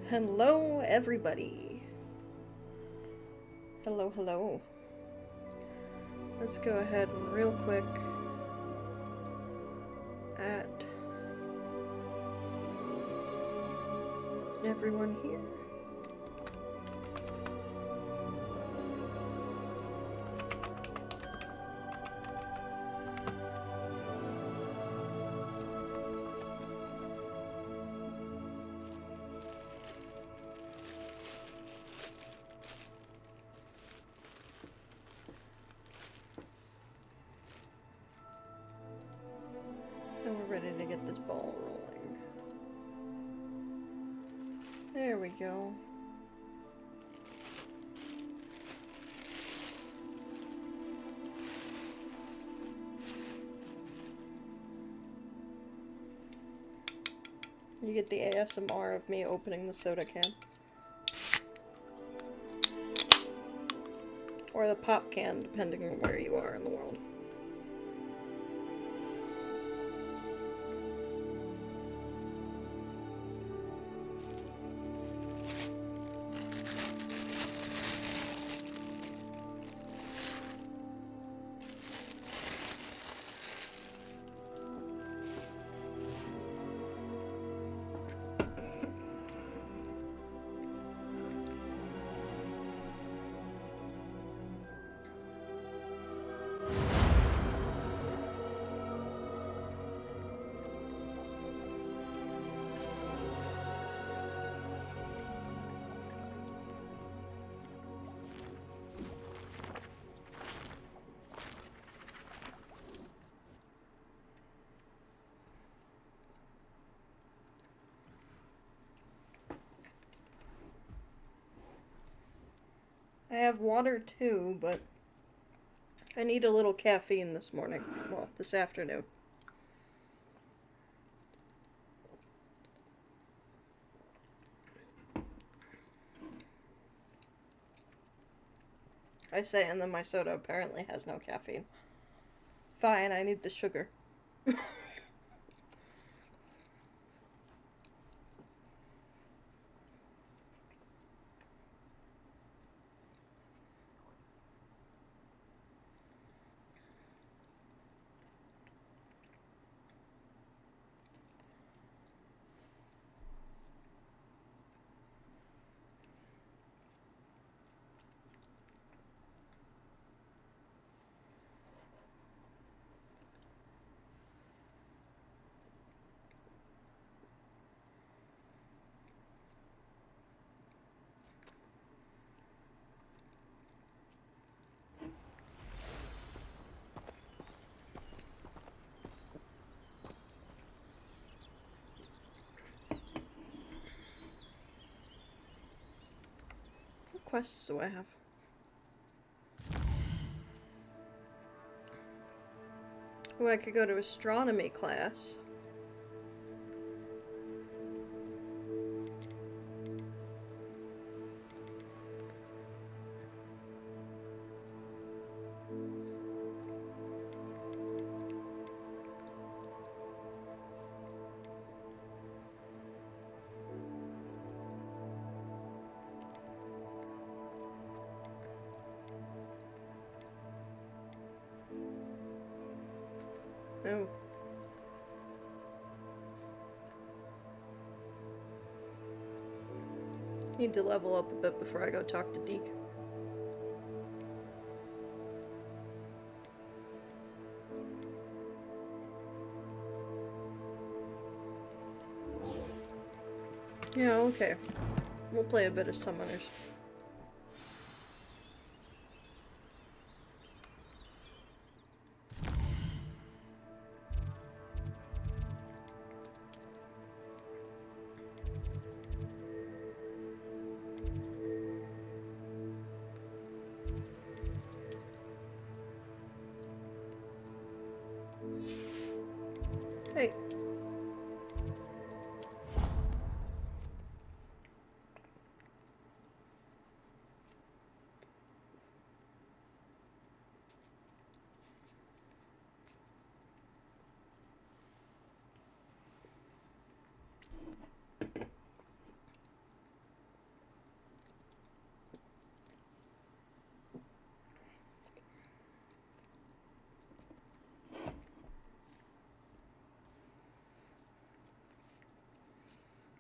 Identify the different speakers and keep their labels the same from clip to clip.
Speaker 1: Hello, everybody. Hello, hello. Let's go ahead and real quick add everyone here. And we're ready to get this ball rolling. There we go. You get the ASMR of me opening the soda can. Or the pop can, depending on where you are in the world. I have water too, but I need a little caffeine this morning. Well, this afternoon. I say, and then my soda apparently has no caffeine. Fine, I need the sugar. What quests do I have? Oh, I could go to astronomy class. Oh. Need to level up a bit before I go talk to Deke. Yeah, okay. We'll play a bit of Summoners. Hey.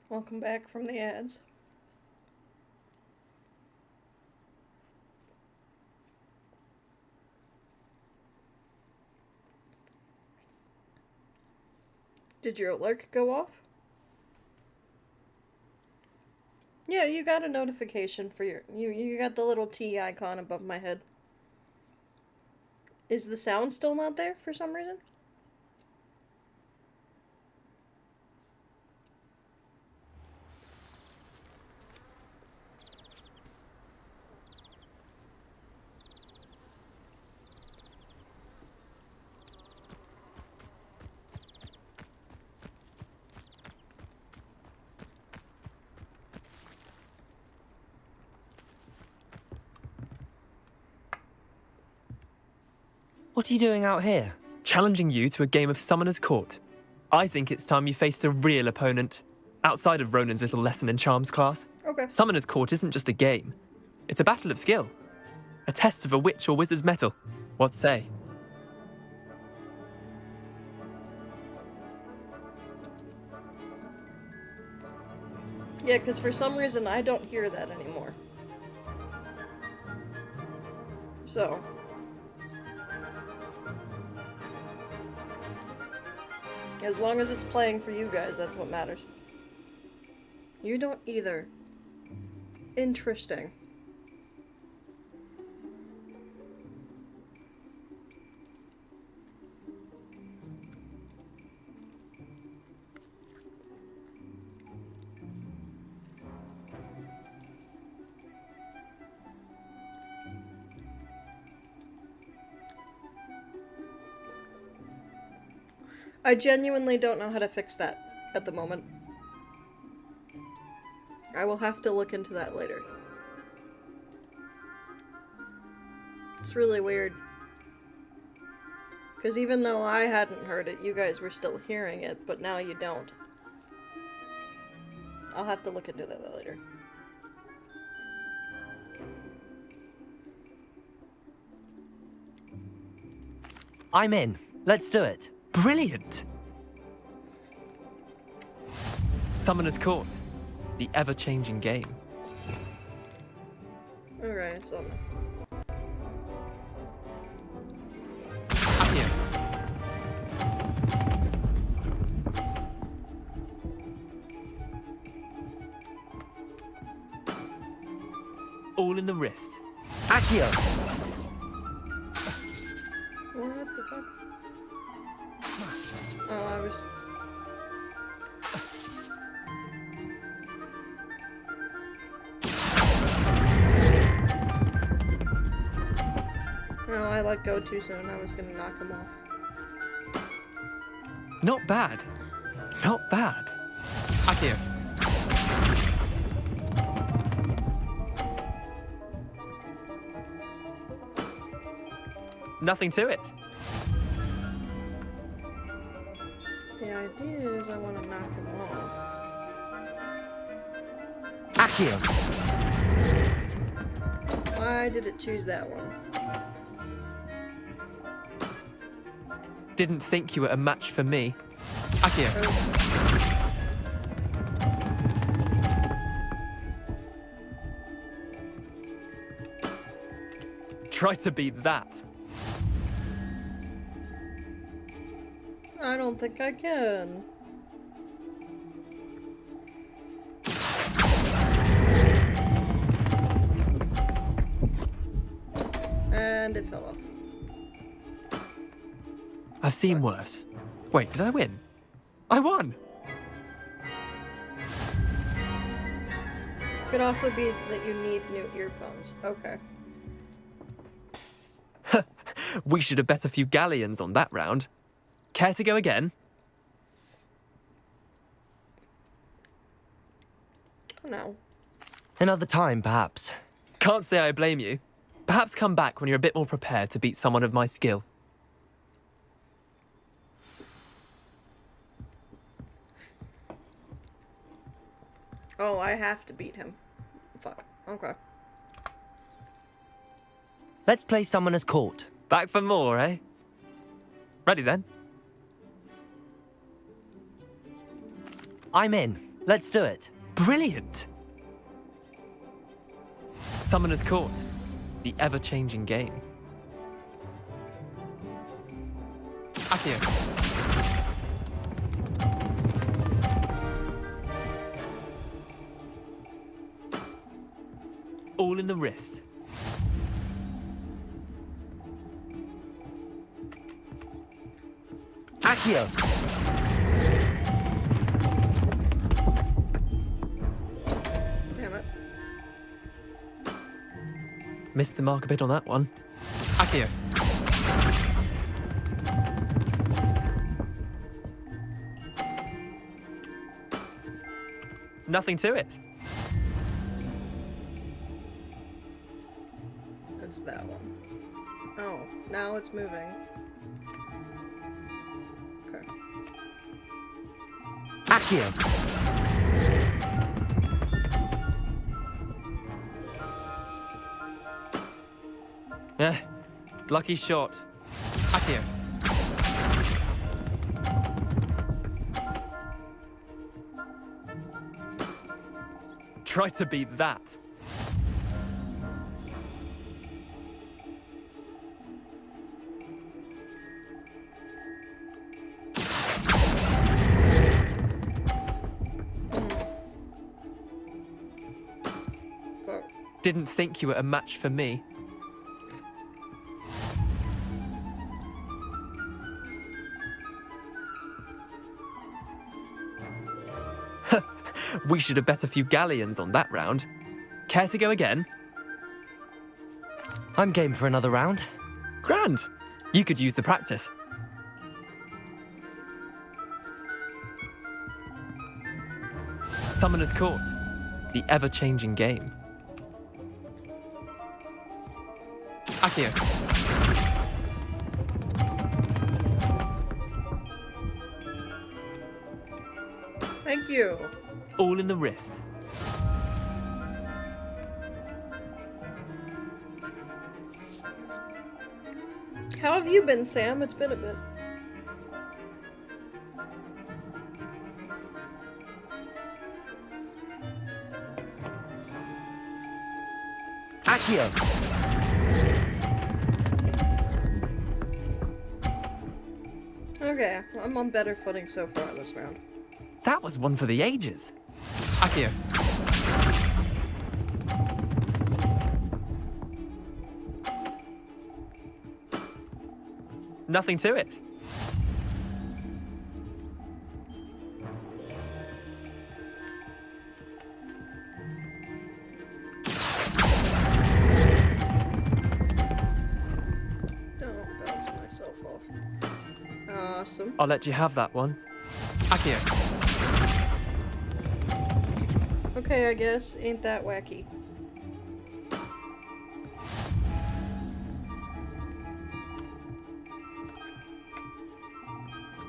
Speaker 1: Welcome back from the ads. Did your alert go off? Yeah, you got a notification for you got the little T icon above my head. Is the sound still not there for some reason?
Speaker 2: What are you doing out here?
Speaker 3: Challenging you to a game of Summoner's Court. I think it's time you faced a real opponent, outside of Ronan's little lesson in charms class.
Speaker 1: Okay.
Speaker 3: Summoner's Court isn't just a game. It's a battle of skill. A test of a witch or wizard's mettle. What say?
Speaker 1: Yeah, because for some reason I don't hear that anymore. So. As long as it's playing for you guys, that's what matters. You don't either. Interesting. I genuinely don't know how to fix that at the moment. I will have to look into that later. It's really weird. Because even though I hadn't heard it, you guys were still hearing it, but now you don't. I'll have to look into that later.
Speaker 2: I'm in. Let's do it.
Speaker 3: Brilliant! Summoner's Court. The ever-changing game.
Speaker 1: Alright, it's on there.
Speaker 3: Accio. All in the wrist.
Speaker 2: Accio!
Speaker 1: What the fuck? Oh, I was... Oh, I let go too soon. I was gonna knock him off.
Speaker 3: Not bad. Not bad. Accio. Nothing to it.
Speaker 1: The idea is I want to knock him off.
Speaker 2: Accio!
Speaker 1: Why did it choose that one?
Speaker 3: Didn't think you were a match for me. Accio.
Speaker 1: Oh.
Speaker 3: Try to beat that.
Speaker 1: I don't think I can. And it fell off.
Speaker 3: I've seen worse. Wait, did I win? I won!
Speaker 1: Could also be that you need new earphones. Okay.
Speaker 3: We should have bet a few galleons on that round. Care to go again?
Speaker 1: No.
Speaker 2: Another time, perhaps.
Speaker 3: Can't say I blame you. Perhaps come back when you're a bit more prepared to beat someone of my skill.
Speaker 1: Oh, I have to beat him. Fuck. Okay.
Speaker 2: Let's play Summoner's Court.
Speaker 3: Back for more, eh? Ready then?
Speaker 2: I'm in. Let's do it.
Speaker 3: Brilliant! Summoner's Court, the ever-changing game. Accio. All in the wrist.
Speaker 2: Accio.
Speaker 1: Damn it.
Speaker 3: Missed the mark a bit on that one. Accio. Nothing to it.
Speaker 1: It's that one. Oh, now it's moving. Okay.
Speaker 2: Accio.
Speaker 3: Lucky shot. Accio. Try to beat that.
Speaker 1: Fuck.
Speaker 3: Didn't think you were a match for me. We should have bet a few galleons on that round. Care to go again?
Speaker 2: I'm game for another round.
Speaker 3: Grand. You could use the practice. Summoner's Court, the ever-changing game. Accio.
Speaker 1: Thank you.
Speaker 3: All in the wrist.
Speaker 1: How have you been, Sam? It's been a bit.
Speaker 2: Accio.
Speaker 1: Okay, I'm on better footing so far this round.
Speaker 3: That was one for the ages. Accio. Nothing to it.
Speaker 1: Don't bounce myself off. Awesome.
Speaker 3: I'll let you have that one. Accio.
Speaker 1: Okay, I guess. Ain't that wacky.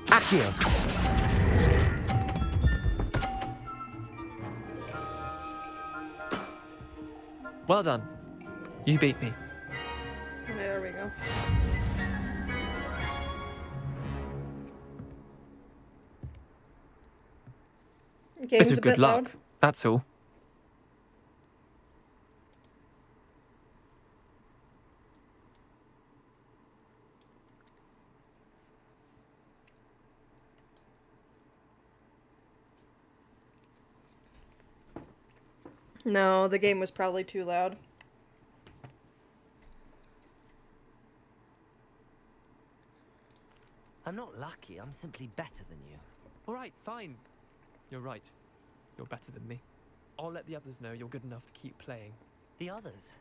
Speaker 2: Accio.
Speaker 3: Well done. You beat me.
Speaker 1: There we go. Game's
Speaker 3: Bit
Speaker 1: a
Speaker 3: of good
Speaker 1: bit
Speaker 3: luck.
Speaker 1: loud.
Speaker 3: That's all.
Speaker 1: No, the game was probably too loud.
Speaker 2: I'm not lucky, I'm simply better than you.
Speaker 3: All right, fine. You're right. You're better than me. I'll let the others know you're good enough to keep playing.
Speaker 2: The others?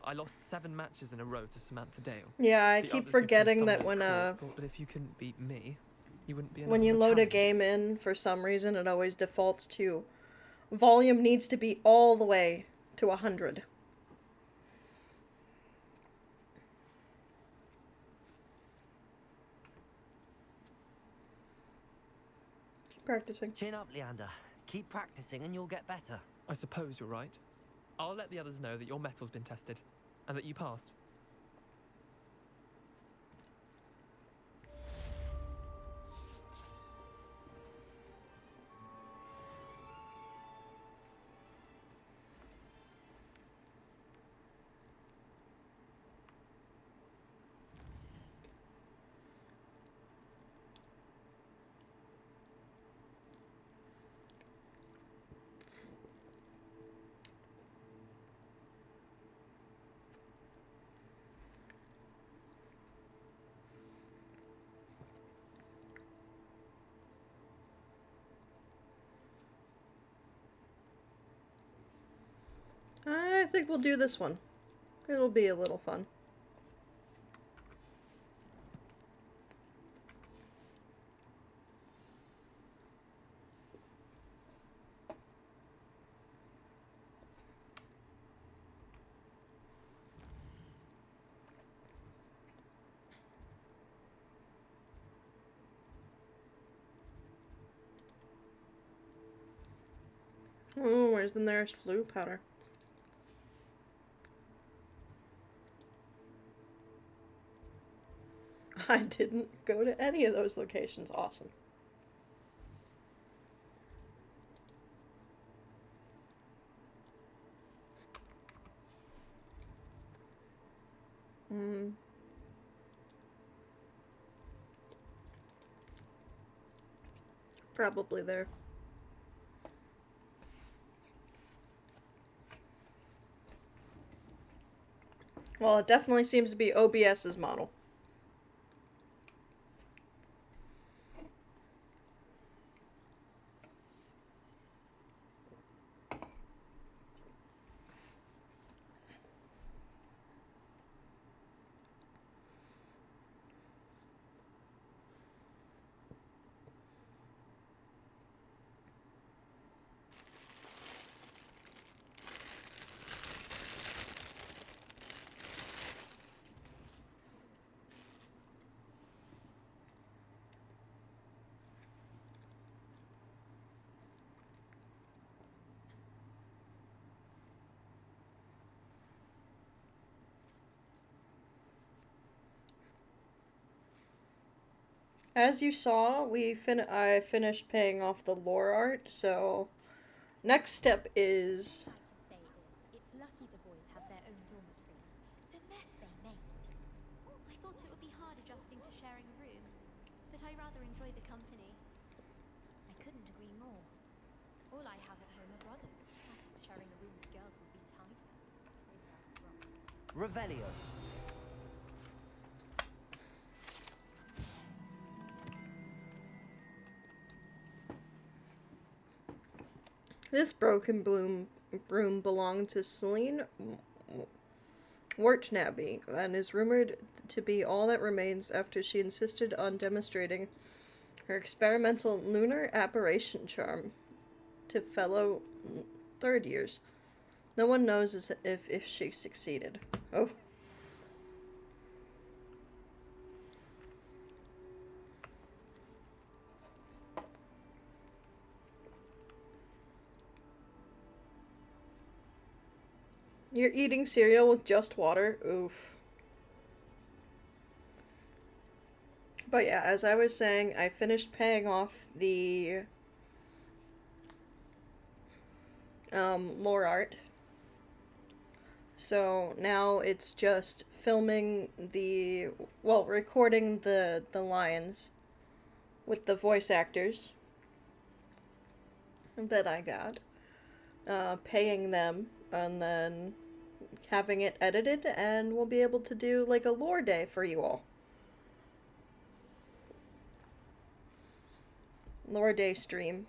Speaker 3: I lost 7 matches in a row to Samantha Dale.
Speaker 1: Yeah, I
Speaker 3: The
Speaker 1: keep
Speaker 3: others who play
Speaker 1: forgetting that
Speaker 3: Summoner's
Speaker 1: when
Speaker 3: Court thought that if you couldn't beat me, you wouldn't be enough
Speaker 1: when you
Speaker 3: of
Speaker 1: load a
Speaker 3: challenge.
Speaker 1: game in, for some reason, it always defaults to volume needs to be all the way to 100. Keep practicing.
Speaker 2: Chin up, Leander. Keep practicing and you'll get better.
Speaker 3: I suppose you're right. I'll let the others know that your metal's been tested and that you passed.
Speaker 1: I think we'll do this one. It'll be a little fun. Oh, where's the nearest flu powder? I didn't go to any of those locations. Awesome. Probably there. Well, it definitely seems to be OBS's model. As you saw, I finished paying off the lore art, so next step is
Speaker 4: I can say is, it's lucky the boys have their own dormitories. The mess they made. I thought it would be hard adjusting to sharing a room, but I rather enjoy the company. I couldn't agree more. All I have at home are brothers. I thought sharing a room with girls would be tidy.
Speaker 2: Revelio.
Speaker 1: this broken broom belonged to Celine Wartnaby and is rumored to be all that remains after she insisted on demonstrating her experimental lunar apparition charm to fellow third years. No one knows if she succeeded. Oh. You're eating cereal with just water? Oof. But yeah, as I was saying, I finished paying off the lore art. So now it's just filming recording the lines with the voice actors that I got, paying them, and then having it edited, and we'll be able to do like a lore day for you all. Lore day stream.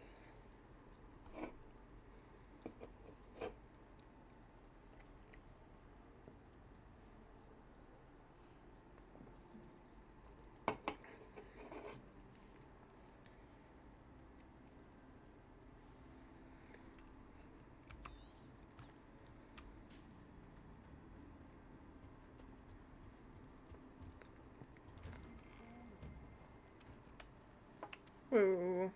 Speaker 1: Ooh.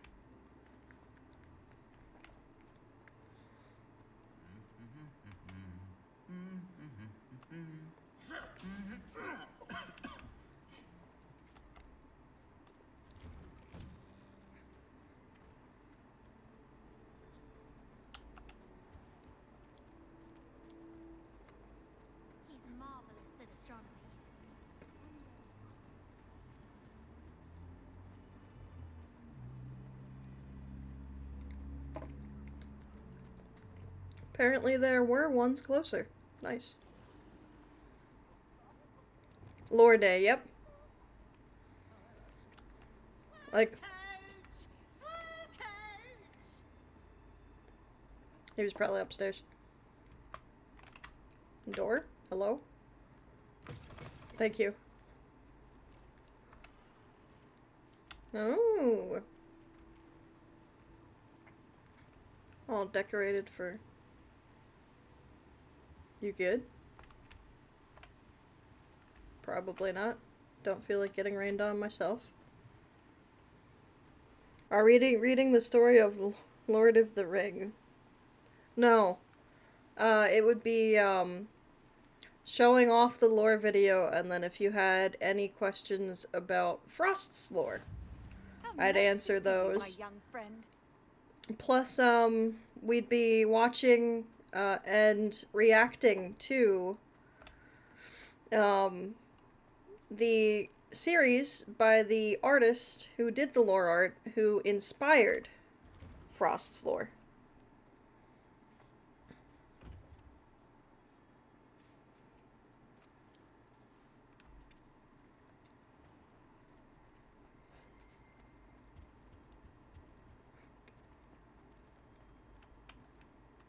Speaker 4: He's marvelous at astronomy.
Speaker 1: Apparently there were ones closer. Nice. Lore day, yep. Like, he was probably upstairs. Door? Hello? Thank you. Oh. All decorated for... You good? Probably not. Don't feel like getting rained on myself. Are reading the story of Lord of the Ring. No. It would be, showing off the lore video, and then if you had any questions about Frost's lore, I'd answer those.
Speaker 5: My young friend.
Speaker 1: Plus, we'd be watching, and reacting to, the series by the artist who did the lore art, who inspired Frost's lore.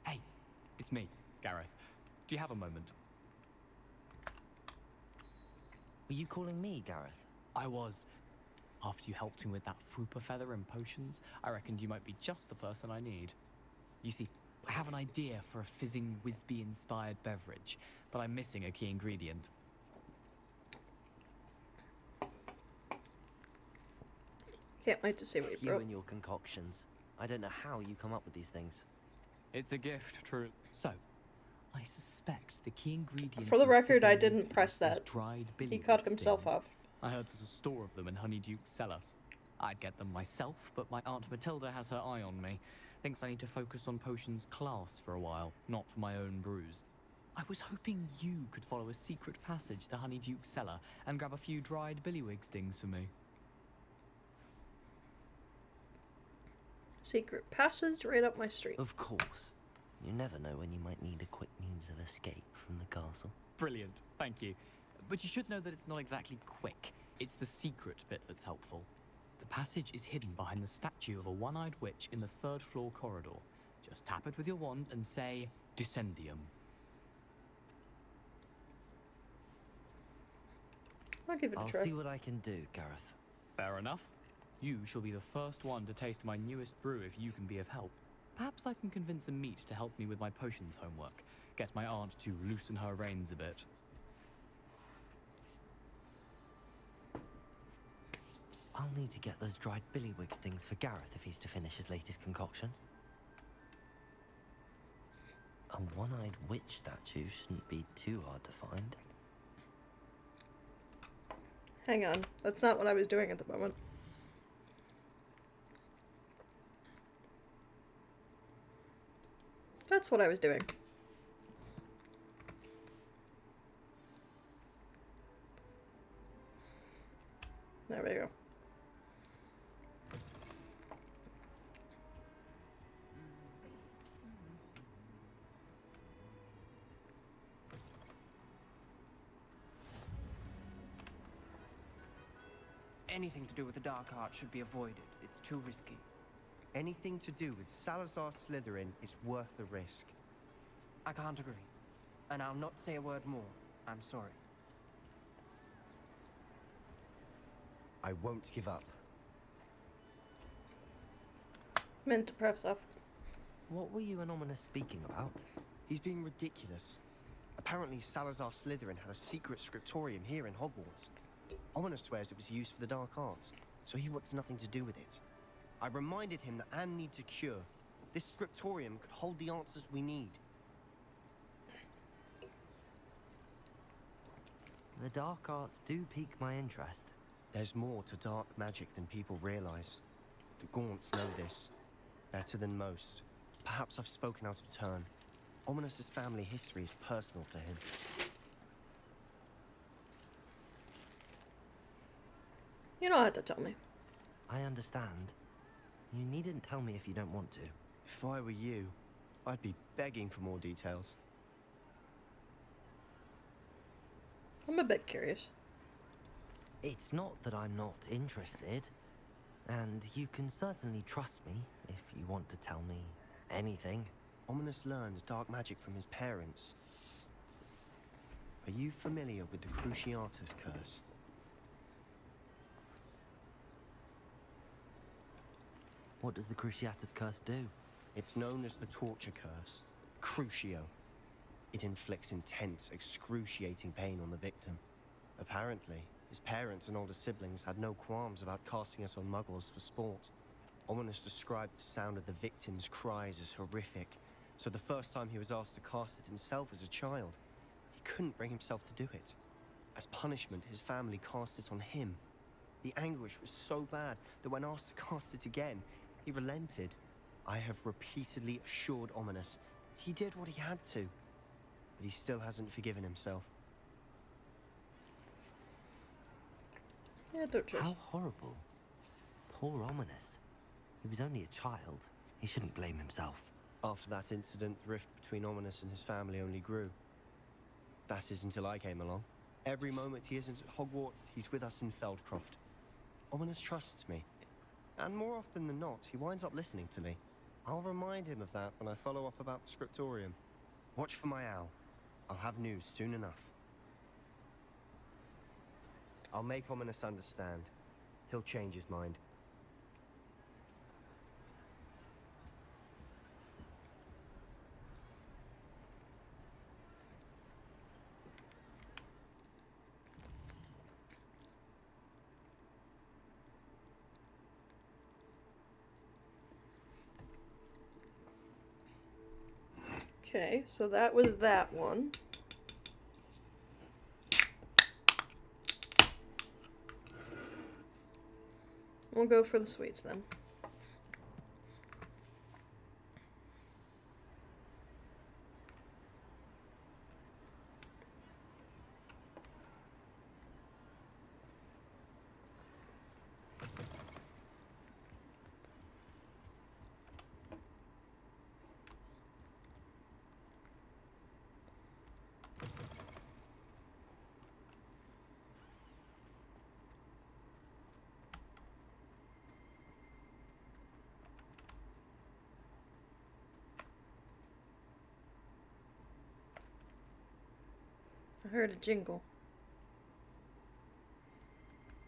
Speaker 6: Hey, it's me, Gareth. Do you have a moment?
Speaker 2: Were you calling me, Gareth?
Speaker 6: I was. After you helped me with that fupa feather and potions, I reckoned you might be just the person I need. You see, I have an idea for a fizzing Whizbee-inspired beverage, but I'm missing a key ingredient.
Speaker 1: Can't wait to see what you
Speaker 2: You
Speaker 1: wrote.
Speaker 2: and your concoctions. I don't know how you come up with these things.
Speaker 6: It's a gift, true. So, I suspect the key ingredient...
Speaker 1: For the
Speaker 6: in
Speaker 1: record, I
Speaker 6: fizzing
Speaker 1: didn't
Speaker 6: Whizbee
Speaker 1: press
Speaker 6: is
Speaker 1: that.
Speaker 6: dried
Speaker 1: He
Speaker 6: billywig
Speaker 1: cut himself
Speaker 6: stings.
Speaker 1: off.
Speaker 6: I heard there's a store of them in Honeyduke's cellar. I'd get them myself, but my Aunt Matilda has her eye on me. Thinks I need to focus on potions class for a while, not for my own brews. I was hoping you could follow a secret passage to Honeyduke's cellar and grab a few dried billywig stings for me.
Speaker 1: Secret passage right up my street.
Speaker 2: Of course. You never know when you might need a quick means of escape from the castle.
Speaker 6: Brilliant, thank you. But you should know that it's not exactly quick. It's the secret bit that's helpful. The passage is hidden behind the statue of a one-eyed witch in the third floor corridor. Just tap it with your wand and say, Descendium.
Speaker 1: I'll give it a
Speaker 2: I'll
Speaker 1: try.
Speaker 2: see what I can do, Gareth.
Speaker 6: Fair enough. You shall be the first one to taste my newest brew if you can be of help. Perhaps I can convince a meat to help me with my potions homework. Get my aunt to loosen her reins a bit.
Speaker 2: I'll need to get those dried billywig things for Gareth if he's to finish his latest concoction. A one-eyed witch statue shouldn't be too hard to find.
Speaker 1: Hang on. That's not what I was doing at the moment. That's what I was doing. There we go.
Speaker 7: Anything to do with the dark art should be avoided. It's too risky.
Speaker 8: Anything to do with Salazar Slytherin is worth the risk.
Speaker 7: I can't agree. And I'll not say a word more. I'm sorry.
Speaker 8: I won't give up.
Speaker 1: Meant to press off.
Speaker 2: What were you and Ominous speaking about?
Speaker 8: He's being ridiculous. Apparently Salazar Slytherin had a secret scriptorium here in Hogwarts. Ominous swears it was used for the dark arts, so he wants nothing to do with it. I reminded him that Anne needs a cure. This scriptorium could hold the answers we need.
Speaker 2: The dark arts do pique my interest.
Speaker 8: There's more to dark magic than people realize. The Gaunts know this. Better than most. Perhaps I've spoken out of turn. Ominous's family history is personal to him.
Speaker 1: You don't have to tell me.
Speaker 2: I understand. You needn't tell me if you don't want to.
Speaker 8: If I were you, I'd be begging for more details.
Speaker 1: I'm a bit curious.
Speaker 2: It's not that I'm not interested. And you can certainly trust me if you want to tell me anything.
Speaker 8: Ominous learned dark magic from his parents. Are you familiar with the Cruciatus curse?
Speaker 2: What does the Cruciatus curse do?
Speaker 8: It's known as the torture curse, Crucio. It inflicts intense, excruciating pain on the victim. Apparently, his parents and older siblings had no qualms about casting it on muggles for sport. Ominous described the sound of the victim's cries as horrific, so the first time he was asked to cast it himself as a child, he couldn't bring himself to do it. As punishment, his family cast it on him. The anguish was so bad that when asked to cast it again, he relented. I have repeatedly assured Ominous that he did what he had to, but he still hasn't forgiven himself.
Speaker 1: Yeah, don't trust.
Speaker 2: How horrible. Poor Ominous. He was only a child. He shouldn't blame himself.
Speaker 8: After that incident, the rift between Ominous and his family only grew. That is until I came along. Every moment he isn't at Hogwarts, he's with us in Feldcroft. Ominous trusts me. And more often than not, he winds up listening to me. I'll remind him of that when I follow up about the scriptorium. Watch for my owl. I'll have news soon enough. I'll make Ominous understand. He'll change his mind.
Speaker 1: Okay, so that was that one. We'll go for the sweets then. I heard a jingle.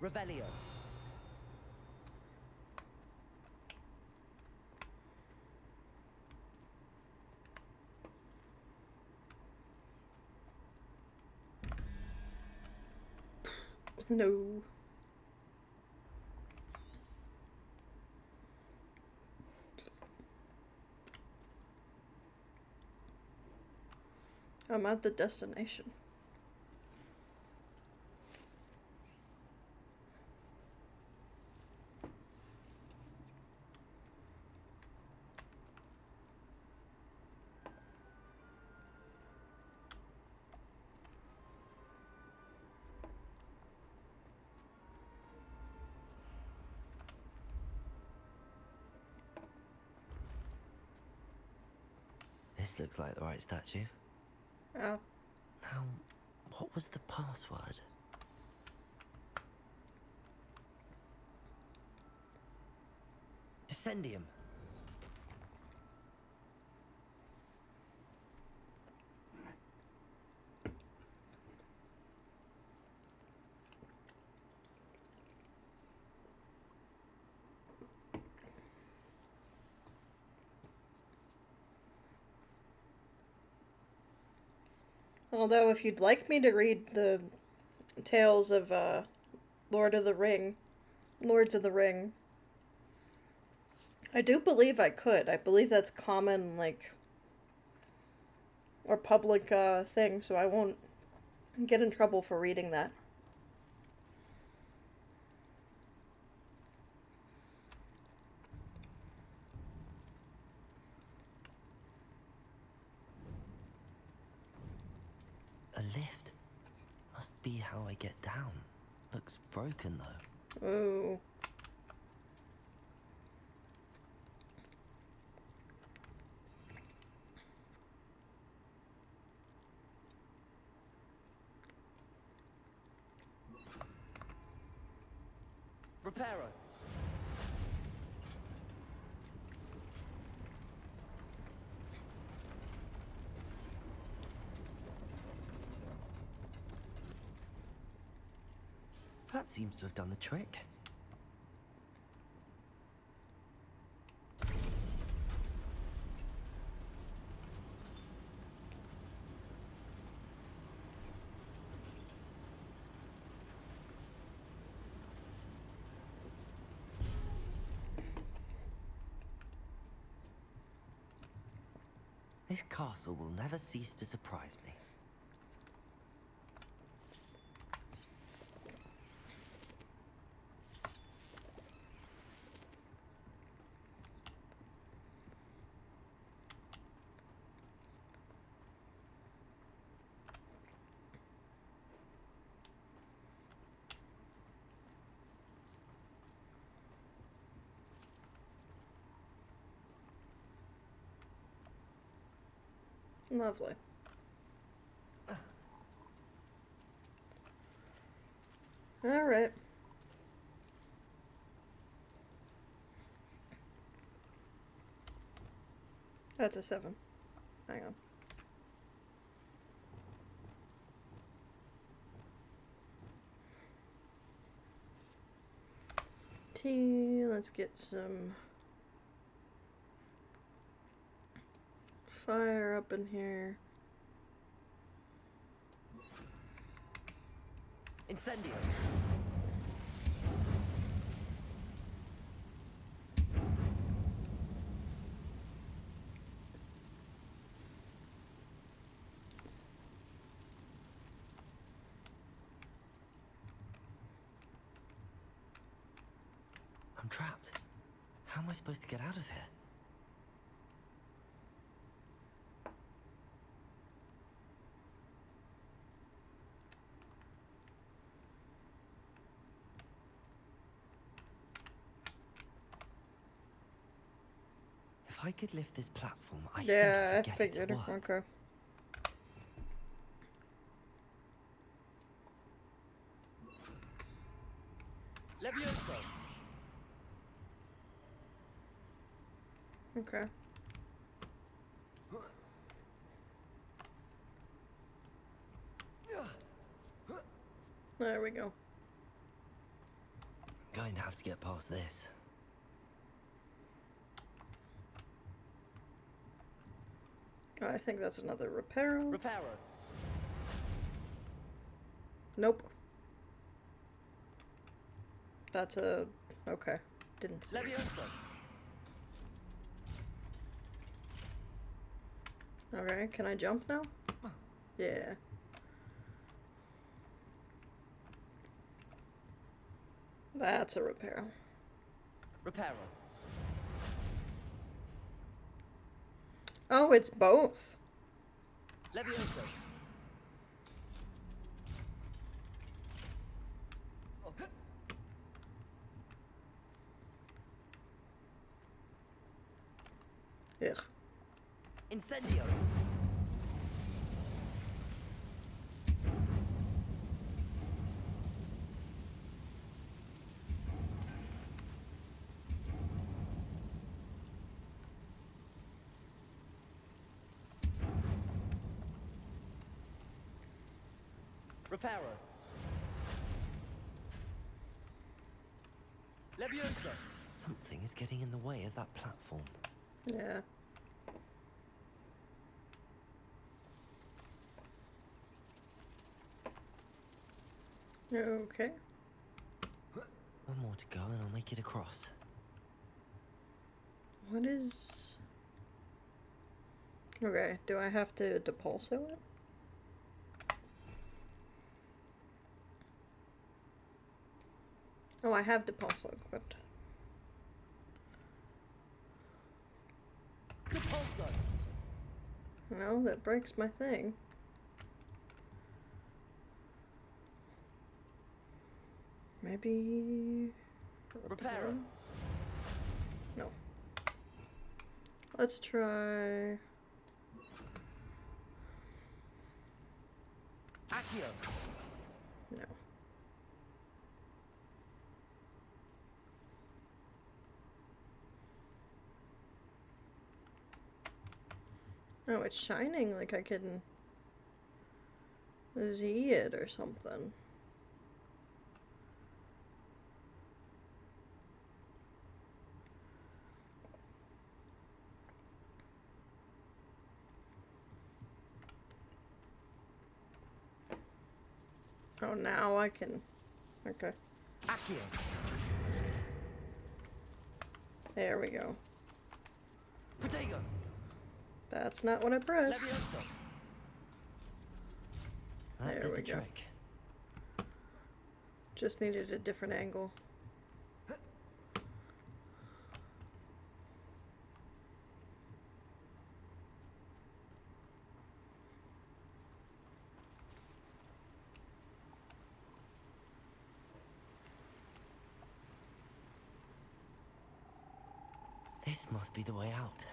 Speaker 2: Revelio.
Speaker 1: No. I'm at the destination.
Speaker 2: This looks like the right statue.
Speaker 1: Oh.
Speaker 2: Now, what was the password? Descendium.
Speaker 1: Although, if you'd like me to read the tales of Lords of the Ring, I do believe I could. I believe that's common, like, or public thing, so I won't get in trouble for reading that.
Speaker 2: A lift. Must be how I get down. Looks broken though.
Speaker 1: Ooh.
Speaker 2: Reparo. That seems to have done the trick. This castle will never cease to surprise me.
Speaker 1: Lovely. Alright. That's a 7. Hang on. Tea. Let's get some fire up in here.
Speaker 2: Incendio! I'm trapped. How am I supposed to get out of here? If I could lift this platform, I
Speaker 1: Yeah,
Speaker 2: think
Speaker 1: I
Speaker 2: I could get it
Speaker 1: figured.
Speaker 2: to work.
Speaker 1: Okay.
Speaker 8: Levioso!
Speaker 1: Okay. There we go.
Speaker 2: Going to have to get past this.
Speaker 1: I think that's another reparo.
Speaker 8: Reparo.
Speaker 1: Nope. That's a... okay. Didn't see.
Speaker 8: Levioso!
Speaker 1: Okay, can I jump now? Yeah. That's a reparo.
Speaker 8: Reparo.
Speaker 1: Oh, it's both.
Speaker 8: Levioso!
Speaker 1: Ugh.
Speaker 8: Incendio! Reparo. Levioso!
Speaker 2: Something is getting in the way of that platform.
Speaker 1: Yeah. Okay.
Speaker 2: One more to go and I'll make it across.
Speaker 1: What is... okay, do I have to depulso it? Oh, I have depulso equipped.
Speaker 8: Depulso!
Speaker 1: No, that breaks my thing. Maybe...
Speaker 8: Reparo.
Speaker 1: No. Let's try...
Speaker 8: Accio!
Speaker 1: no. Oh, it's shining like I can Z it or something. Oh, now I can. Okay.
Speaker 2: Accio.
Speaker 1: There we go.
Speaker 2: Protego.
Speaker 1: That's not what I pressed.
Speaker 2: Levioso. That
Speaker 1: There
Speaker 2: did
Speaker 1: we
Speaker 2: the
Speaker 1: go.
Speaker 2: trick.
Speaker 1: Just needed a different angle.
Speaker 2: This must be the way out.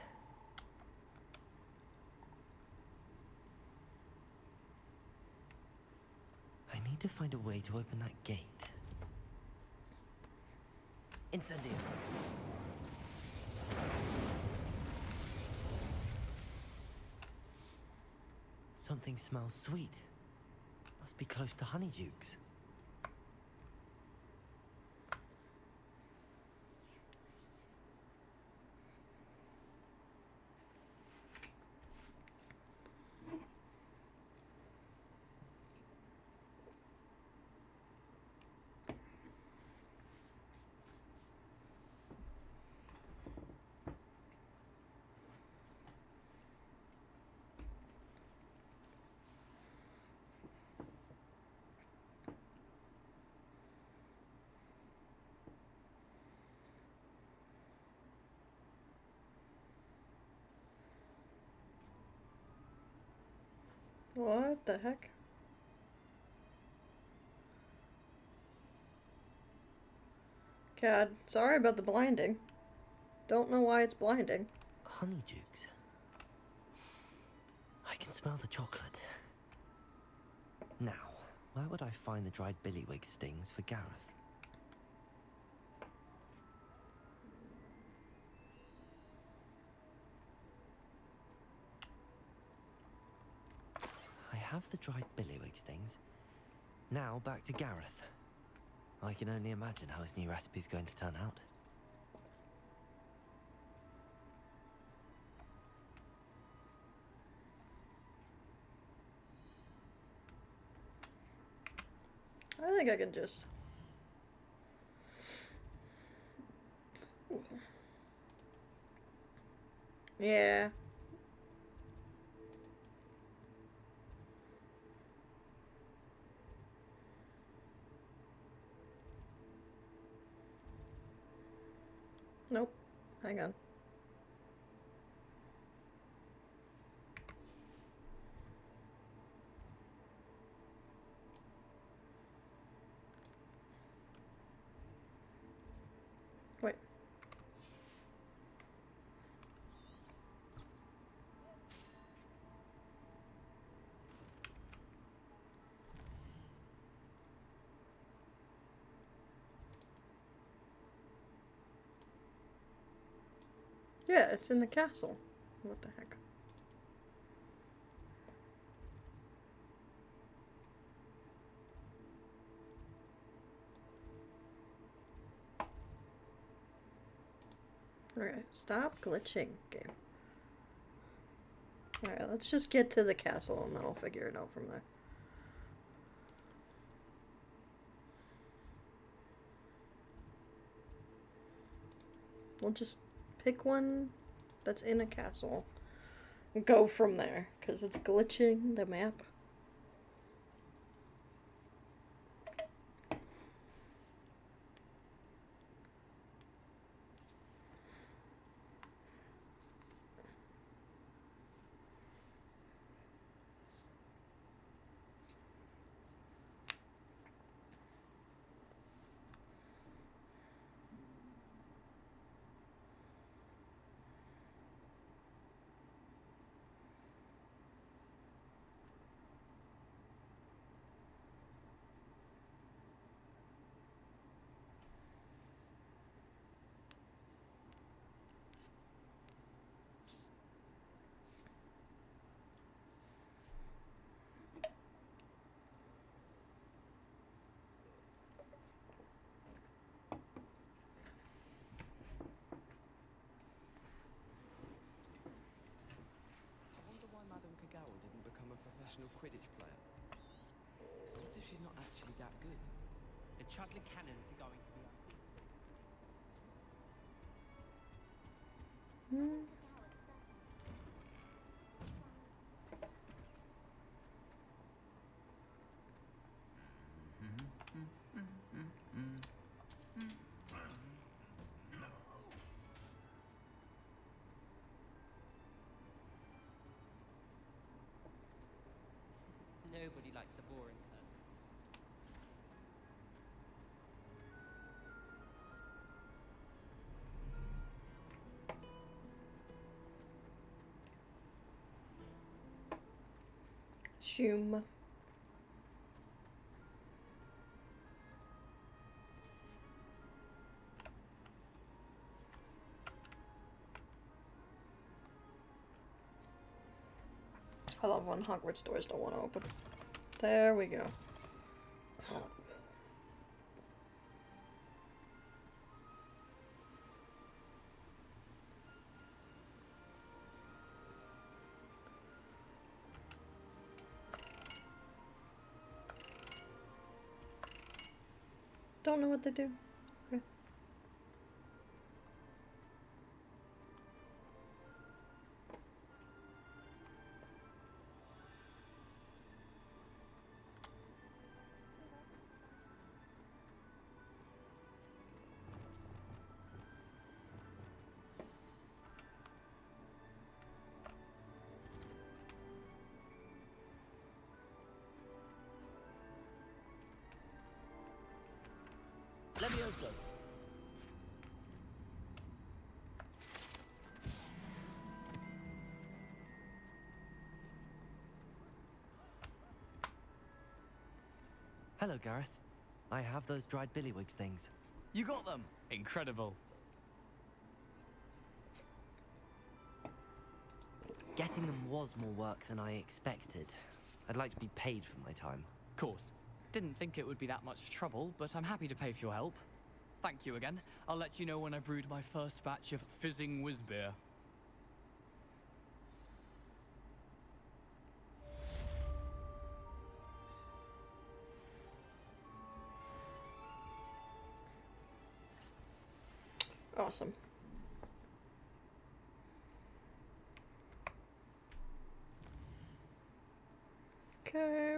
Speaker 2: I need to find a way to open that gate. Incendio. Something smells sweet. Must be close to Honeydukes.
Speaker 1: What the heck? Cad, sorry about the blinding. Don't know why it's blinding.
Speaker 2: Honeydukes. I can smell the chocolate. Now, where would I find the dried billywig stings for Gareth? I have the dried billywig stings. Now back to Gareth. I can only imagine how his new recipe's going to turn out.
Speaker 1: I think I can just... Yeah. Nope. Hang on. Wait. Yeah, it's in the castle. What the heck? Alright, stop glitching, game. Alright, let's just get to the castle and then I'll figure it out from there. We'll just pick one that's in a castle and go from there, because it's glitching the map.
Speaker 8: I wonder why Madame Kagawa didn't become a professional Quidditch player. What if
Speaker 5: she's not actually that good? The Chudley Cannons are going to be Nobody likes a boring person.
Speaker 1: Shoom. I love when Hogwarts doors don't want to open. There we go. Don't know what to do. Okay.
Speaker 2: Levioso. Hello, Gareth. I have those dried billywigs things.
Speaker 6: You got them! Incredible.
Speaker 2: Getting them was more work than I expected. I'd like to be paid for my time.
Speaker 6: Course. Didn't think it would be that much trouble, but I'm happy to pay for your help. Thank you again. I'll let you know when I brewed my first batch of fizzing whizbeer.
Speaker 1: Awesome. Okay.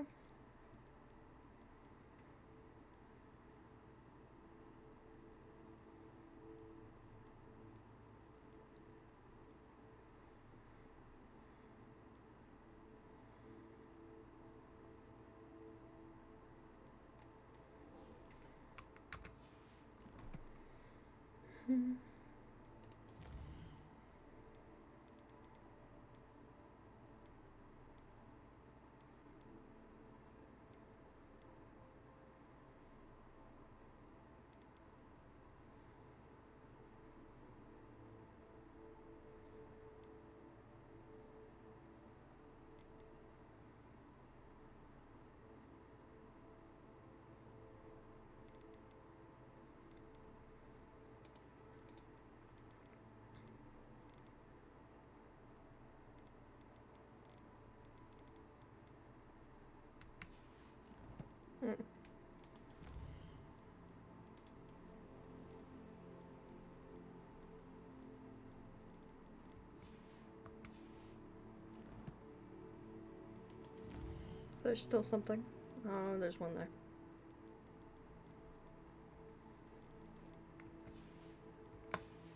Speaker 1: There's still something. Oh, there's one there.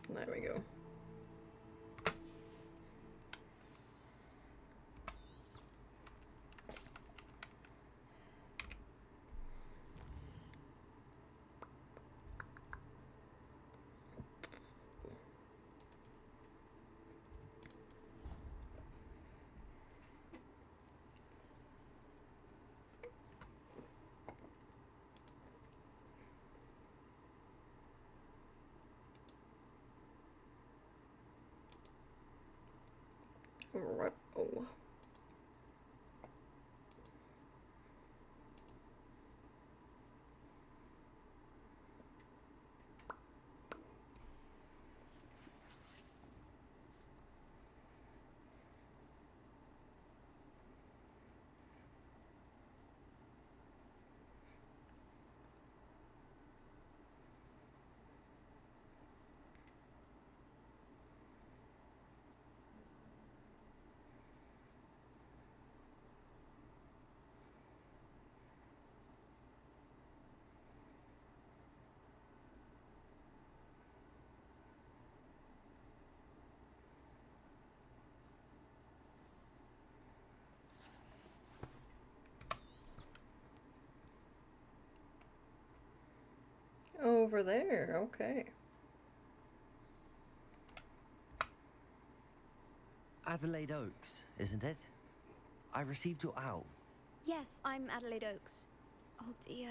Speaker 1: There we go. Right. Oh. over there. Okay.
Speaker 2: Adelaide Oaks, isn't it? I received your owl.
Speaker 4: Yes, I'm Adelaide Oaks. Oh dear.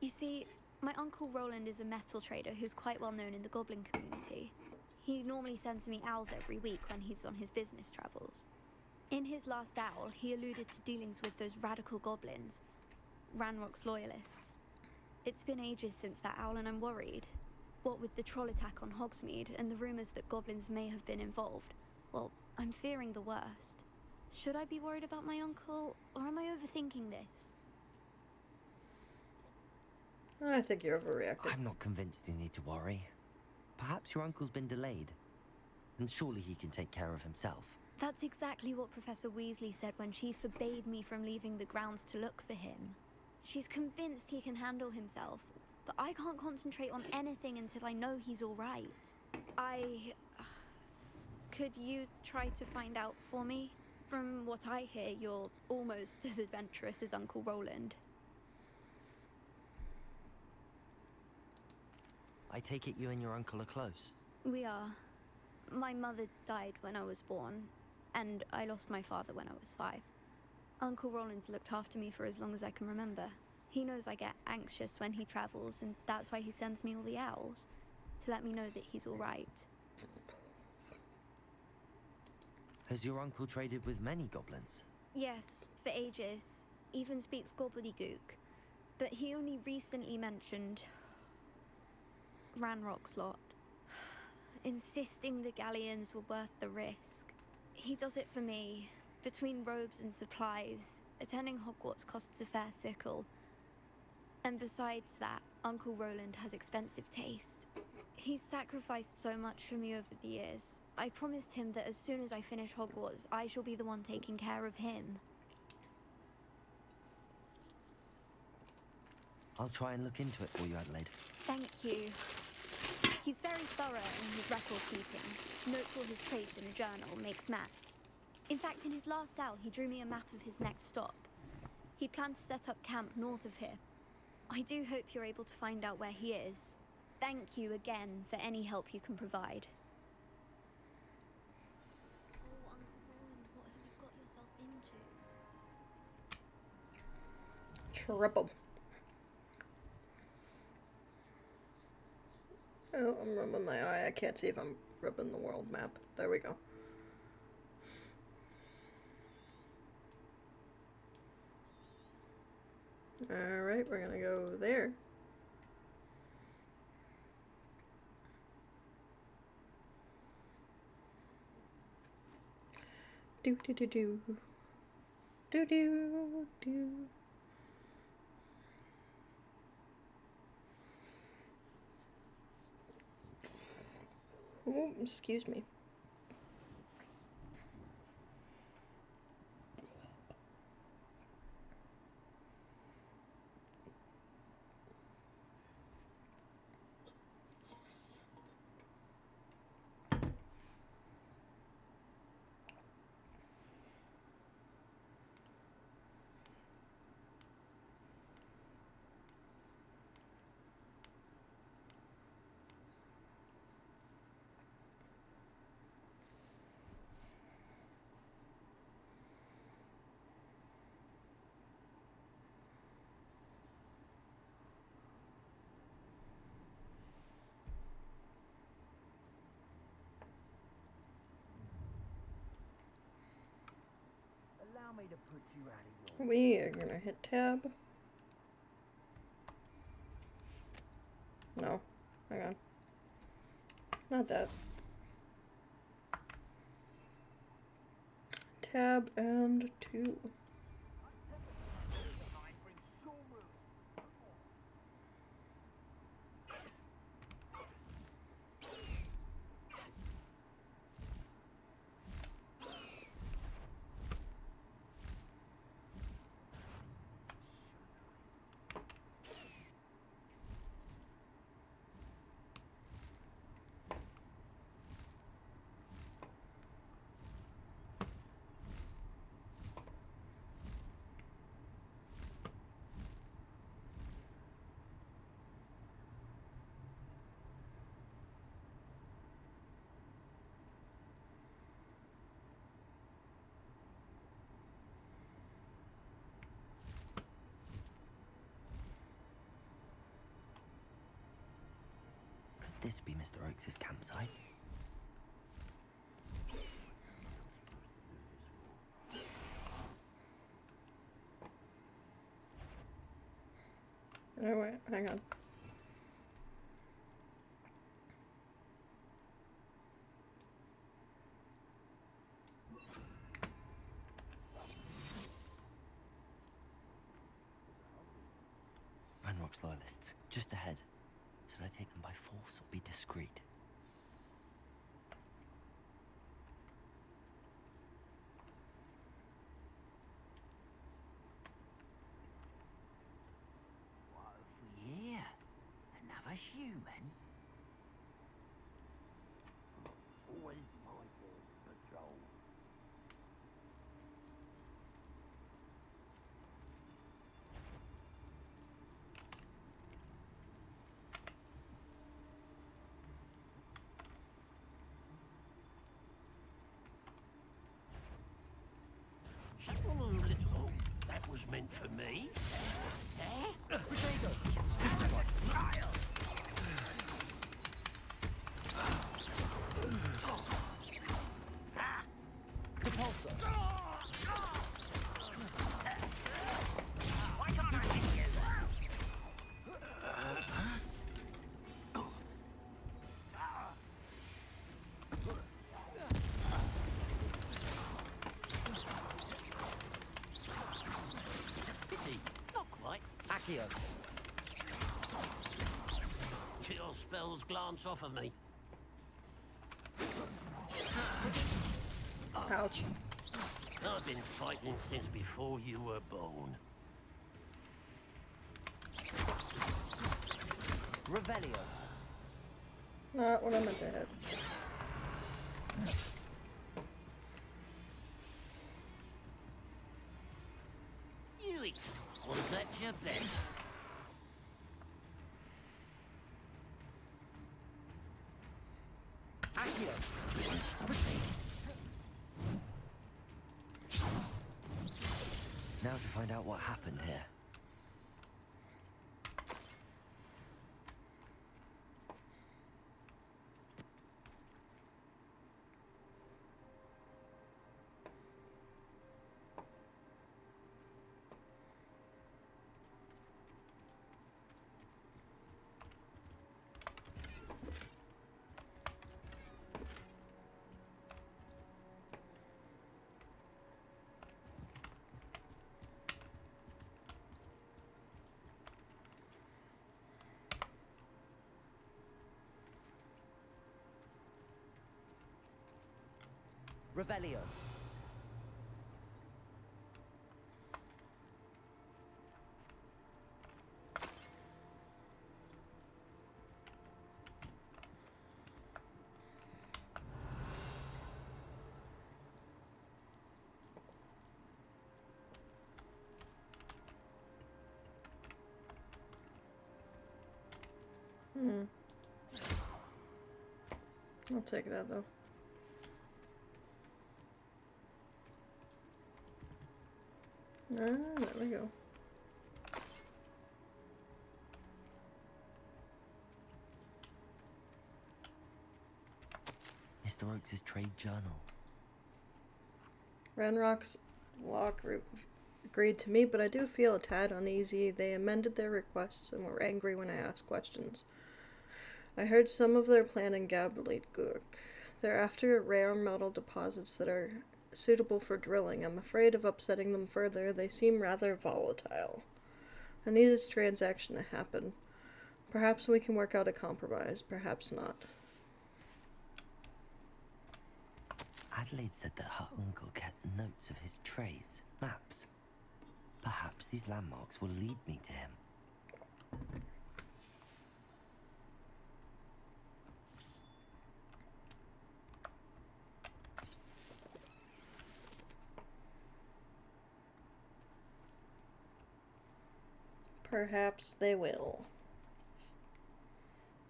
Speaker 4: You see, my uncle Roland is a metal trader who's quite well known in the goblin community. He normally sends me owls every week when he's on his business travels. In his last owl, he alluded to dealings with those radical goblins, Ranrock's loyalists. It's been ages since that owl and I'm worried. What with the troll attack on Hogsmeade and the rumours that goblins may have been involved, well, I'm fearing the worst. Should I be worried about my uncle, or am I overthinking this?
Speaker 1: I think you're overreacting.
Speaker 2: I'm not convinced you need to worry. Perhaps your uncle's been delayed. And surely he can take care of himself.
Speaker 4: That's exactly what Professor Weasley said when she forbade me from leaving the grounds to look for him. She's convinced he can handle himself, but I can't concentrate on anything until I know he's all right. Could you try to find out for me? From what I hear, you're almost as adventurous as Uncle Roland.
Speaker 2: I take it you and your uncle are close.
Speaker 4: We are. My mother died when I was born, and I lost my father when I was 5. Uncle Roland's looked after me for as long as I can remember. He knows I get anxious when he travels, and that's why he sends me all the owls, to let me know that he's all right.
Speaker 2: Has your uncle traded with many goblins?
Speaker 4: Yes, for ages. Even speaks gobbledygook. But he only recently mentioned Ranrock's lot, insisting the galleons were worth the risk. He does it for me. Between robes and supplies, attending Hogwarts costs a fair sickle. And besides that, Uncle Roland has expensive taste. He's sacrificed so much for me over the years. I promised him that as soon as I finish Hogwarts, I shall be the one taking care of him.
Speaker 2: I'll try and look into it for you, Adelaide.
Speaker 4: Thank you. He's very thorough in his record keeping. Notes all his trades in a journal, makes maps. In fact, in his last owl, he drew me a map of his next stop. He planned to set up camp north of here. I do hope you're able to find out where he is. Thank you again for any help you can provide. Oh, Uncle Roland, what have you got yourself into?
Speaker 1: Triple. Oh, I'm rubbing my eye. I can't see if I'm rubbing the world map. There we go. Alright, we're gonna go there. Do do do do. Do do do. Oh, excuse me.
Speaker 5: Allow me to put you out of your...
Speaker 1: We are gonna hit tab. No, hang on. Not that. Tab and 2.
Speaker 2: this be Mr. Oakes' campsite?
Speaker 1: Oh wait, hang on.
Speaker 2: Renrock's loyalists, just ahead. Should I take them by force or be discreet?
Speaker 9: Yeah, another human. Always mindful of patrol. Oh, that was meant for me. Eh? Why can't I hit you? Pity, not quite.
Speaker 2: Accio!
Speaker 9: Your spells glance off of me.
Speaker 1: Ouch.
Speaker 9: I've been fighting since before you were born.
Speaker 2: Revelio!
Speaker 1: Not what I meant to hit.
Speaker 9: Yikes! Was that your bet?
Speaker 2: Now to find out what happened here. Revelio.
Speaker 1: I'll take that though. Ah, there we go.
Speaker 2: Mr. Oakes' trade journal.
Speaker 1: Ranrock's law group agreed to meet, but I do feel a tad uneasy. They amended their requests and were angry when I asked questions. I heard some of their plan in gobbledygook. They're after rare metal deposits that are suitable for drilling. I'm afraid of upsetting them further. They seem rather volatile. I need this transaction to happen. Perhaps we can work out a compromise, perhaps not.
Speaker 2: Adelaide said that her uncle kept notes of his trades, maps. Perhaps these landmarks will lead me to him.
Speaker 1: Perhaps they will.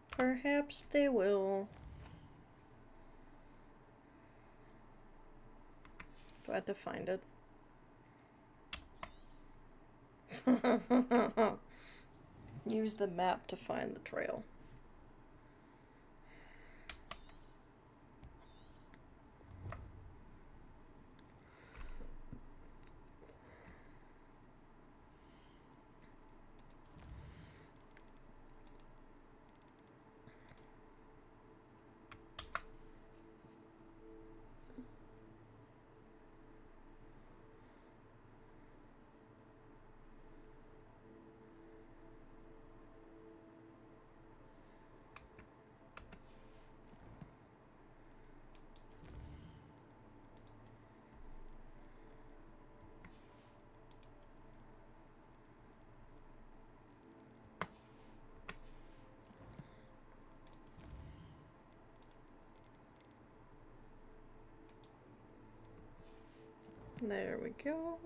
Speaker 1: Perhaps they will. Do I have to find it? Use the map to find the trail. There we go.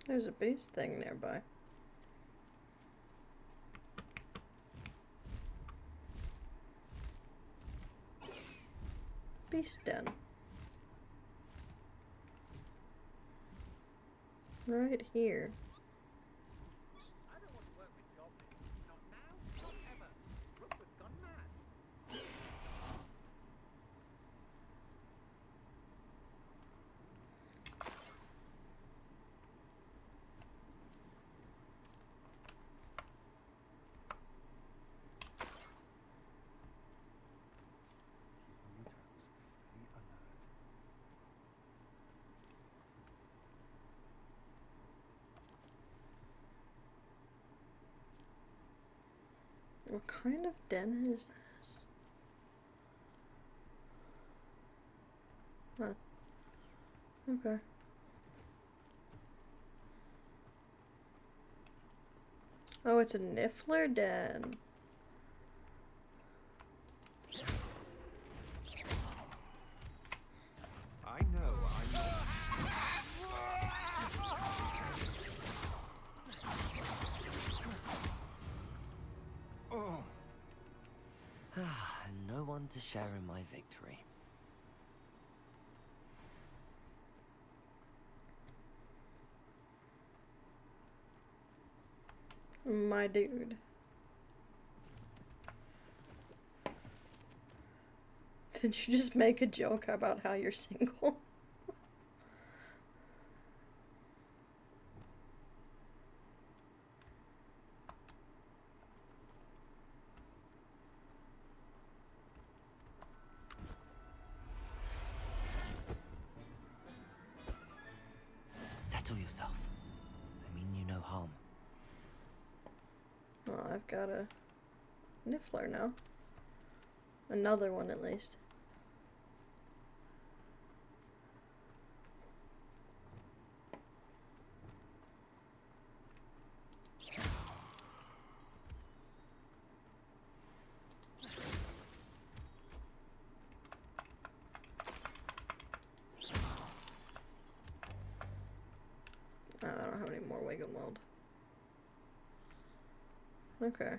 Speaker 1: There's a beast thing nearby. Beast den. Right here.
Speaker 5: I don't want to work with goblins. Not now, not ever. Rookwood's gone mad.
Speaker 1: What kind of den is this? Huh. Okay. Oh, it's a Niffler den.
Speaker 5: I know, I'm not. Oh.
Speaker 2: No one to share in my victory.
Speaker 1: My dude. Did you just make a joke about how you're single?
Speaker 2: Settle yourself. I mean you no harm.
Speaker 1: Well, I've got a Niffler now. Another one at least. I don't have any more Wiggle Weld. Okay.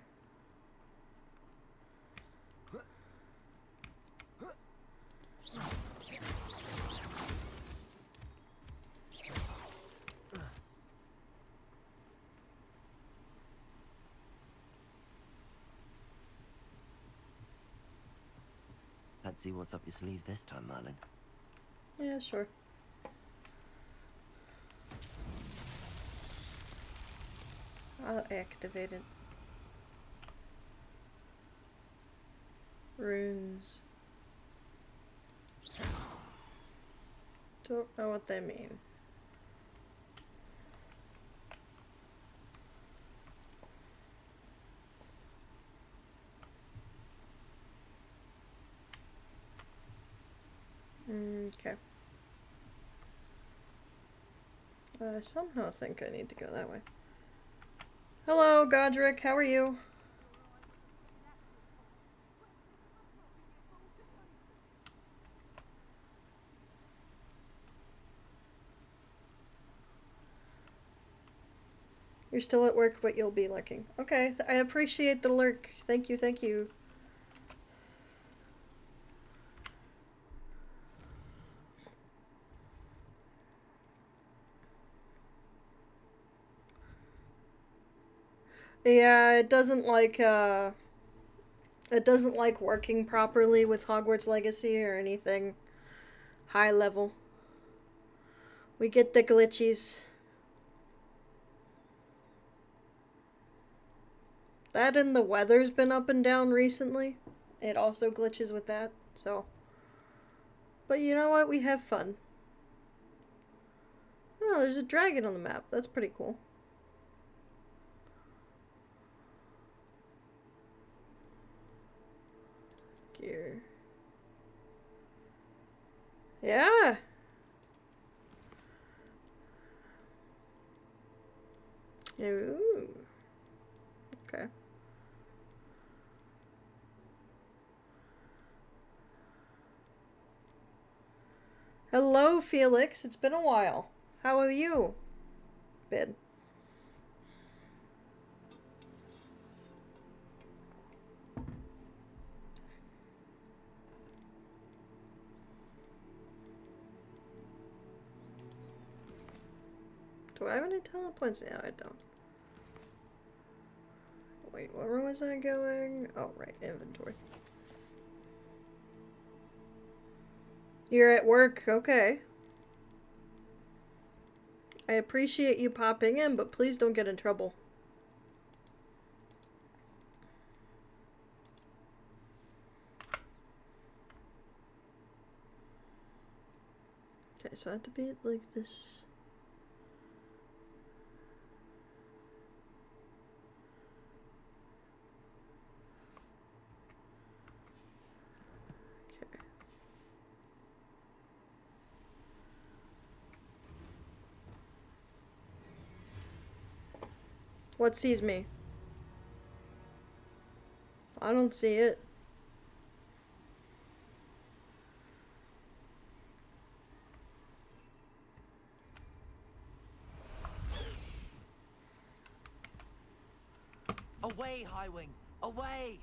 Speaker 2: Let's see what's up your sleeve this time, Merlin.
Speaker 1: Yeah, sure. I'll activate it. Runes. Don't know what they mean. Okay. I somehow think I need to go that way. Hello, Godric. How are you? You're still at work, but you'll be lurking. Okay, I appreciate the lurk. Thank you, thank you. Yeah, it doesn't like working properly with Hogwarts Legacy or anything high level. We get the glitchies. That and the weather's been up and down recently. It also glitches with that, so. But you know what? We have fun. Oh, there's a dragon on the map. That's pretty cool. Yeah. Ooh. Okay. Hello, Felix. It's been a while. How have you been? Do I have any telepoints? No, I don't. Wait, where was I going? Oh, right, inventory. You're at work, okay. I appreciate you popping in, but please don't get in trouble. Okay, so I have to be like this. Okay. What sees me? I don't see it.
Speaker 2: Away, Highwing! Away!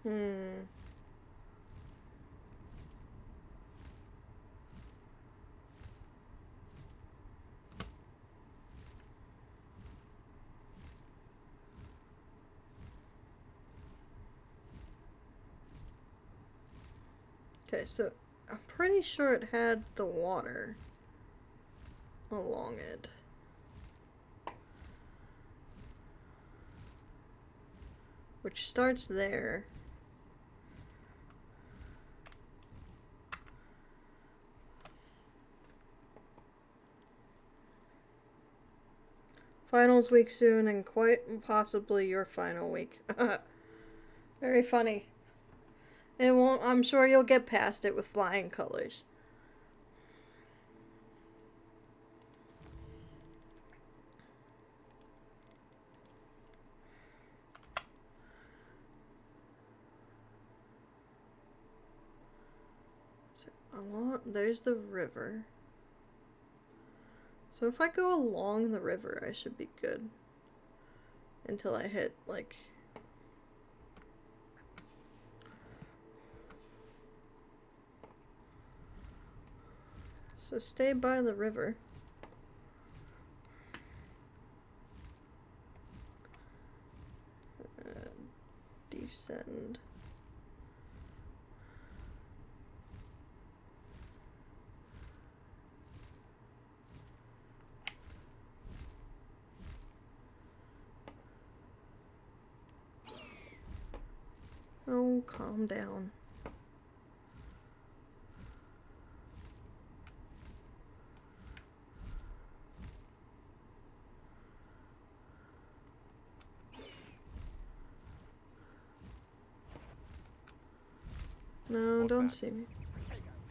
Speaker 1: Hmm. Okay, so I'm pretty sure it had the water along it. Which starts there. Finals week soon, and quite possibly your final week. Very funny. It won't. I'm sure you'll get past it with flying colors. So there's the river. So if I go along the river, I should be good. Until I hit, like... So stay by the river. Descend. Oh, calm down. No,
Speaker 5: What's
Speaker 1: don't
Speaker 5: that?
Speaker 1: see me.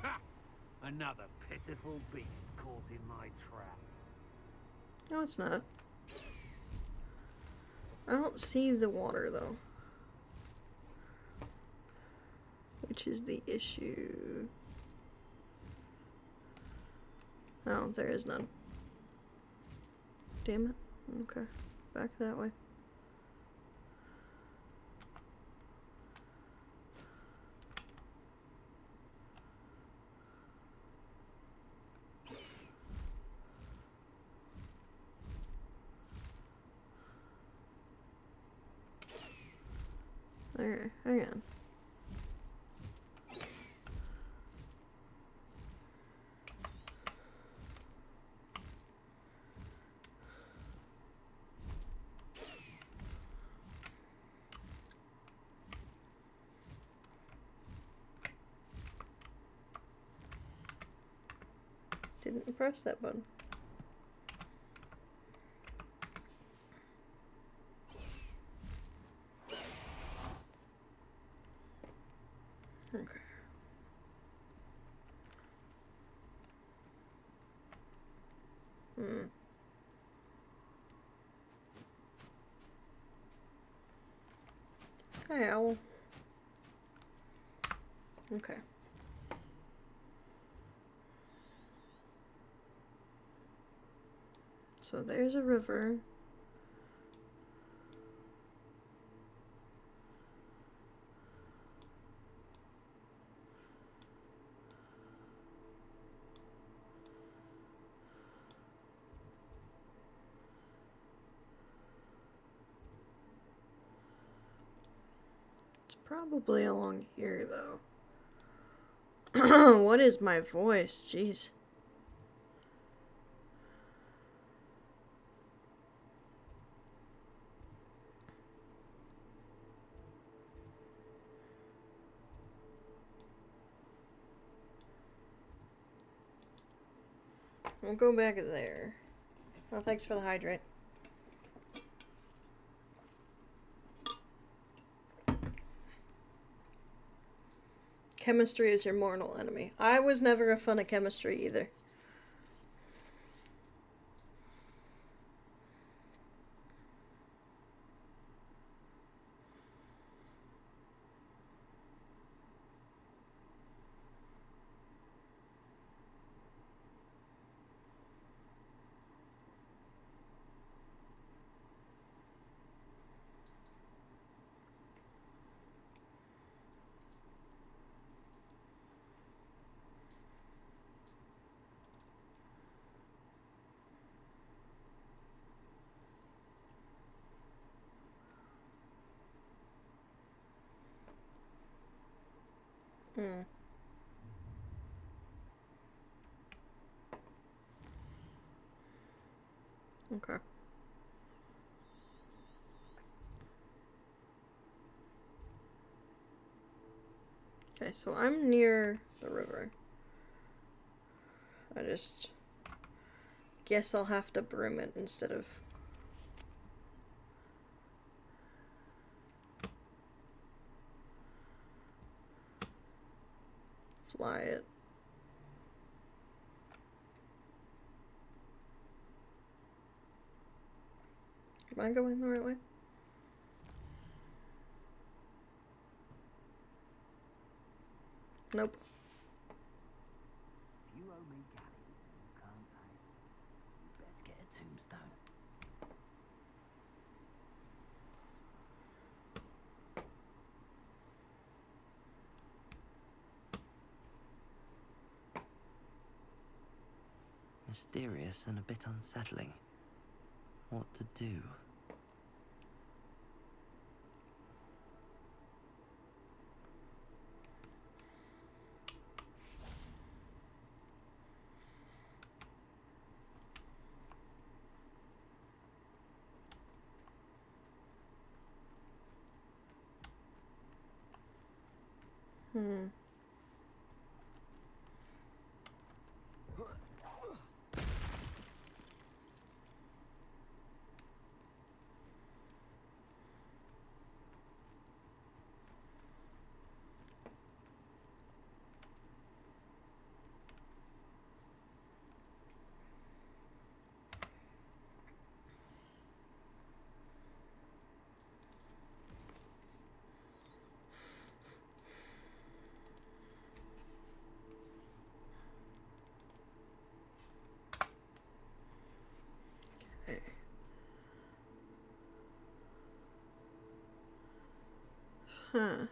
Speaker 9: Ha! Another pitiful beast caught in my trap.
Speaker 1: No, it's not. I don't see the water, though. Which is the issue. Oh, there is none. Damn it. Okay. Back that way. Okay, hang on. Didn't press that button. Okay. Hmm. Hey, owl. Okay. So there's a river. It's probably along here, though. What is my voice? Jeez. We'll go back there. Well, thanks for the hydrate. Chemistry is your mortal enemy. I was never a fan of chemistry either. Hmm. Okay. Okay, so I'm near the river. I just guess I'll have to broom it instead of fly it. Am I going the right way? Nope.
Speaker 2: You owe me Galley, you can't pay. You best get a tombstone. Mysterious and a bit unsettling. What to do?
Speaker 1: Hmm. Okay. Huh.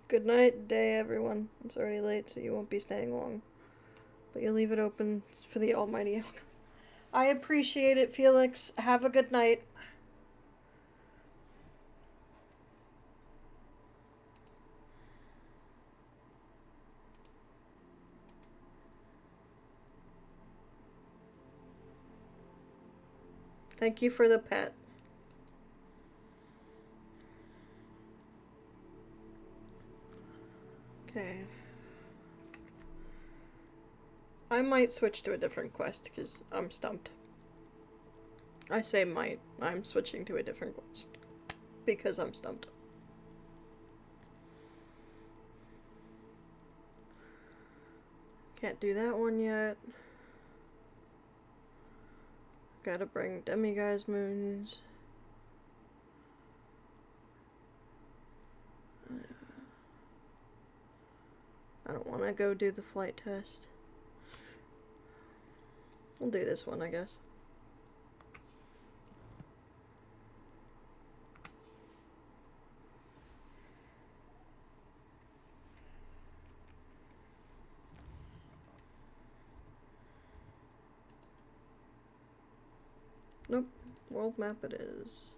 Speaker 1: Good night, day, everyone. It's already late, so you won't be staying long. But you leave it open for the almighty. I appreciate it, Felix. Have a good night. Thank you for the pet. Okay. I might switch to a different quest because I'm stumped. I say might. I'm switching to a different quest because I'm stumped. Can't do that one yet. Gotta bring Demiguise moons. I don't want to go do the flight test. We'll do this one, I guess. Nope. World map it is.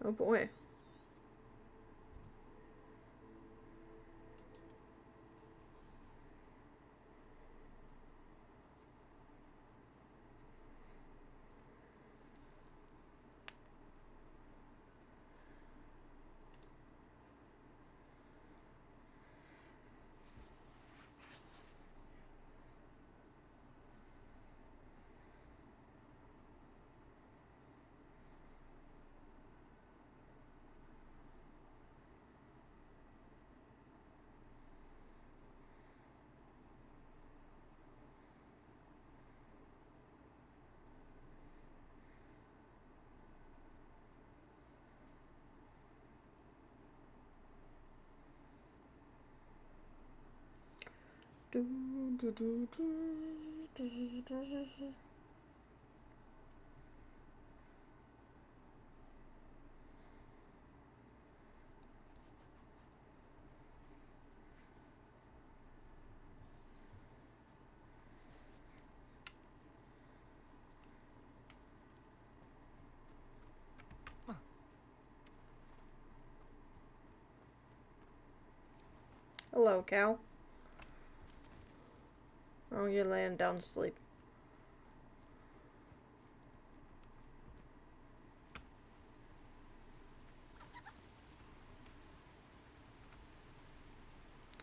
Speaker 1: Oh boy. Hello, cow. Oh, you're laying down to sleep.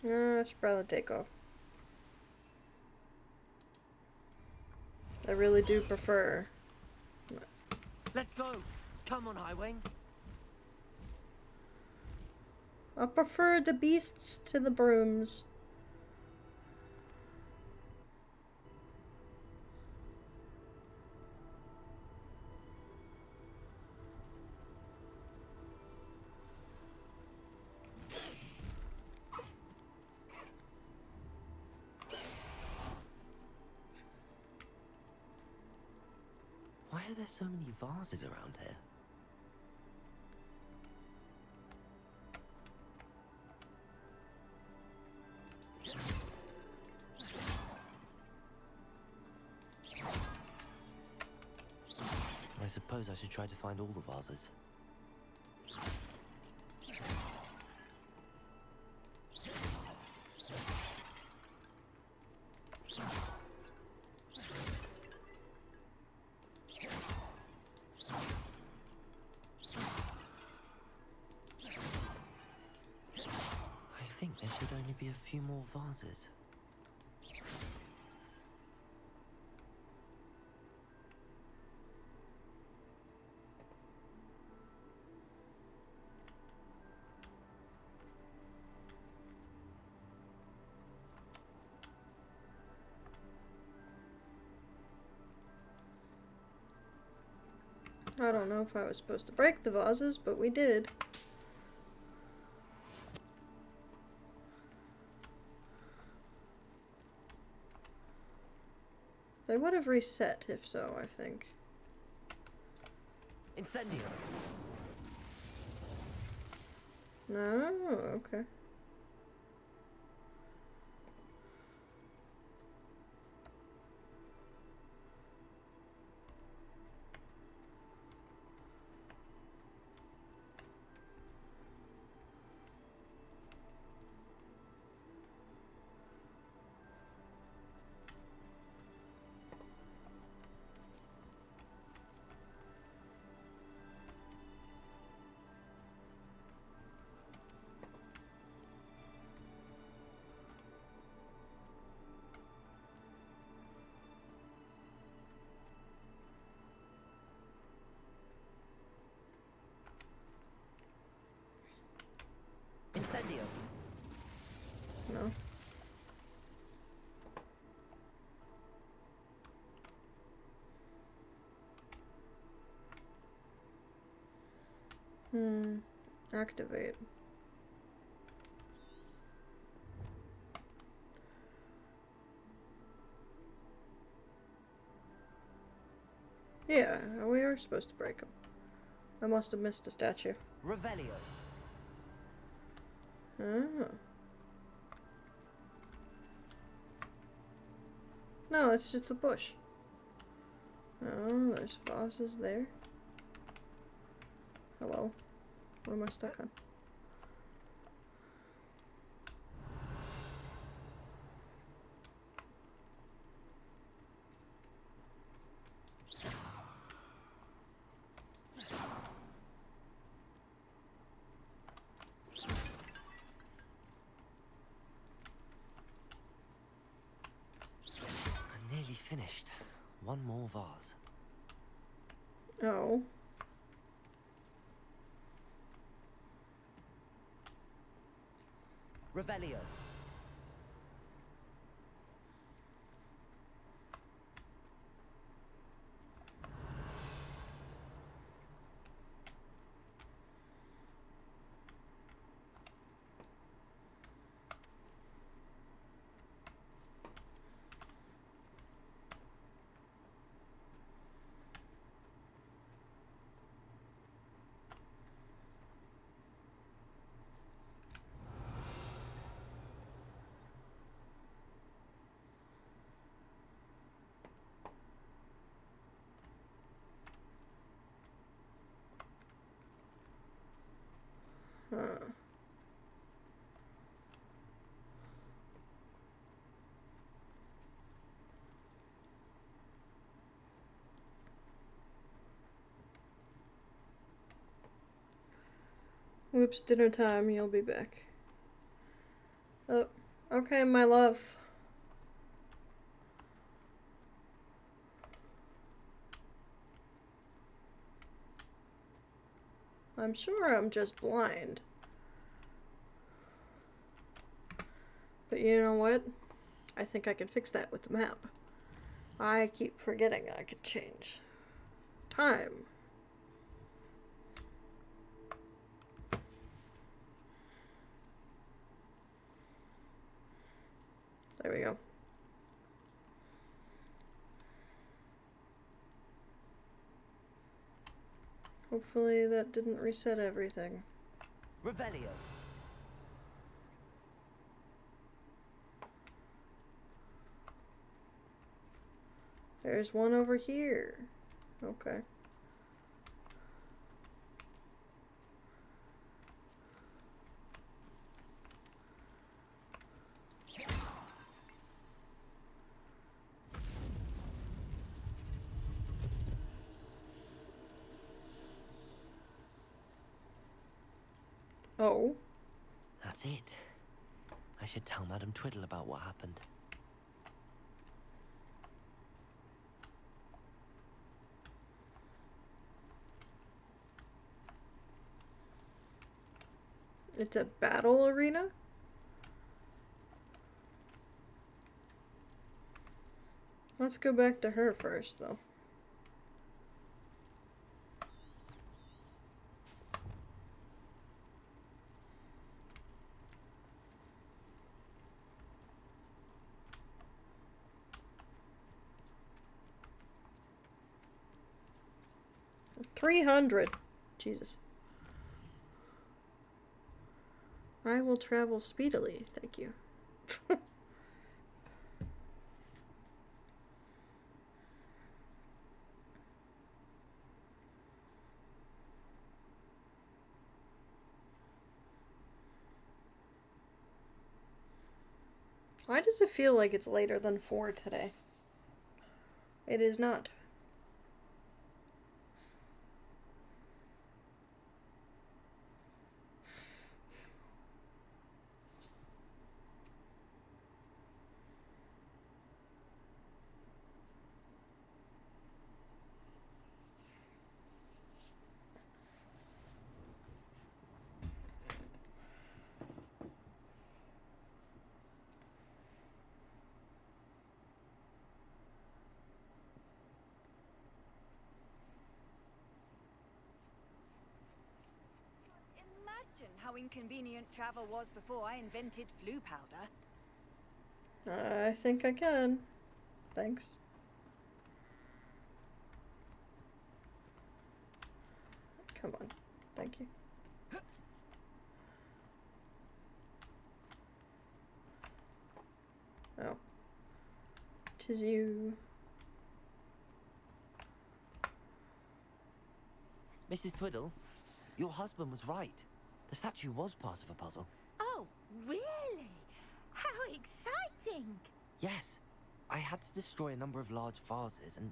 Speaker 1: I should probably take off. I really do prefer.
Speaker 2: Let's go. Come on, Highwing.
Speaker 1: I prefer the beasts to the brooms.
Speaker 2: Why are there so many vases around here? I suppose I should try to find all the vases. I think there should only be a few more vases.
Speaker 1: I don't know if I was supposed to break the vases, but we did. They would have reset if so, I think.
Speaker 2: Incendio!
Speaker 1: No? Okay.
Speaker 2: Incendio.
Speaker 1: No. Activate. Yeah, we are supposed to break them. I must have missed a statue.
Speaker 2: Revelio.
Speaker 1: Oh. No, it's just a bush. Oh, there's vases there. Hello. What am I stuck on?
Speaker 2: I'm nearly finished. One more vase.
Speaker 1: Oh.
Speaker 2: Revelio.
Speaker 1: Huh. Whoops, dinner time, you'll be back. Oh, okay, my love. I'm sure I'm just blind. But you know what? I think I can fix that with the map. I keep forgetting I could change time. There we go. Hopefully that didn't reset everything.
Speaker 2: Revelio.
Speaker 1: There's one over here. Okay. Oh.
Speaker 2: That's it. I should tell Madame Twiddle about what happened.
Speaker 1: It's a battle arena? Let's go back to her first, though. $300. Jesus. I will travel speedily, thank you. Why does it feel like it's later than 4 today? It is not.
Speaker 10: how inconvenient travel was before I invented flu powder.
Speaker 1: I think I can. Thanks. Come on. Thank you. Oh. 'Tis you.
Speaker 2: Mrs. Twiddle, your husband was right. The statue was part of a puzzle.
Speaker 11: Oh, really? How exciting!
Speaker 2: Yes, I had to destroy a number of large vases, and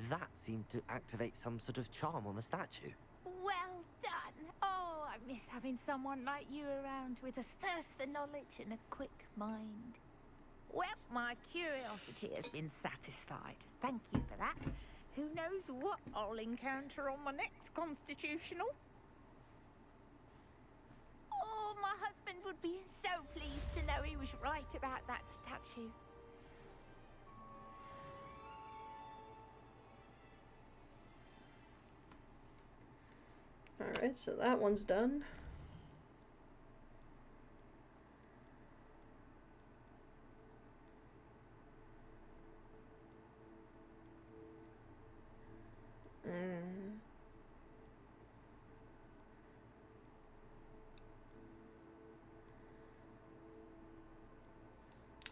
Speaker 2: that seemed to activate some sort of charm on the statue.
Speaker 11: Well done! Oh, I miss having someone like you around with a thirst for knowledge and a quick mind. Well, my curiosity has been satisfied. Thank you for that. Who knows what I'll encounter on my next constitutional? Oh, my husband would be so pleased to know he was right about that statue.
Speaker 1: Alright, so that one's done.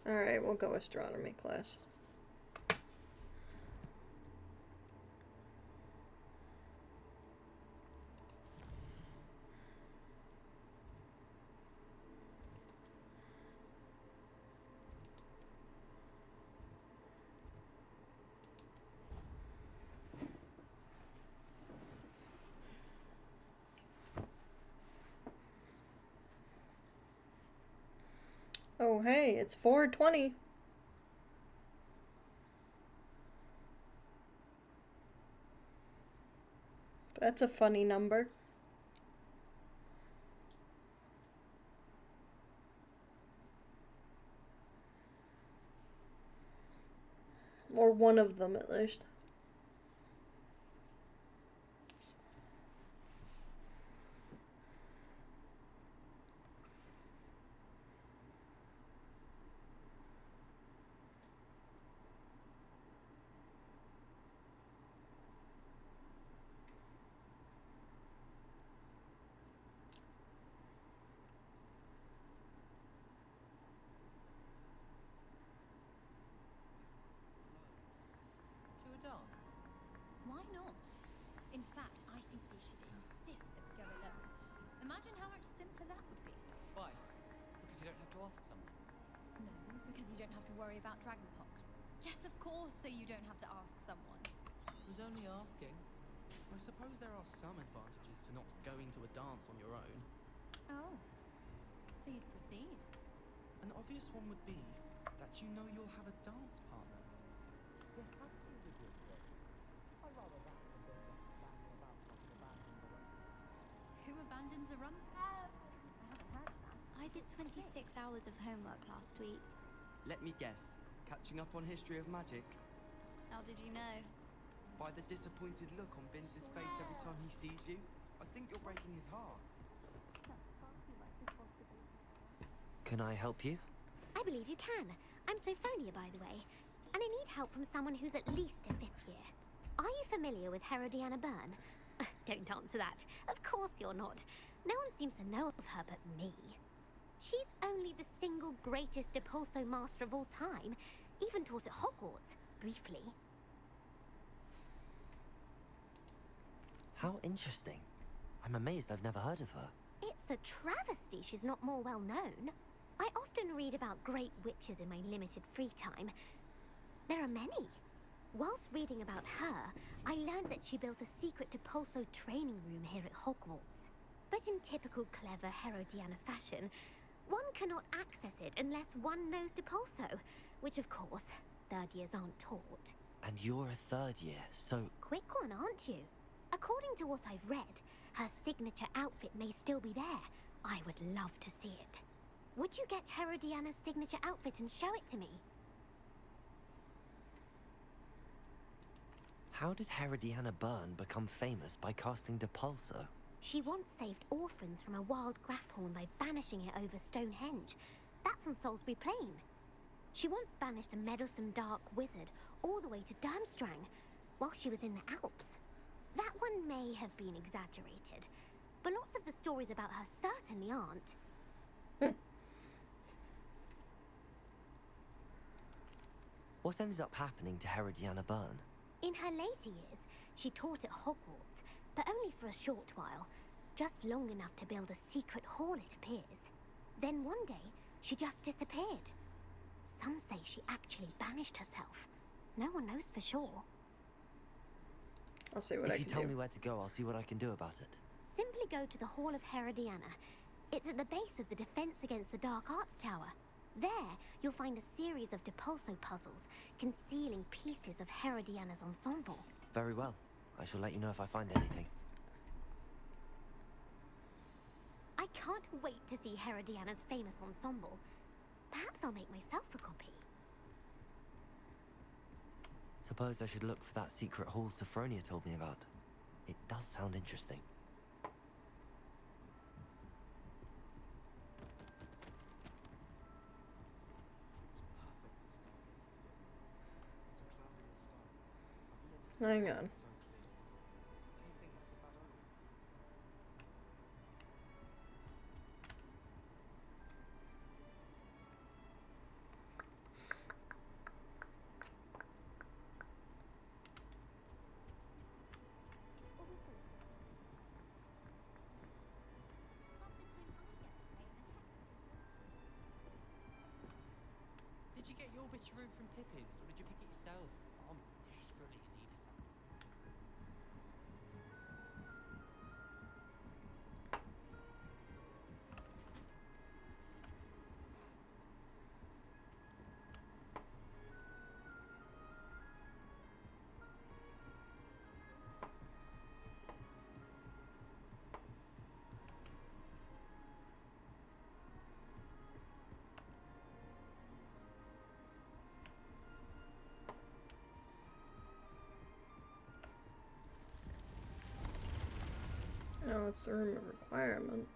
Speaker 1: Alright, we'll go astronomy class. Oh hey, it's 4:20. That's a funny number. Or one of them at least.
Speaker 6: To a dance?
Speaker 4: Why not? In fact, I think we should insist that we go alone. Imagine how much simpler that would be.
Speaker 6: Why? Because you don't have to ask someone.
Speaker 4: No, because you don't have to worry about dragonpox. Yes, of course, so you don't have to ask someone.
Speaker 6: I was only asking. I suppose there are some advantages to not going to a dance on your own.
Speaker 4: Oh. Please proceed.
Speaker 6: An obvious one would be that you know you'll have a dance partner.
Speaker 4: Who abandons a rum? I haven't heard of that.
Speaker 12: I did 26 hours of homework last week.
Speaker 8: Let me guess. Catching up on history of magic?
Speaker 12: How did you know?
Speaker 8: By the disappointed look on Vince's face every time he sees you. I think you're breaking his heart.
Speaker 2: Can I help you?
Speaker 12: I believe you can. I'm Sophonia, by the way. And I need help from someone who's at least a 5th year. Are you familiar with Herodiana Byrne? Don't answer that. Of course you're not. No one seems to know of her but me. She's only the single greatest Depulso master of all time. Even taught at Hogwarts, briefly.
Speaker 2: How interesting. I'm amazed I've never heard of her.
Speaker 12: It's a travesty she's not more well known. I often read about great witches in my limited free time. There are many. Whilst reading about her, I learned that she built a secret Depulso training room here at Hogwarts. But in typical clever Herodiana fashion, one cannot access it unless one knows Depulso, which of course, 3rd years aren't taught.
Speaker 2: And you're a 3rd year, so...
Speaker 12: Quick one, aren't you? According to what I've read, her signature outfit may still be there. I would love to see it. Would you get Herodiana's signature outfit and show it to me?
Speaker 2: How did Herodiana Byrne become famous by casting Depulso?
Speaker 12: She once saved orphans from a wild Grafhorn by banishing it over Stonehenge. That's on Salisbury Plain. She once banished a meddlesome dark wizard all the way to Durmstrang while she was in the Alps. That one may have been exaggerated, but lots of the stories about her certainly aren't.
Speaker 2: What ended up happening to Herodiana Byrne?
Speaker 12: In her later years, she taught at Hogwarts, but only for a short while, just long enough to build a secret hall, it appears. Then one day, she just disappeared. Some say she actually banished herself. No one knows for sure.
Speaker 1: I'll see what I
Speaker 2: If you
Speaker 1: can
Speaker 2: tell
Speaker 1: do.
Speaker 2: me where to go, I'll see what I can do about it.
Speaker 12: Simply go to the Hall of Herodiana. It's at the base of the Defense Against the Dark Arts Tower. There, you'll find a series of Depulso puzzles concealing pieces of Herodiana's ensemble.
Speaker 2: Very well. I shall let you know if I find anything.
Speaker 12: I can't wait to see Herodiana's famous ensemble. Perhaps I'll make myself a copy.
Speaker 2: Suppose I should look for that secret hall Sophronia told me about. It does sound interesting.
Speaker 1: Hang on.
Speaker 7: Did you get your witchery room from Pippin's, or did you pick it yourself? I'm desperately in need of something.
Speaker 1: No, it's the room of requirement.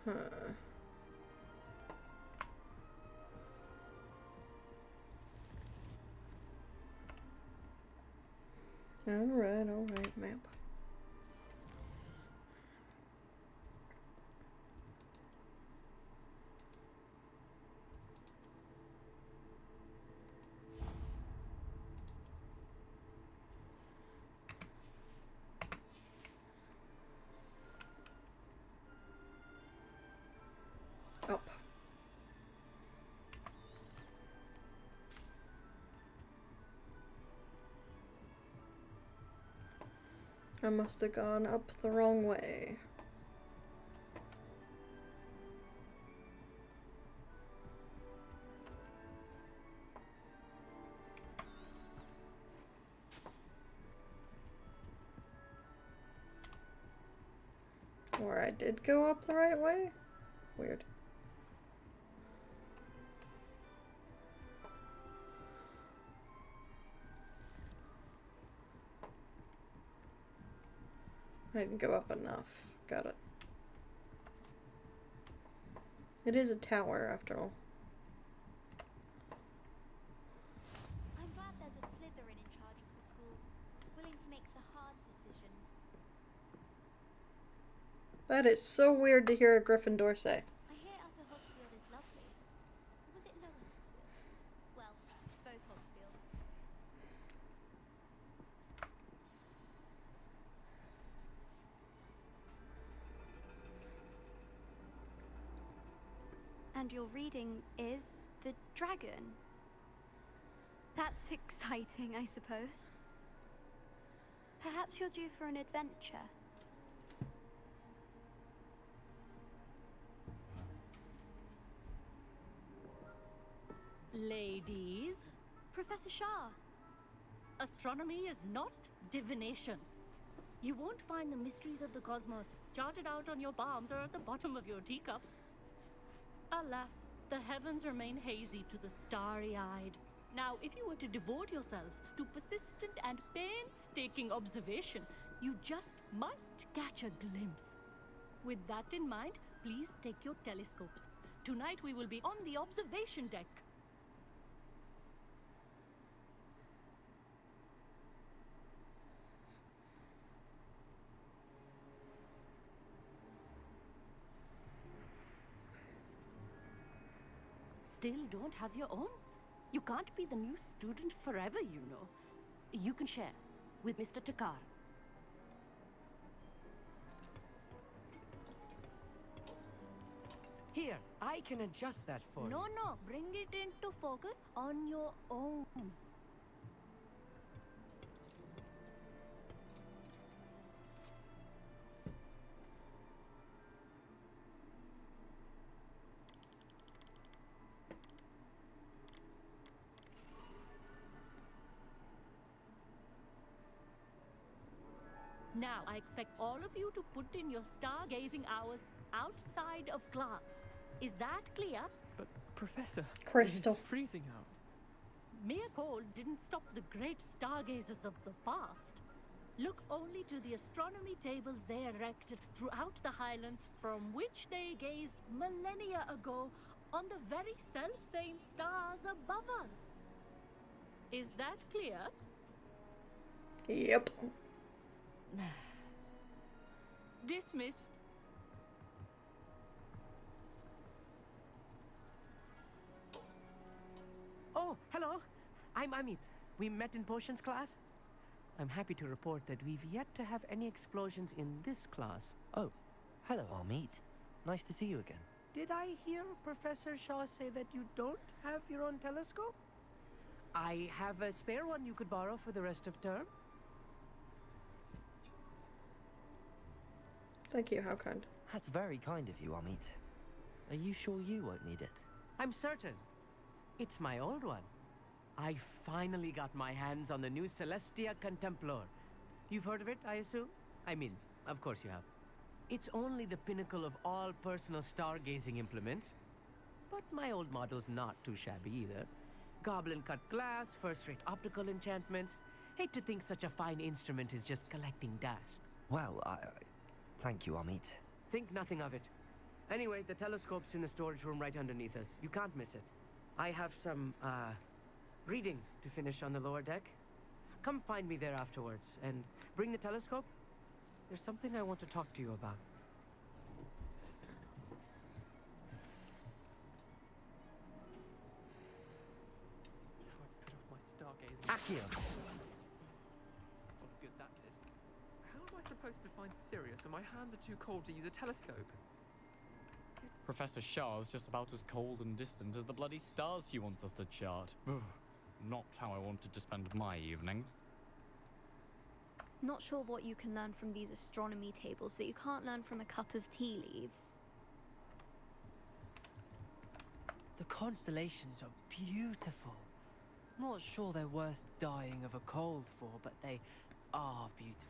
Speaker 1: Huh. Alright, map. Up. I must have gone up the wrong way. Or I did go up the right way? Weird. I didn't go up enough. Got it. It is a tower, after all.
Speaker 4: I'm glad there's a Slytherin in charge of the school, willing to make the hard decisions.
Speaker 1: That is so weird to hear a Gryffindor say.
Speaker 4: I hear Upper Hogsfield is lovely. Or was it Lower Hogsfield? Well, both Hogsfield. And your reading is The Dragon. That's exciting, I suppose. Perhaps you're due for an adventure.
Speaker 13: Ladies,
Speaker 4: Professor Shah.
Speaker 13: astronomy is not divination. You won't find the mysteries of the cosmos charted out on your palms or at the bottom of your teacups. Alas, the heavens remain hazy to the starry-eyed. Now, if you were to devote yourselves to persistent and painstaking observation, you just might catch a glimpse. With that in mind, please take your telescopes. Tonight we will be on the observation deck. Still don't have your own? You can't be the new student forever, you know. You can share with Mr. Takar.
Speaker 14: Here, I can adjust that for you.
Speaker 13: No, bring it into focus on your own. Now, I expect all of you to put in your stargazing hours outside of class. Is that clear?
Speaker 3: But, Professor,
Speaker 1: Crystal.
Speaker 3: it's freezing out.
Speaker 13: Mere cold didn't stop the great stargazers of the past. Look only to the astronomy tables they erected throughout the Highlands from which they gazed millennia ago on the very self-same stars above us. Is that clear?
Speaker 1: Yep.
Speaker 13: Dismissed.
Speaker 14: Oh, hello. I'm Amit. We met in potions class. I'm happy to report that we've yet to have any explosions in this class.
Speaker 2: Oh, hello, Amit. Nice to see you again.
Speaker 14: Did I hear Professor Shaw say that you don't have your own telescope? I have a spare one you could borrow for the rest of term.
Speaker 1: Thank you, how kind.
Speaker 2: That's very kind of you, Amit. Are you sure you won't need it?
Speaker 14: I'm certain. It's my old one. I finally got my hands on the new Celestia Contemplor. You've heard of it, I assume? I mean, of course you have. It's only the pinnacle of all personal stargazing implements. But my old model's not too shabby either. Goblin-cut glass, first-rate optical enchantments. Hate to think such a fine instrument is just collecting dust.
Speaker 2: Well, thank you, Amit.
Speaker 14: Think nothing of it. Anyway, the telescope's in the storage room right underneath us. You can't miss it. I have some, reading to finish on the lower deck. Come find me there afterwards, and bring the telescope. There's something I want to talk to you about.
Speaker 3: Tried to put off my stargazing.
Speaker 14: Accio!
Speaker 3: What good that did. How am I supposed to find Sirius when my hands are too cold to use a telescope?
Speaker 6: Professor Shah's just about as cold and distant as the bloody stars she wants us to chart. Not how I wanted to spend my evening.
Speaker 15: Not sure what you can learn from these astronomy tables that you can't learn from a cup of tea leaves.
Speaker 16: The constellations are beautiful. Not sure they're worth dying of a cold for, but they are beautiful.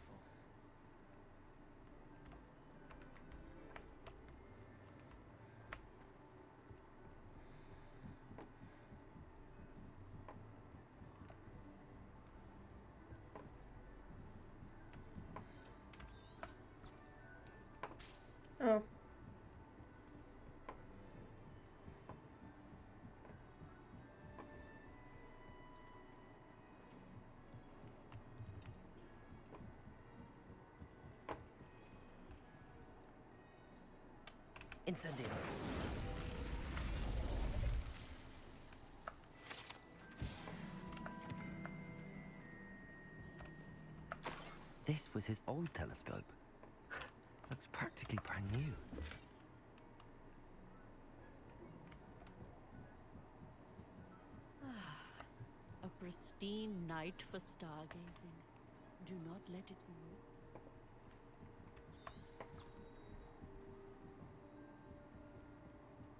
Speaker 1: Oh.
Speaker 16: Incendio.
Speaker 2: This was his old telescope. Looks practically brand new.
Speaker 13: A pristine night for stargazing. Do not let it move.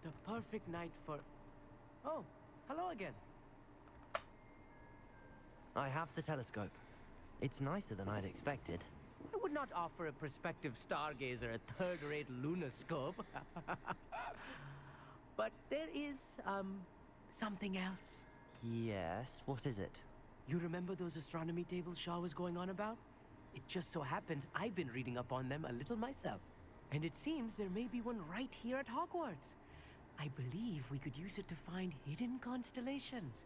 Speaker 14: The perfect night for... Oh, hello again.
Speaker 2: I have the telescope. It's nicer than I'd expected.
Speaker 14: I would not offer a prospective stargazer a third-rate lunoscope. But there is, something else.
Speaker 2: Yes, what is it?
Speaker 14: You remember those astronomy tables Shaw was going on about? It just so happens I've been reading up on them a little myself. And it seems there may be one right here at Hogwarts. I believe we could use it to find hidden constellations.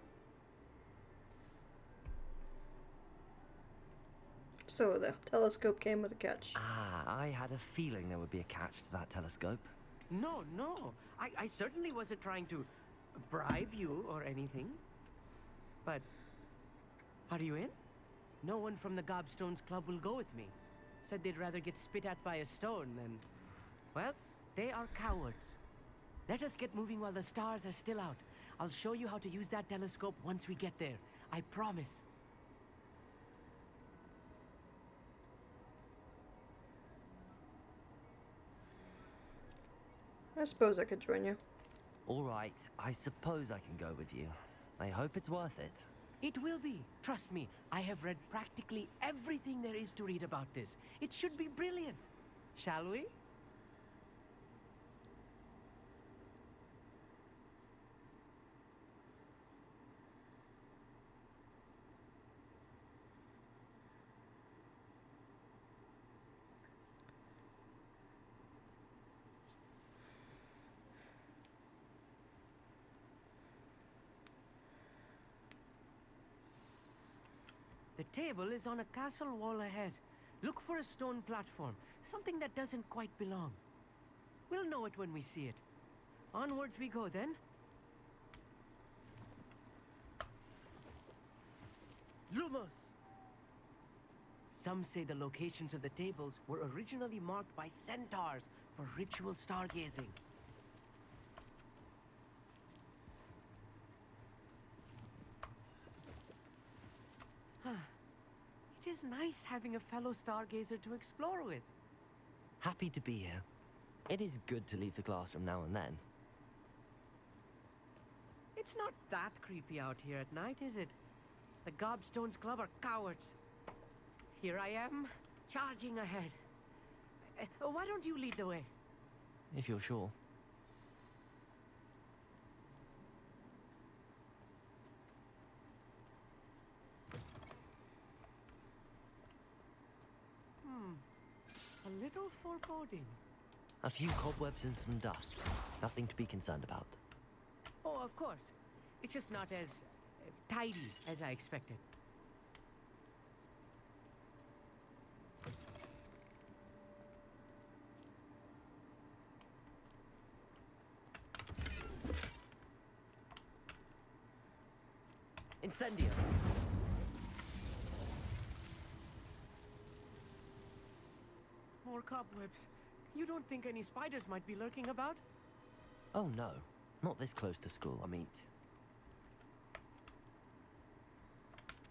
Speaker 1: So the telescope came with a catch.
Speaker 2: Ah, I had a feeling there would be a catch to that telescope.
Speaker 14: No, no. I certainly wasn't trying to bribe you or anything. But are you in? No one from the Gobstones Club will go with me. Said they'd rather get spit at by a stone than... Well, they are cowards. Let us get moving while the stars are still out. I'll show you how to use that telescope once we get there. I promise.
Speaker 1: I suppose I could join you.
Speaker 2: All right, I suppose I can go with you. I hope it's worth it.
Speaker 14: It will be. Trust me, I have read practically everything there is to read about this. It should be brilliant. Shall we? The table is on a castle wall ahead. Look for a stone platform, something that doesn't quite belong. We'll know it when we see it. Onwards we go then. Lumos! Some say the locations of the tables were originally marked by centaurs for ritual stargazing. It is nice having a fellow stargazer to explore with.
Speaker 2: Happy to be here. It is good to leave the classroom now and then.
Speaker 14: It's not that creepy out here at night, is it? The Gobstones Club are cowards. Here I am, charging ahead. Why don't you lead the way?
Speaker 2: If you're sure.
Speaker 14: A little foreboding.
Speaker 2: A few cobwebs and some dust. Nothing to be concerned about.
Speaker 14: Oh, of course. It's just not as tidy as I expected.
Speaker 2: Incendio!
Speaker 14: More cobwebs. You don't think any spiders might be lurking about?
Speaker 2: Oh no, not this close to school, I mean.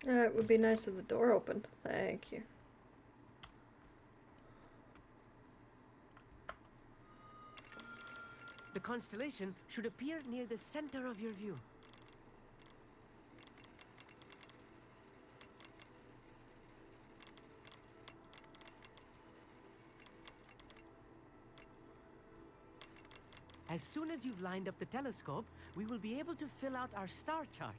Speaker 1: It would be nice if the door opened. Thank you.
Speaker 14: The constellation should appear near the center of your view. As soon as you've lined up the telescope, we will be able to fill out our star chart.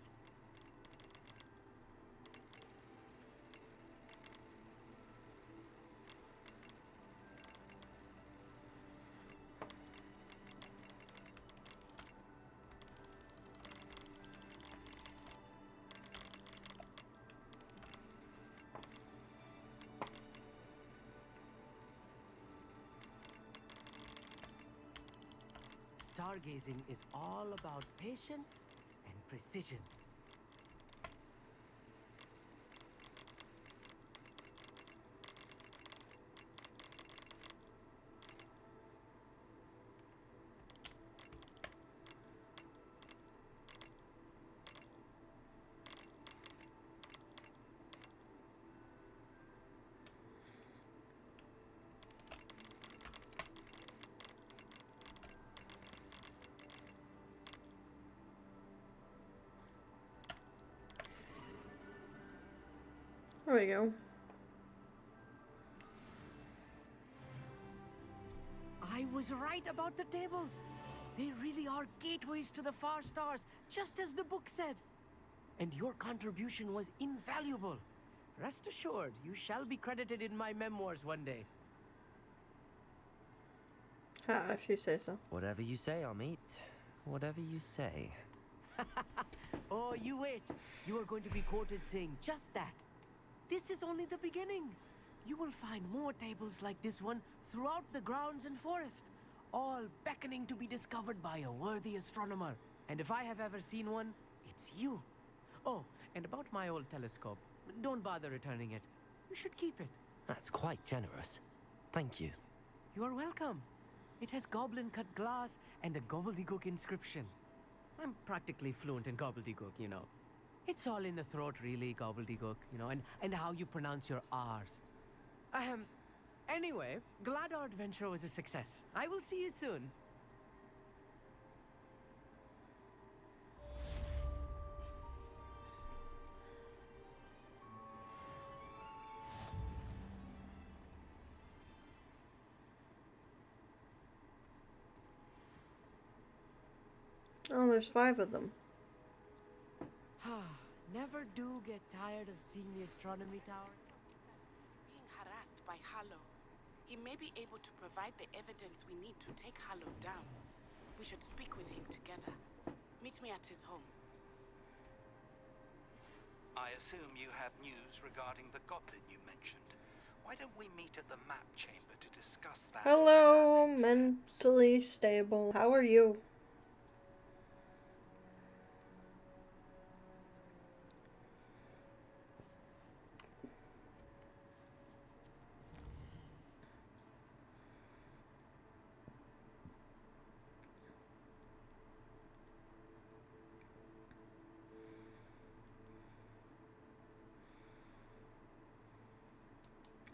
Speaker 14: Stargazing is all about patience and precision.
Speaker 1: There we go.
Speaker 14: I was right about the tables. They really are gateways to the far stars, just as the book said. and your contribution was invaluable. Rest assured, you shall be credited in my memoirs one day.
Speaker 1: Ha, if you say so.
Speaker 2: Whatever you say, Amit. Whatever you say.
Speaker 14: Oh, you wait. You are going to be quoted saying just that. This is only the beginning. You will find more tables like this one throughout the grounds and forest, all beckoning to be discovered by a worthy astronomer. And if I have ever seen one, it's you. Oh, and about my old telescope, don't bother returning it. You should keep it.
Speaker 2: That's quite generous. Thank you.
Speaker 14: You are welcome. It has goblin-cut glass and a gobbledygook inscription. I'm practically fluent in gobbledygook, you know. It's all in the throat, really, gobbledygook, you know, and how you pronounce your R's. Anyway, glad our adventure was a success. I will see you soon.
Speaker 1: Oh, there's 5 of them.
Speaker 14: Never do get tired of seeing the astronomy tower.
Speaker 17: Being harassed by Harlow. He may be able to provide the evidence we need to take Harlow down. We should speak with him together. Meet me at his home.
Speaker 5: I assume you have news regarding the goblin you mentioned. Why don't we meet at the map chamber to discuss that?
Speaker 1: Hello, mentally stable. How are you?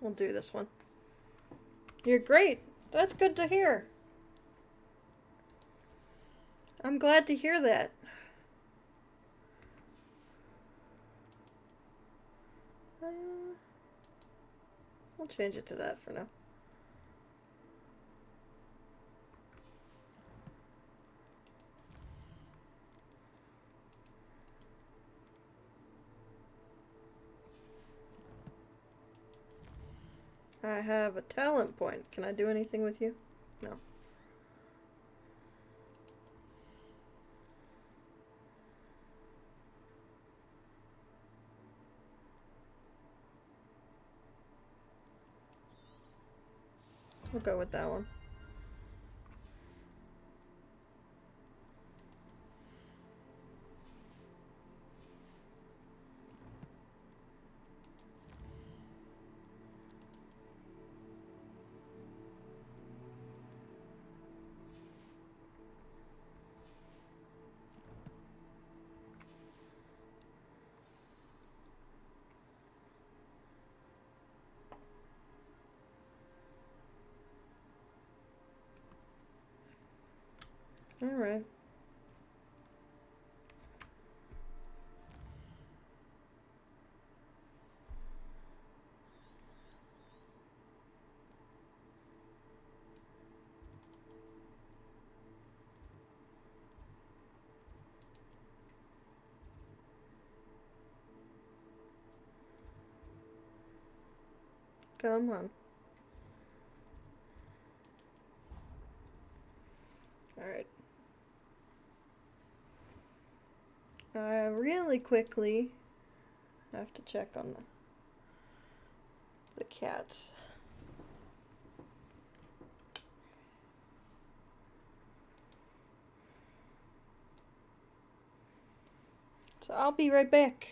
Speaker 1: We'll do this one. You're great. That's good to hear. I'm glad to hear that. We'll change it to that for now. I have a talent point. Can I do anything with you? No. We'll go with that one. All right. Come on. Alright. Really quickly, I have to check on the cats. So I'll be right back.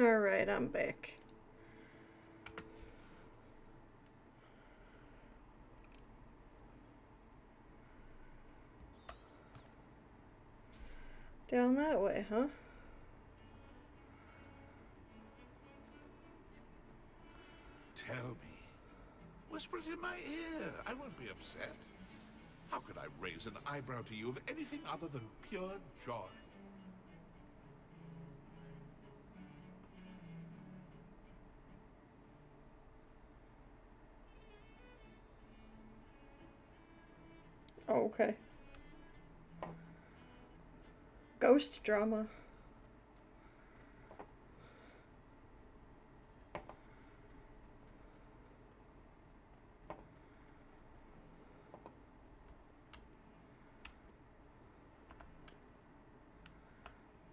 Speaker 1: Alright, I'm back. Down that way, huh?
Speaker 18: Tell me. Whisper it in my ear. I won't be upset. How could I raise an eyebrow to you of anything other than pure joy?
Speaker 1: Oh, okay. Ghost drama.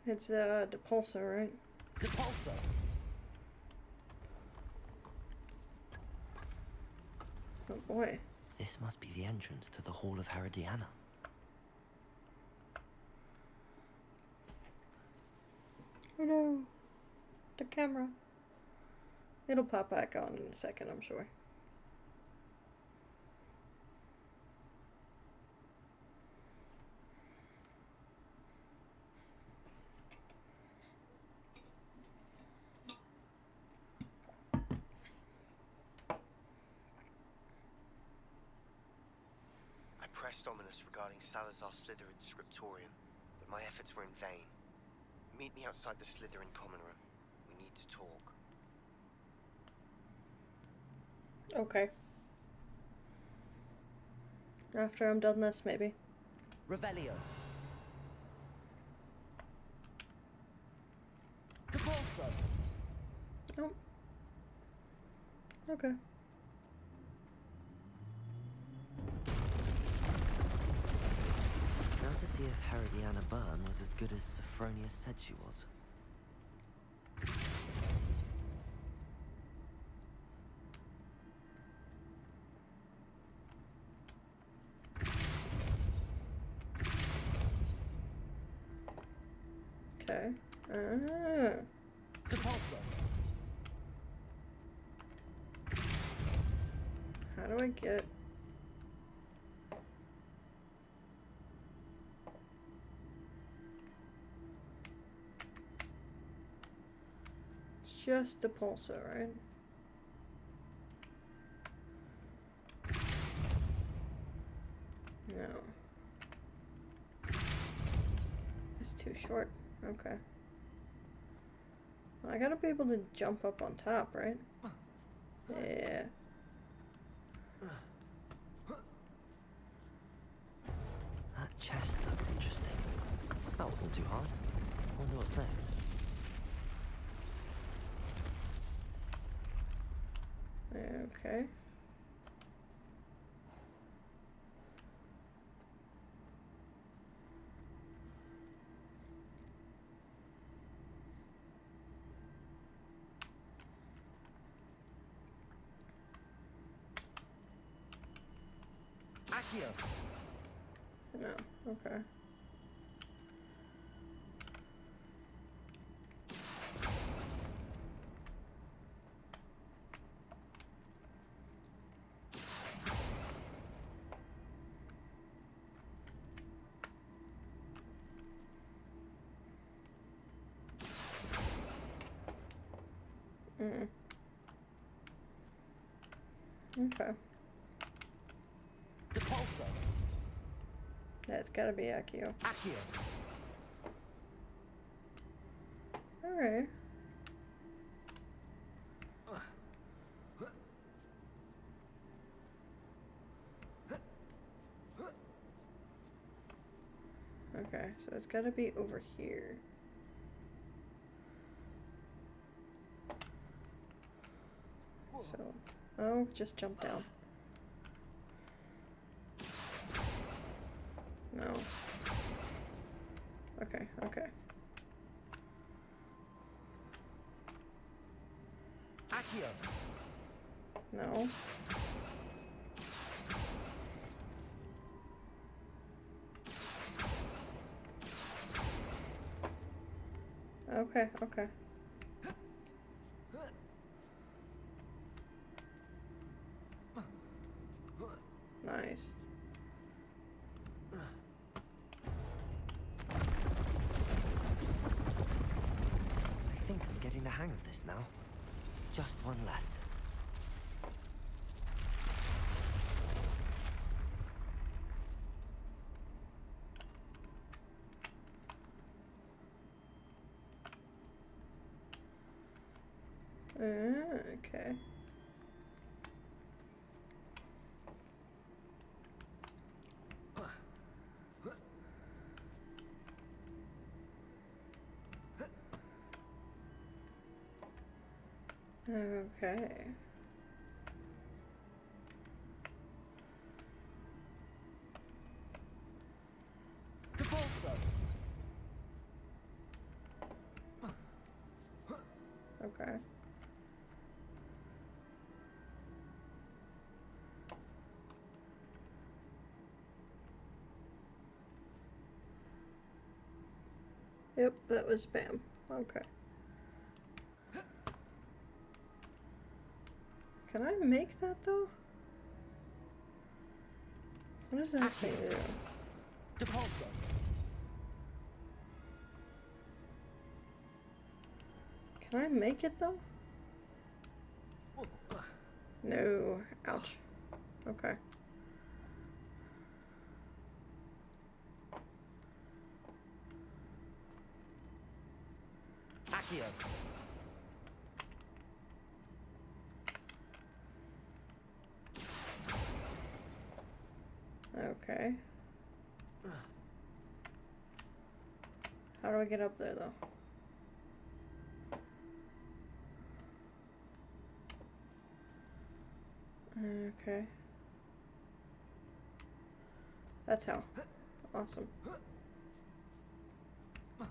Speaker 1: It's Depulsor, right?
Speaker 2: Depulsor.
Speaker 1: Oh boy.
Speaker 2: This must be the entrance to the Hall of Herodiana.
Speaker 1: Oh no. The camera. It'll pop back on in a second, I'm sure.
Speaker 8: I pressed Ominous regarding Salazar Slytherin's scriptorium, but my efforts were in vain. Meet me outside the Slytherin common room. We need to talk.
Speaker 1: Okay. After I'm done this, maybe.
Speaker 2: Revelio. Depulsor.
Speaker 1: Oh. Okay.
Speaker 2: Now to see if Herodiana Byrne was as good as Sophronia said she was.
Speaker 1: Okay. Ah.
Speaker 2: Depulsor.
Speaker 1: How do I get... It's just Depulsor, right? No. It's too short. Okay. Well, I gotta be able to jump up on top, right? Yeah.
Speaker 2: That chest looks interesting. That wasn't too hard. Wonder what's next.
Speaker 1: Okay.
Speaker 2: Accio.
Speaker 1: No. Okay. Mm. Okay.
Speaker 2: Depulsor.
Speaker 1: That's gotta be Accio.
Speaker 2: Accio.
Speaker 1: Alright. Okay, so it's gotta be over here. So, oh, just jump down. No. Okay, okay.
Speaker 2: Accio.
Speaker 1: No. Okay, okay.
Speaker 2: hang of this now. Just one left.
Speaker 1: Okay. Okay. Okay. Yep, that was spam. Okay. Can I make that though? What does that thing do? Can I make it though? No. Ouch. Okay.
Speaker 2: Accio.
Speaker 1: Okay. How do I get up there though? Okay. That's how. Awesome. Okay,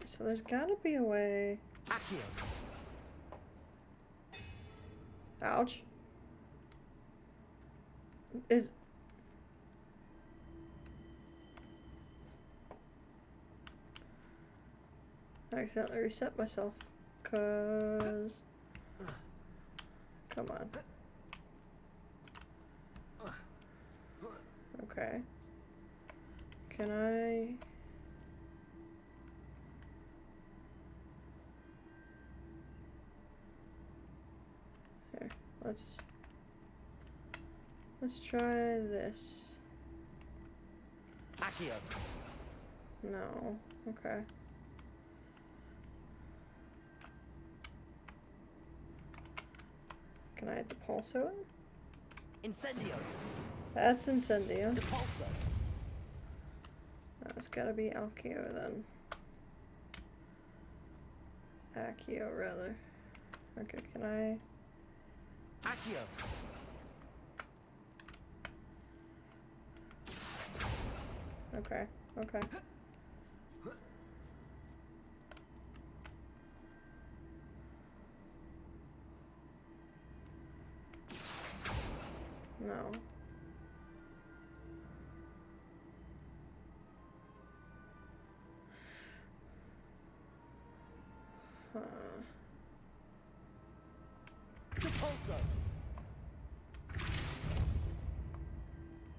Speaker 1: so there's gotta be a way. Ouch. Is... I accidentally reset myself. 'Cause... Come on. Okay. Can I... Here, let's try this.
Speaker 2: Accio.
Speaker 1: No. Okay. Can I depulso it?
Speaker 2: Incendio.
Speaker 1: That's Incendio.
Speaker 2: Depulso.
Speaker 1: That's gotta be Alcio then. Accio, rather. Okay, can I...
Speaker 2: Accio.
Speaker 1: Okay, okay. No.
Speaker 2: Depulso.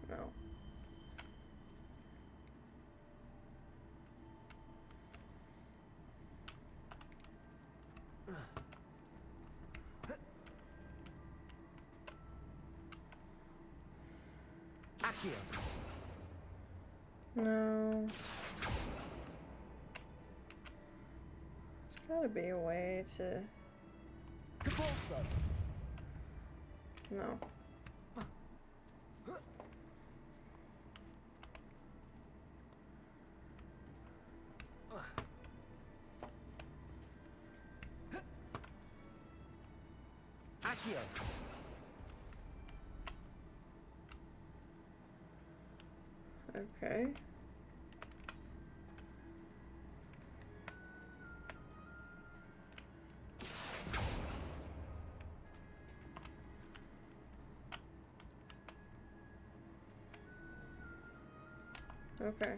Speaker 1: No.
Speaker 2: Accio.
Speaker 1: No. There's gotta be a way to...
Speaker 2: Depulso.
Speaker 1: No.
Speaker 2: Accio.
Speaker 1: Okay. Okay.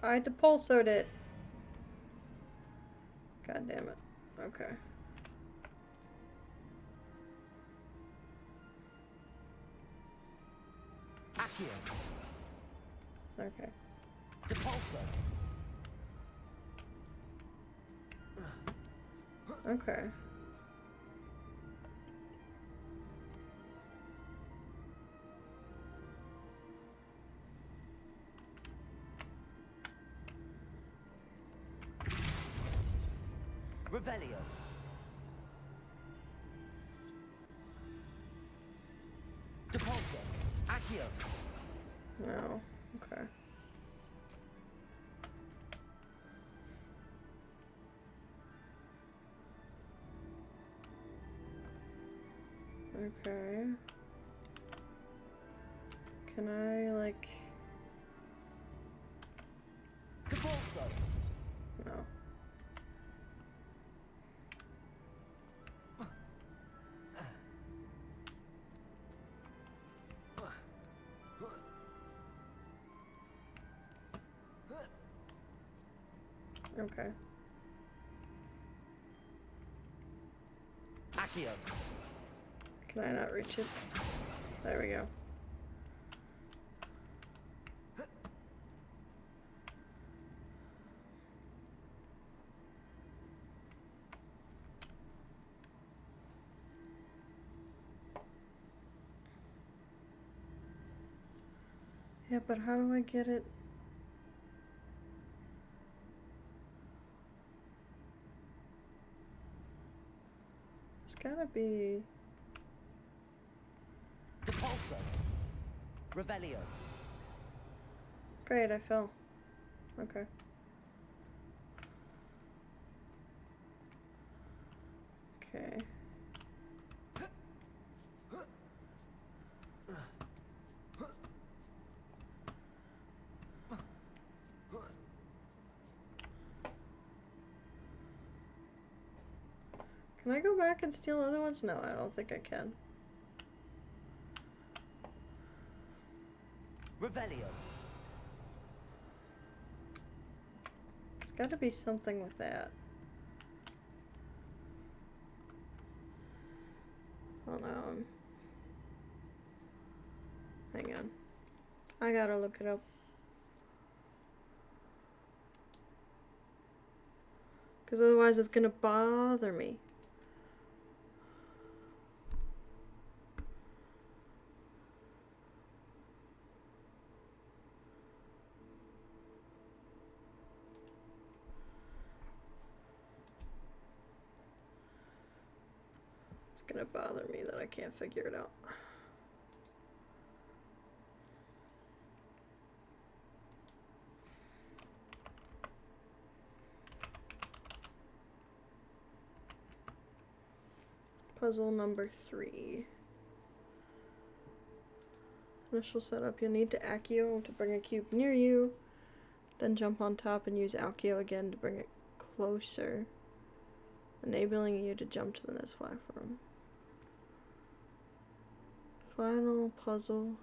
Speaker 1: I depulsoed it. God damn it. Okay.
Speaker 2: Accio.
Speaker 1: Okay.
Speaker 14: Depulso.
Speaker 1: Okay.
Speaker 14: Revelio. Depulso. Accio.
Speaker 1: No. Okay. Okay. Can I, like...
Speaker 14: Depulso.
Speaker 1: No. Okay.
Speaker 14: Accio.
Speaker 1: Can I not reach it? There we go. Yeah, but how do I get it? There's gotta be...
Speaker 14: Depulso. Revelio.
Speaker 1: Great, I fell. Okay. Okay. Can I go back and steal other ones? No, I don't think I can.
Speaker 14: Revelio.
Speaker 1: There's got to be something with that. Hold on. Hang on. I gotta look it up. Because otherwise it's gonna bother me. It's gonna bother me that I can't figure it out. Puzzle number 3. Initial setup. You'll need to Accio to bring a cube near you. Then jump on top and use Accio again to bring it closer, enabling you to jump to the next platform. Final puzzle.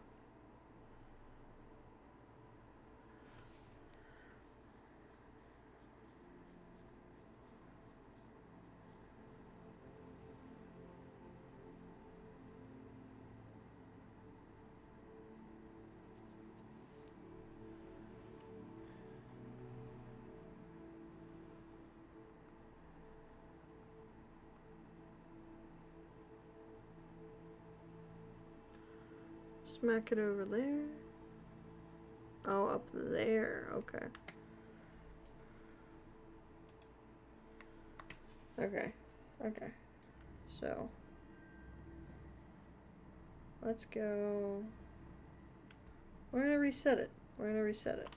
Speaker 1: Smack it over there. Oh, up there. Okay. Okay. Okay. So, let's go. We're gonna reset it. We're gonna reset it.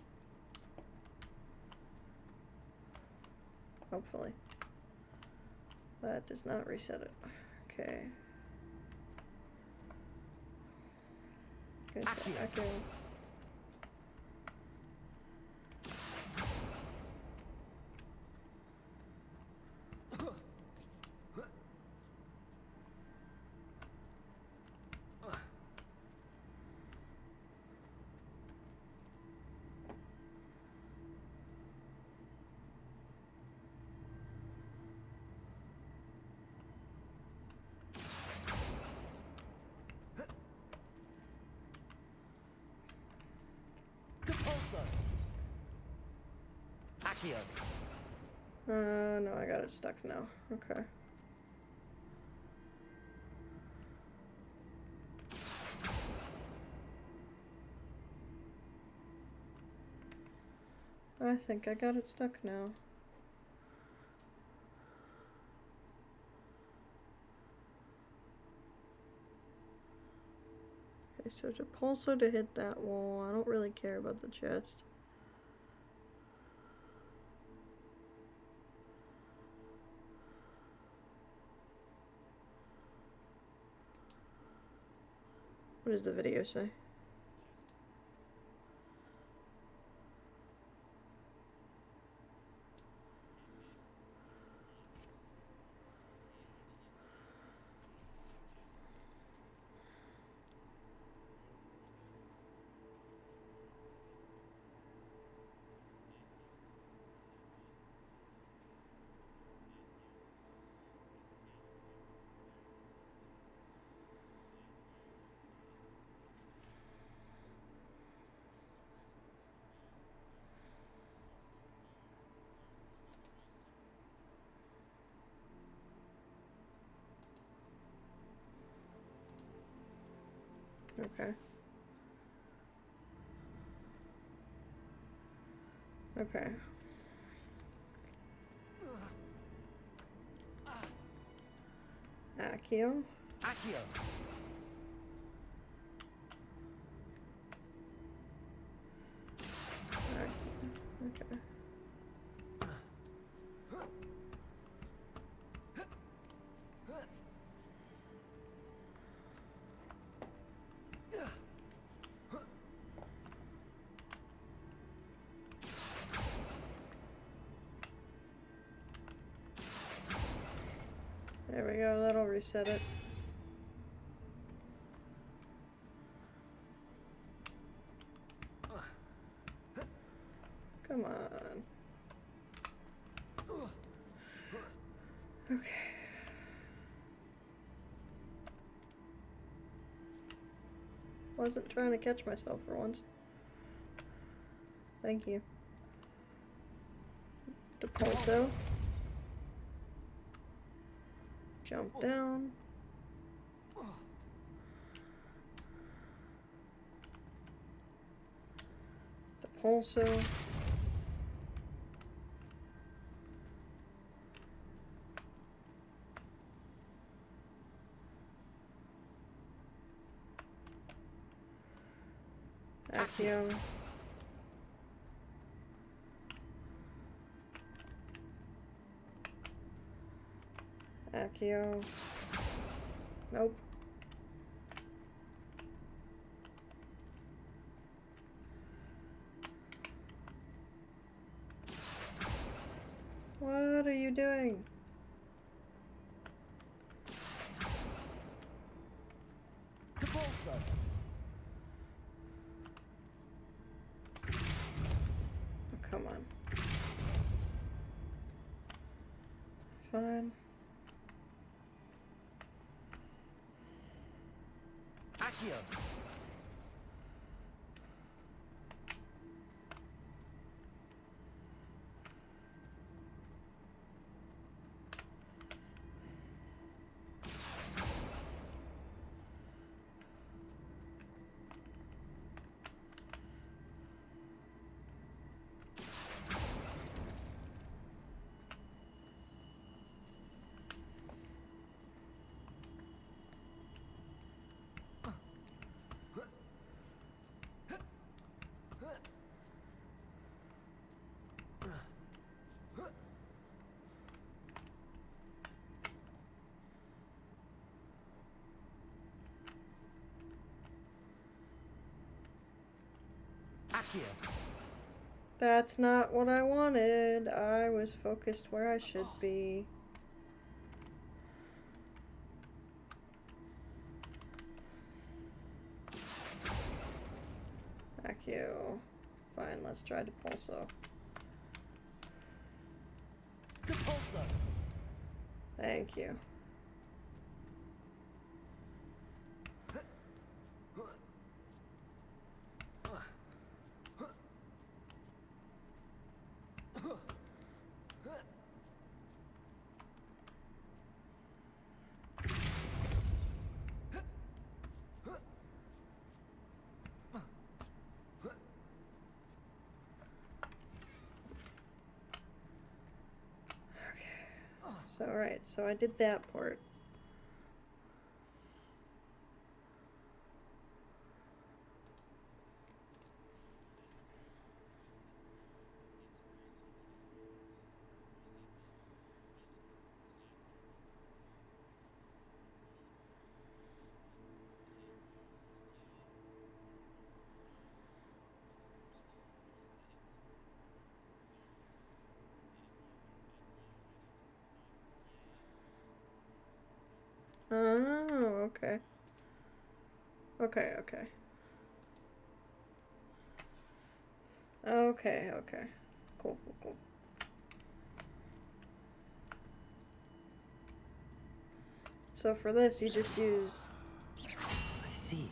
Speaker 1: Hopefully. That does not reset it. Okay. Okay.
Speaker 14: Accio.
Speaker 1: No, I got it stuck now. Okay. I think I got it stuck now. Okay, so to pulso to hit that wall, I don't really care about the chest. What does the video say? Okay. Okay. Accio.
Speaker 14: Accio.
Speaker 1: Okay. There we go, that'll reset it. Come on. Okay. Wasn't trying to catch myself for once. Thank you. Depulso. Jump down. Depulso. Accio. Accio. Nope. What are you doing?
Speaker 14: Depulso.
Speaker 1: Oh, come on. Fine.
Speaker 14: Accio. Accio.
Speaker 1: That's not what I wanted. I was focused where I should be. Accio. Fine, let's try Depulso.
Speaker 14: Depulso.
Speaker 1: Thank you. So, right, so I did that part. Oh, okay. Okay, okay. Okay, okay. Cool, cool, cool. So for this, you just use...
Speaker 2: I see.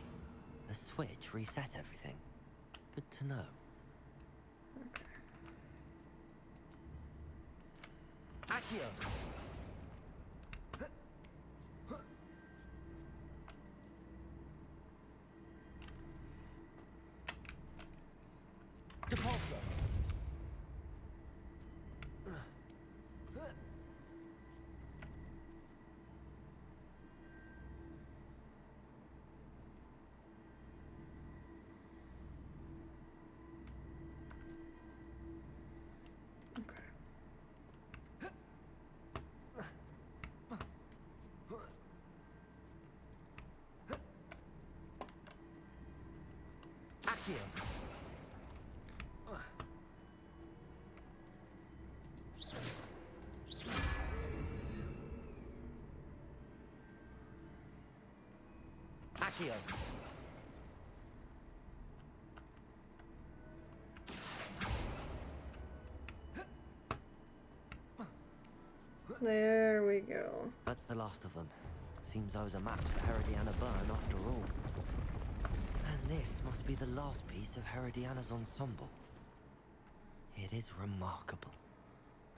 Speaker 2: A switch reset everything. Good to know.
Speaker 8: Accio! Depulso! Accio! Accio!
Speaker 1: There we go.
Speaker 2: That's the last of them. Seems I was a match for Herodiana Byrne after all. And this must be the last piece of Herodiana's ensemble. It is remarkable.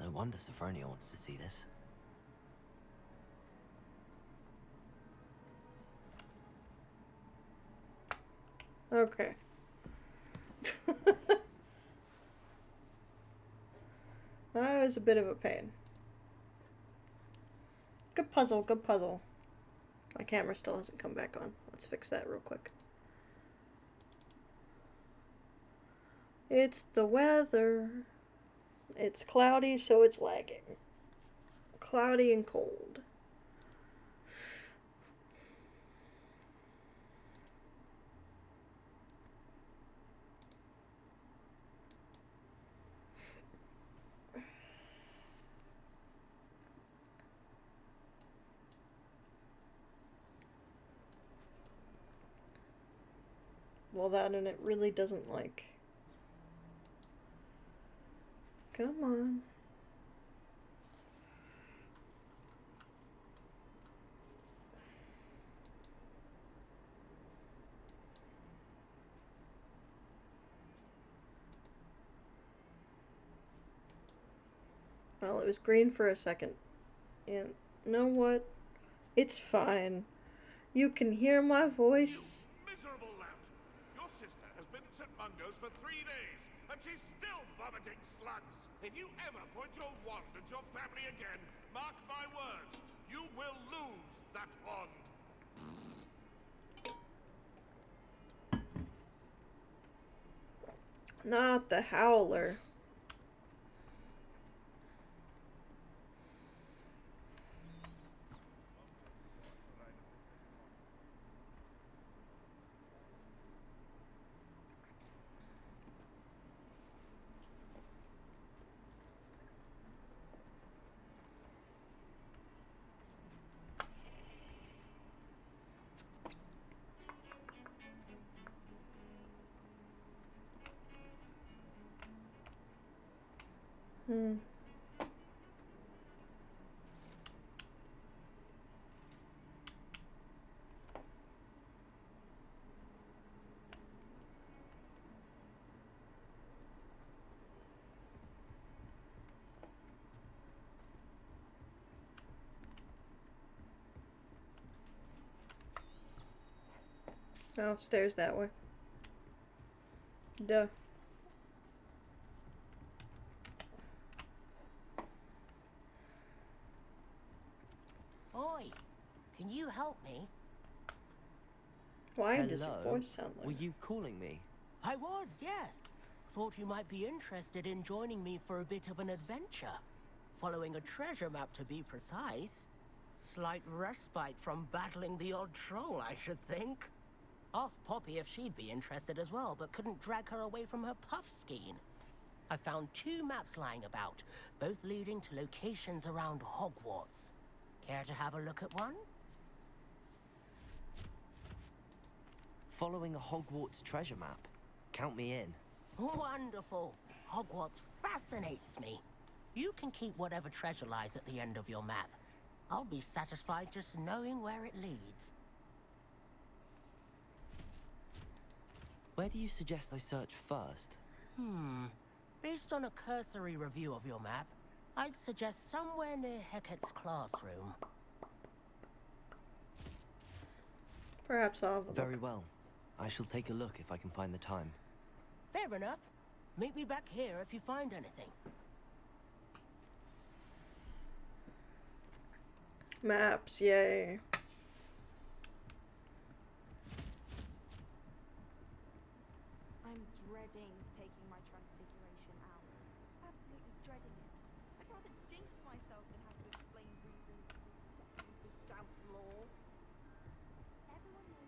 Speaker 2: No wonder Sophronia wants to see this.
Speaker 1: Okay. That was a bit of a pain. Good puzzle, good puzzle. My camera still hasn't come back on. Let's fix that real quick. It's the weather. It's cloudy, so it's lagging. Cloudy and cold. Well, that and it really doesn't like... Come on. Well, it was green for a second. And you know what? It's fine. You can hear my voice.
Speaker 18: Miserable lout! Your sister has been at St. Mungo's for 3 days, and she's still vomiting slugs. If you ever point your wand at your family again, mark my words, you will lose that wand.
Speaker 1: Not the howler. Oh, stairs that way. Duh.
Speaker 19: Can you help me?
Speaker 1: Why does your
Speaker 2: Hello?
Speaker 1: voice sound like
Speaker 2: Were you calling me?
Speaker 19: I was, yes. Thought you might be interested in joining me for a bit of an adventure. Following a treasure map, to be precise. Slight respite from battling the odd troll, I should think. Asked Poppy if she'd be interested as well, but couldn't drag her away from her puff skein. I found 2 maps lying about, both leading to locations around Hogwarts. Care to have a look at one?
Speaker 2: Following a Hogwarts treasure map? Count me in.
Speaker 19: Wonderful. Hogwarts fascinates me. You can keep whatever treasure lies at the end of your map. I'll be satisfied just knowing where it leads.
Speaker 2: Where do you suggest I search first?
Speaker 19: Based on a cursory review of your map, I'd suggest somewhere near Hecat's classroom.
Speaker 1: Perhaps I'll have a look.
Speaker 2: Very well. I shall take a look if I can find the time.
Speaker 19: Fair enough. Meet me back here if you find anything.
Speaker 1: Maps, yay.
Speaker 10: I'm dreading taking my transfiguration out. Absolutely dreading it. I'd rather jinx myself than have to explain reasons with Gaunt's law. Everyone knows.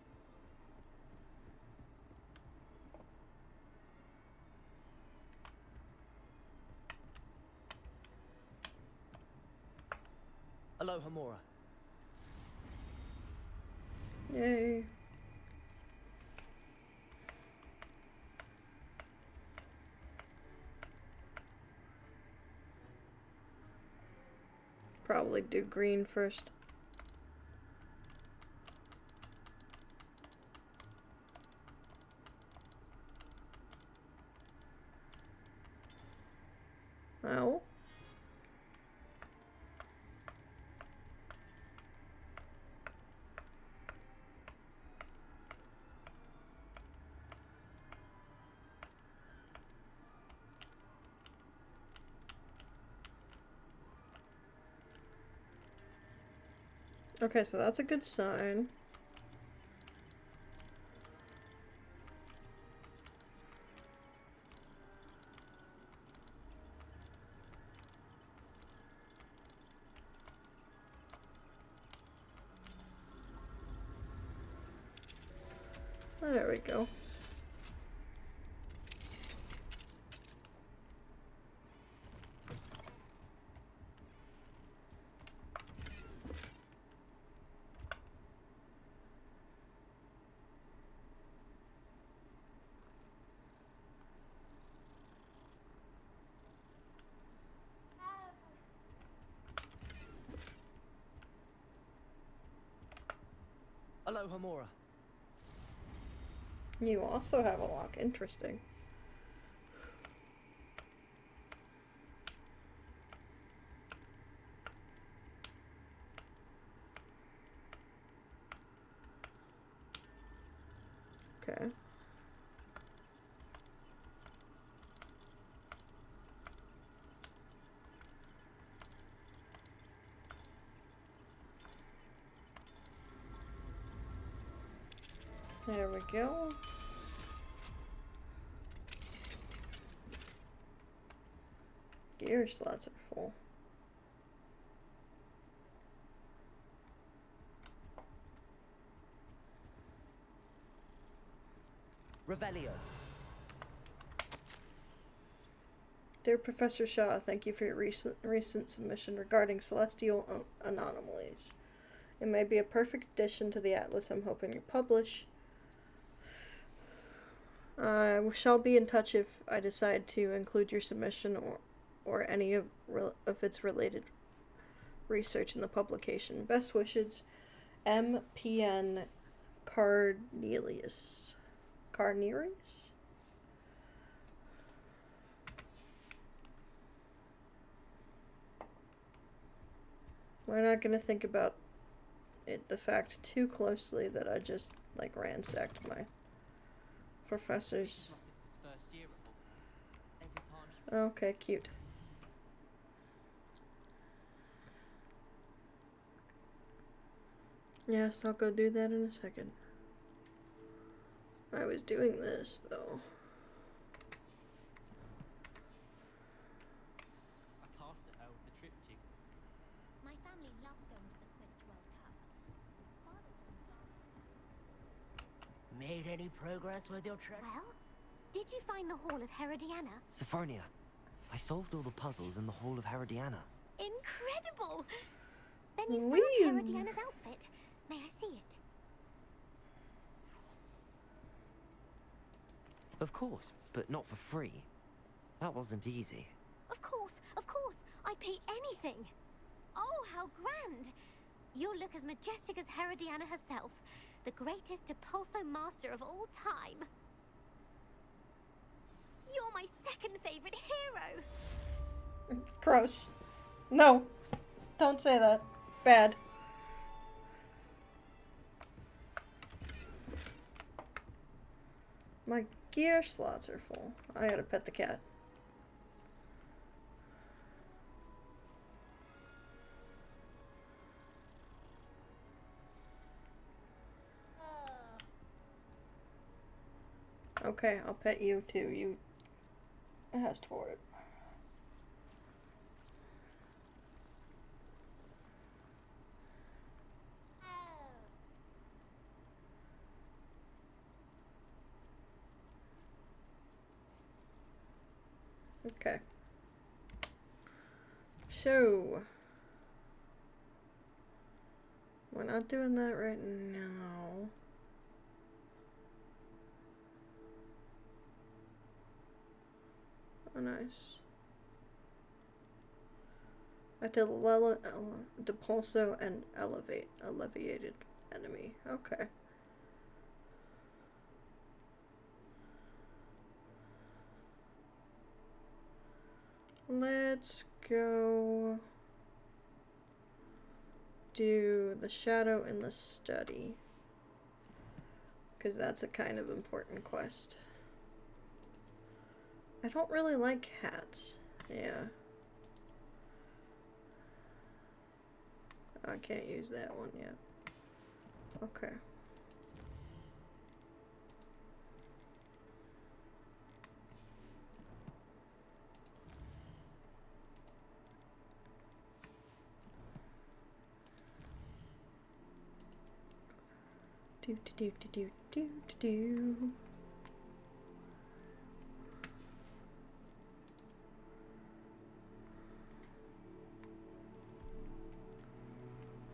Speaker 2: Aloha, Mora.
Speaker 1: Yay. Probably do green first. Well. Okay, so that's a good sign. There we go.
Speaker 2: Aloha, Mora.
Speaker 1: You also have a lock. Interesting. Okay. There we go. Gear slots are full.
Speaker 2: Revelio.
Speaker 1: Dear Professor Shaw, thank you for your recent submission regarding celestial anomalies. It may be a perfect addition to the atlas I'm hoping to publish. I shall be in touch if I decide to include your submission or any of its related research in the publication. Best wishes, M.P.N. Carnelius. Carnelius? We're not going to think about the fact too closely that I just, like, ransacked my professors. Okay, cute. Yes, I'll go do that in a second. I was doing this, though.
Speaker 7: I cast it out the trip, Jinx.
Speaker 12: My family loves going to the Quidditch World Cup. Father
Speaker 19: Made any progress with your treasure?
Speaker 12: Well, did you find the Hall of Herodiana?
Speaker 2: Sophronia, I solved all the puzzles in the Hall of Herodiana.
Speaker 12: Incredible! Then you
Speaker 1: Whee!
Speaker 12: found Herodiana's outfit. May I see it?
Speaker 2: Of course, but not for free. That wasn't easy.
Speaker 12: Of course, I'd pay anything. Oh, how grand! You'll look as majestic as Herodiana herself, the greatest Depulso master of all time. You're my second favorite hero.
Speaker 1: Gross. No. Don't say that. Bad. My gear slots are full. I gotta pet the cat. Okay, I'll pet you too. You asked for it. Okay. So, we're not doing that right now. Oh, nice. I did Depulso and elevated enemy. Okay. Let's go do the shadow in the study, because that's a kind of important quest. I don't really like hats. Yeah. I can't use that one yet. Okay. Do do do do do do do.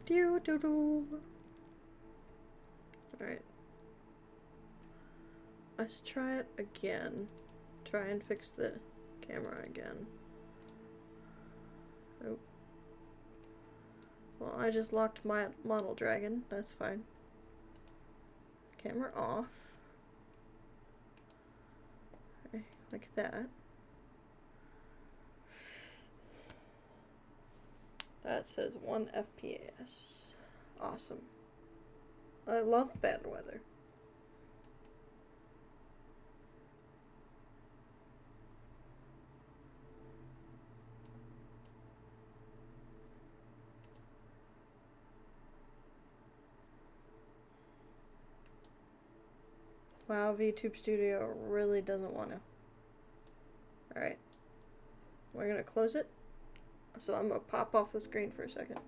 Speaker 1: Do do do. Alright. Let's try it again. Try and fix the camera again. Oh. Well, I just locked my model dragon. That's fine. Camera off. Okay, like that. That says 1 FPS. Awesome. I love bad weather. Wow, VTube Studio really doesn't want to. Alright. We're gonna close it. So I'm gonna pop off the screen for a second.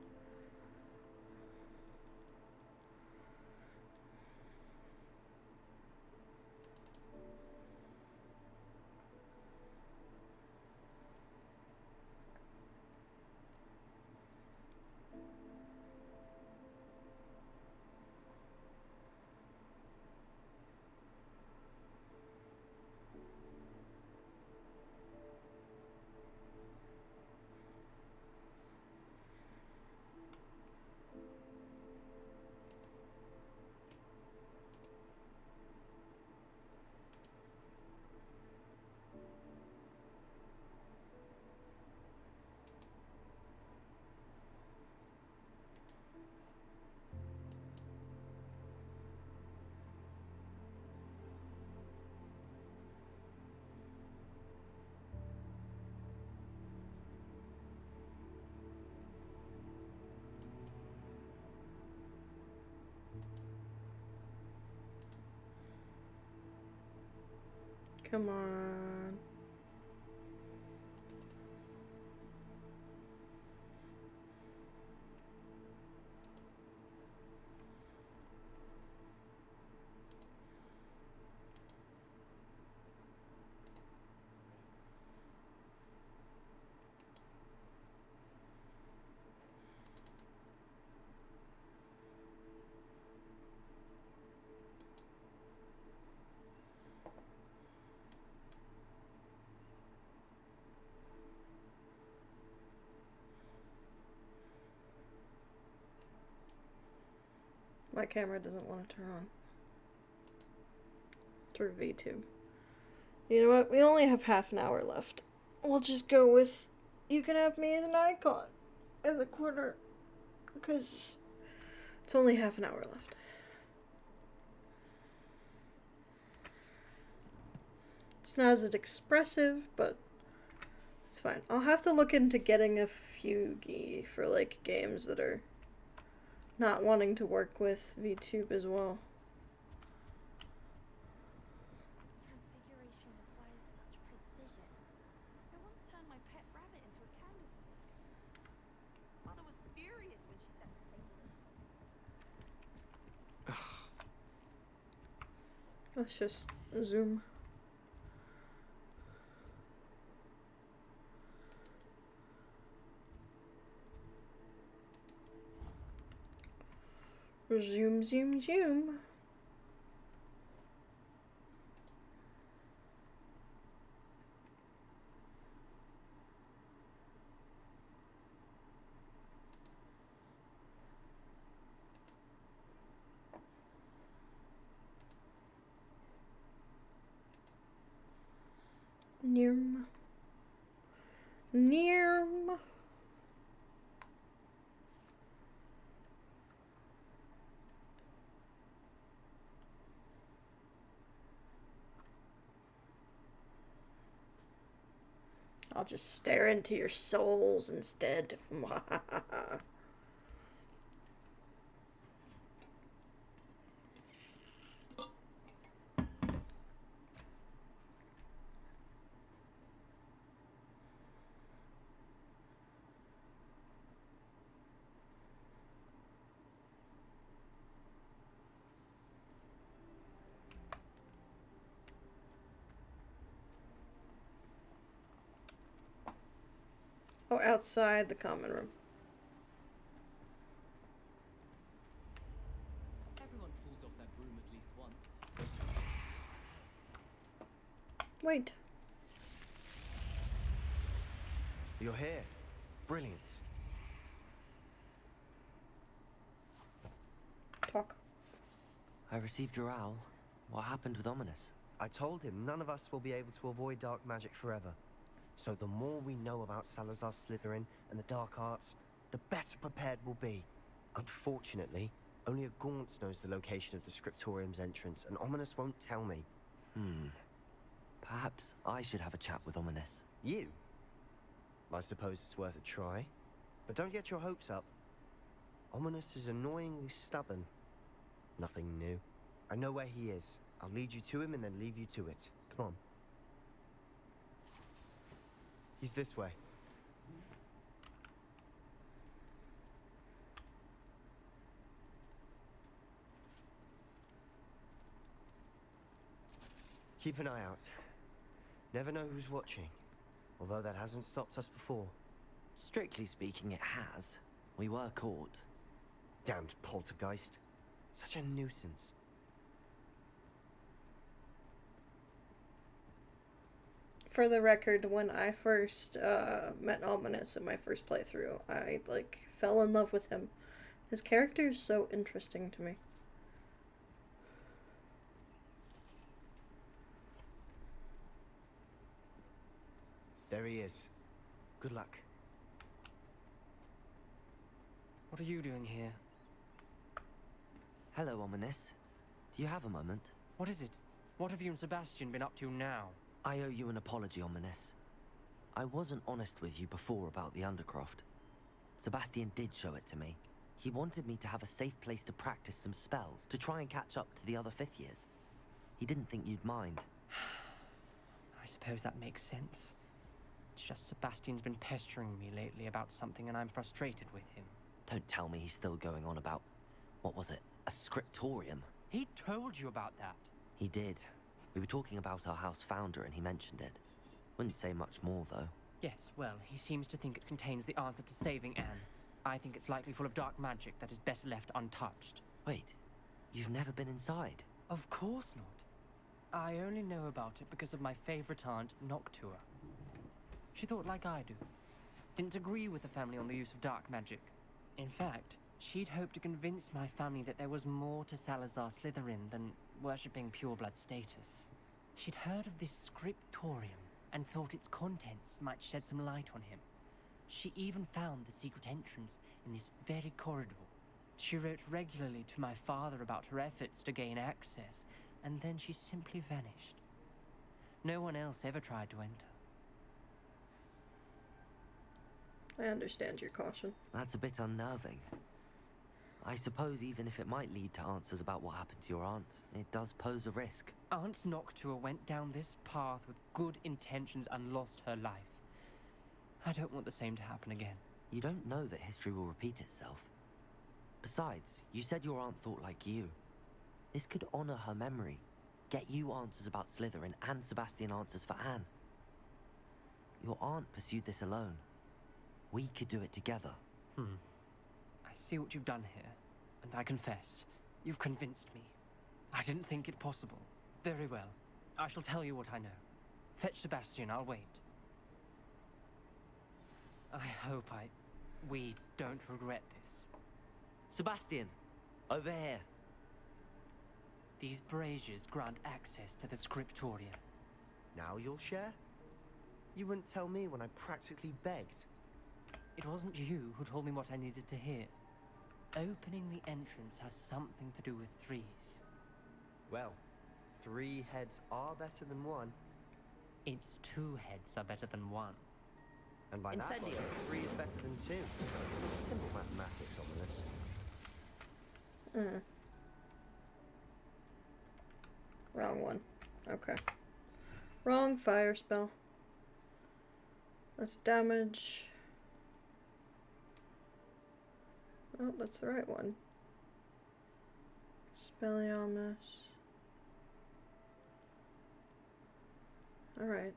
Speaker 1: Come on. My camera doesn't want to turn on. Through V2. You know what? We only have half an hour left. We'll just go with you can have me as an icon in the corner. Because it's only half an hour left. It's not as expressive, but it's fine. I'll have to look into getting a Fugi for like games that are not wanting to work with VTube as well.
Speaker 10: Transfiguration requires such precision. I once turned my pet rabbit into a candlestick. Mother was furious when she set the table.
Speaker 1: Let's just zoom. Zoom, zoom, zoom. Nearm. Nearm. I'll just stare into your souls instead. Oh, outside the common room.
Speaker 6: Everyone falls off their broom at least once.
Speaker 1: Wait.
Speaker 8: You're here. Brilliant.
Speaker 1: Talk.
Speaker 2: I received your owl. What happened with Ominous?
Speaker 8: I told him none of us will be able to avoid dark magic forever. So the more we know about Salazar Slytherin and the dark arts, the better prepared we'll be. Unfortunately, only a Gaunt knows the location of the Scriptorium's entrance, and Ominous won't tell me.
Speaker 2: Perhaps I should have a chat with Ominous.
Speaker 8: You? I suppose it's worth a try. But don't get your hopes up. Ominous is annoyingly stubborn. Nothing new. I know where he is. I'll lead you to him and then leave you to it. Come on. He's this way. Keep an eye out. Never know who's watching. Although that hasn't stopped us before.
Speaker 2: Strictly speaking, it has. We were caught.
Speaker 8: Damned poltergeist. Such a nuisance.
Speaker 1: For the record, when I first met Ominous in my first playthrough, I fell in love with him. His character is so interesting to me.
Speaker 8: There he is. Good luck.
Speaker 16: What are you doing here?
Speaker 2: Hello, Ominous. Do you have a moment?
Speaker 16: What is it? What have you and Sebastian been up to now?
Speaker 2: I owe you an apology, Ominous. I wasn't honest with you before about the Undercroft. Sebastian did show it to me. He wanted me to have a safe place to practice some spells, to try and catch up to the other 5th years. He didn't think you'd mind.
Speaker 16: suppose that makes sense. It's just Sebastian's been pestering me lately about something and I'm frustrated with him.
Speaker 2: Don't tell me he's still going on about, what was it, a scriptorium?
Speaker 16: He told you about that.
Speaker 2: He did. We were talking about our house founder and he mentioned it. Wouldn't say much more, though.
Speaker 16: Yes, well, he seems to think it contains the answer to saving Anne. I think it's likely full of dark magic that is better left untouched.
Speaker 2: Wait, you've never been inside?
Speaker 16: Of course not. I only know about it because of my favorite aunt, Noctua. She thought like I do. Didn't agree with the family on the use of dark magic. In fact, she'd hoped to convince my family that there was more to Salazar Slytherin than worshipping pureblood status. She'd heard of this scriptorium and thought its contents might shed some light on him. She even found the secret entrance in this very corridor. She wrote regularly to my father about her efforts to gain access, and then she simply vanished. No one else ever tried to enter.
Speaker 1: I understand your caution.
Speaker 2: That's a bit unnerving. I suppose even if it might lead to answers about what happened to your aunt, it does pose a risk.
Speaker 16: Aunt Noctua went down this path with good intentions and lost her life. I don't want the same to happen again.
Speaker 2: You don't know that history will repeat itself. Besides, you said your aunt thought like you. This could honor her memory, get you answers about Slytherin and Sebastian answers for Anne. Your aunt pursued this alone. We could do it together.
Speaker 16: I see what you've done here, and I confess, you've convinced me. I didn't think it possible. Very well. I shall tell you what I know. Fetch Sebastian, I'll wait. I hope we don't regret this.
Speaker 2: Sebastian, over here.
Speaker 16: These braziers grant access to the scriptorium.
Speaker 8: Now you'll share? You wouldn't tell me when I practically begged.
Speaker 16: It wasn't you who told me what I needed to hear. Opening the entrance has something to do with threes.
Speaker 8: Well, 3 heads are better than 1.
Speaker 16: It's 2 heads are better than 1.
Speaker 8: And by that logic, 3 is better than 2. Simple mathematics on this.
Speaker 1: Wrong one. Okay. Wrong fire spell. That's damage. Oh, that's the right one. Expelliarmus. Alright.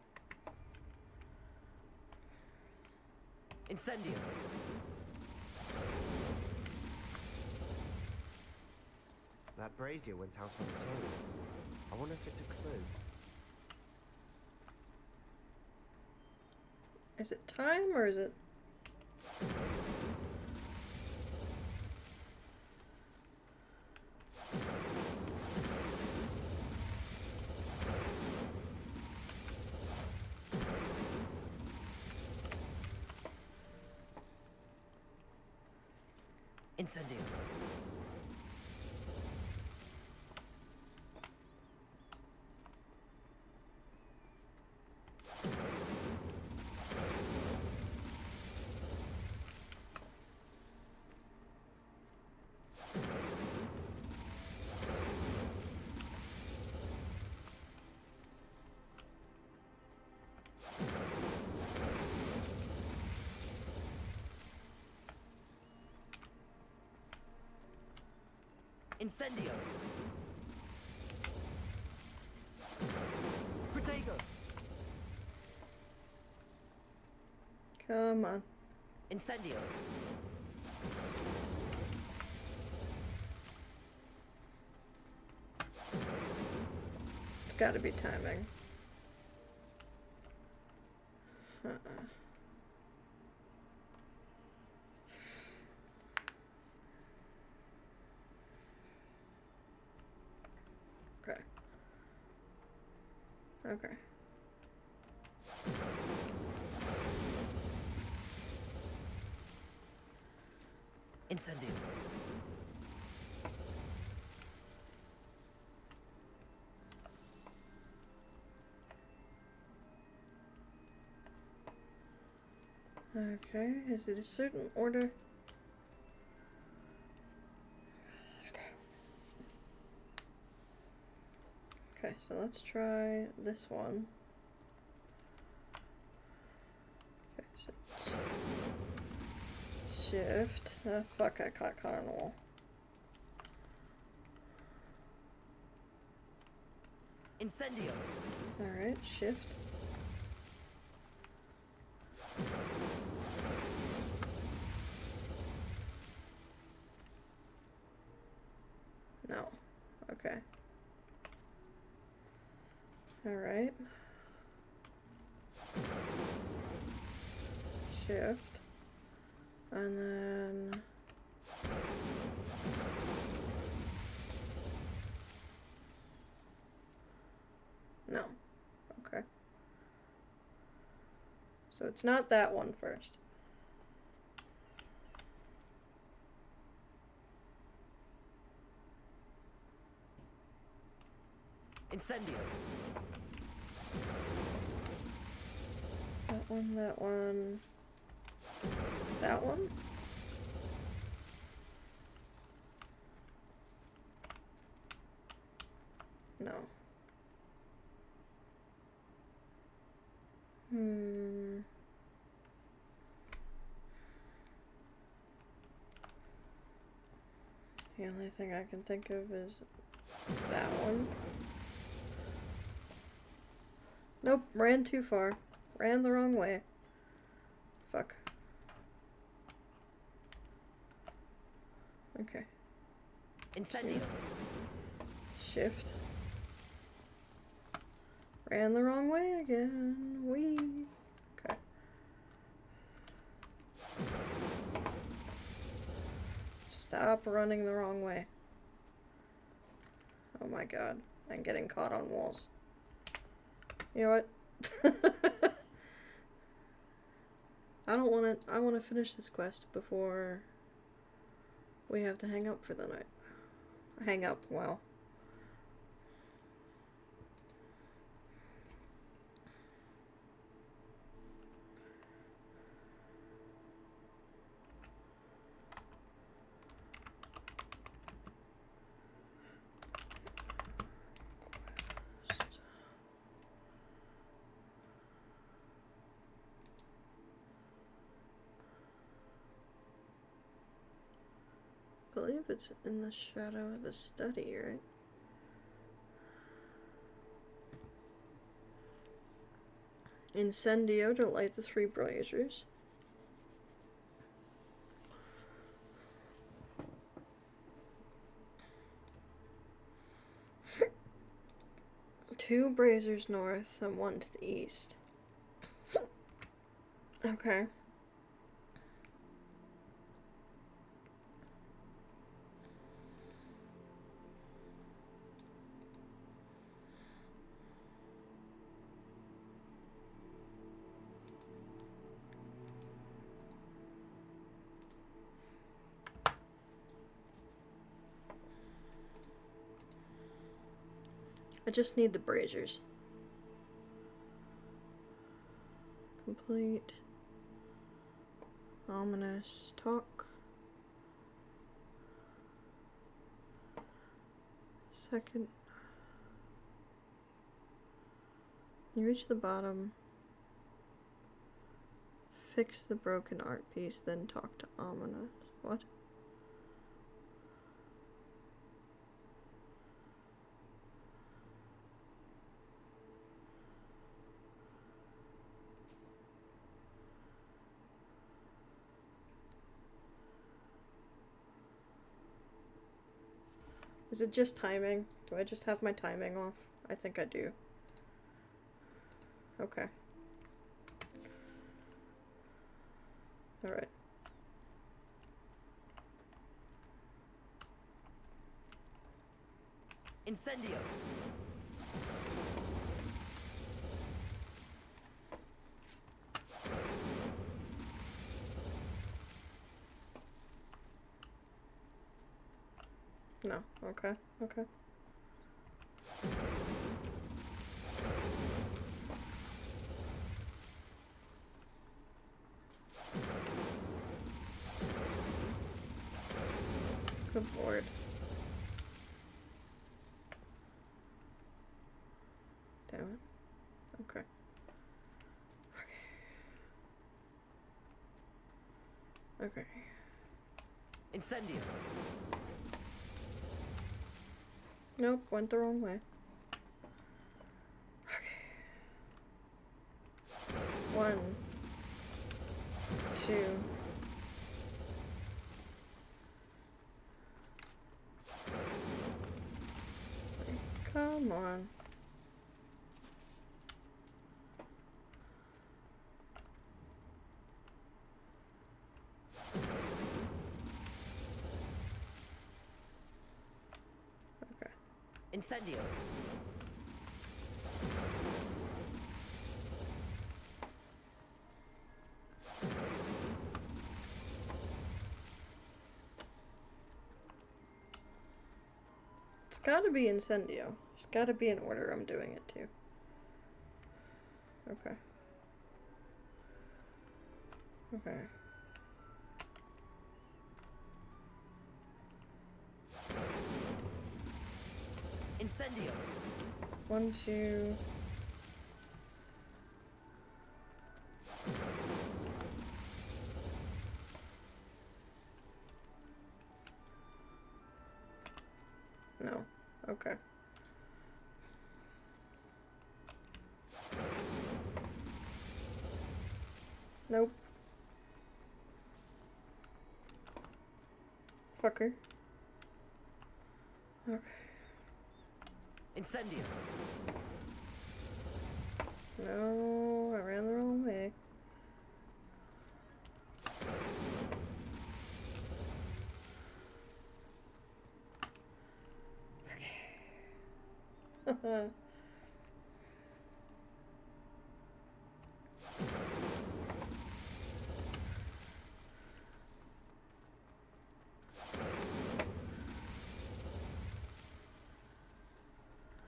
Speaker 2: Incendio.
Speaker 8: That brazier went out on its own. I wonder if it's a clue.
Speaker 1: Is it time or is it...
Speaker 2: Incendio. Incendio. Protego.
Speaker 1: Come on.
Speaker 2: Incendio.
Speaker 1: It's gotta be timing. Okay. Okay.
Speaker 2: Incendio.
Speaker 1: Okay, is it a certain order? Okay, so let's try this one. Shift. Fuck, I got caught on the wall.
Speaker 14: Incendio.
Speaker 1: Alright, shift. No. Okay. Alright. Shift. And then... No. Okay. So it's not that one first.
Speaker 14: Incendio.
Speaker 1: That one, that one. That one? No. The only thing I can think of is that one. Nope, ran too far. Ran the wrong way. Fuck. Okay.
Speaker 14: Incendio.
Speaker 1: Shift. Ran the wrong way again. Wee. Okay. Stop running the wrong way. Oh my god. I'm getting caught on walls. You know what? I don't want to. I want to finish this quest before we have to hang up for the night. Hang up, wow. I believe it's in the shadow of the study, right? Incendio to light the 3 braziers. Two braziers north and one to the east. Okay. I just need the braziers. Complete. Ominous talk. Second. You reach the bottom. Fix the broken art piece, then talk to Ominous. What? Is it just timing? Do I just have my timing off? I think I do. Okay. Alright.
Speaker 14: Incendio.
Speaker 1: No. Okay. Okay. Good lord. Damn it. Okay. Okay. Okay.
Speaker 14: Incendio.
Speaker 1: Nope, went the wrong way. Okay. 1, 2. Come on. Okay.
Speaker 14: Incendio.
Speaker 1: It's gotta be Incendio. There's gotta be an order I'm doing it to. Okay. Okay.
Speaker 14: Incendio.
Speaker 1: 1, 2. No. Okay. Nope. Fucker. Okay.
Speaker 14: Incendio.
Speaker 1: No, I ran the wrong way. Okay.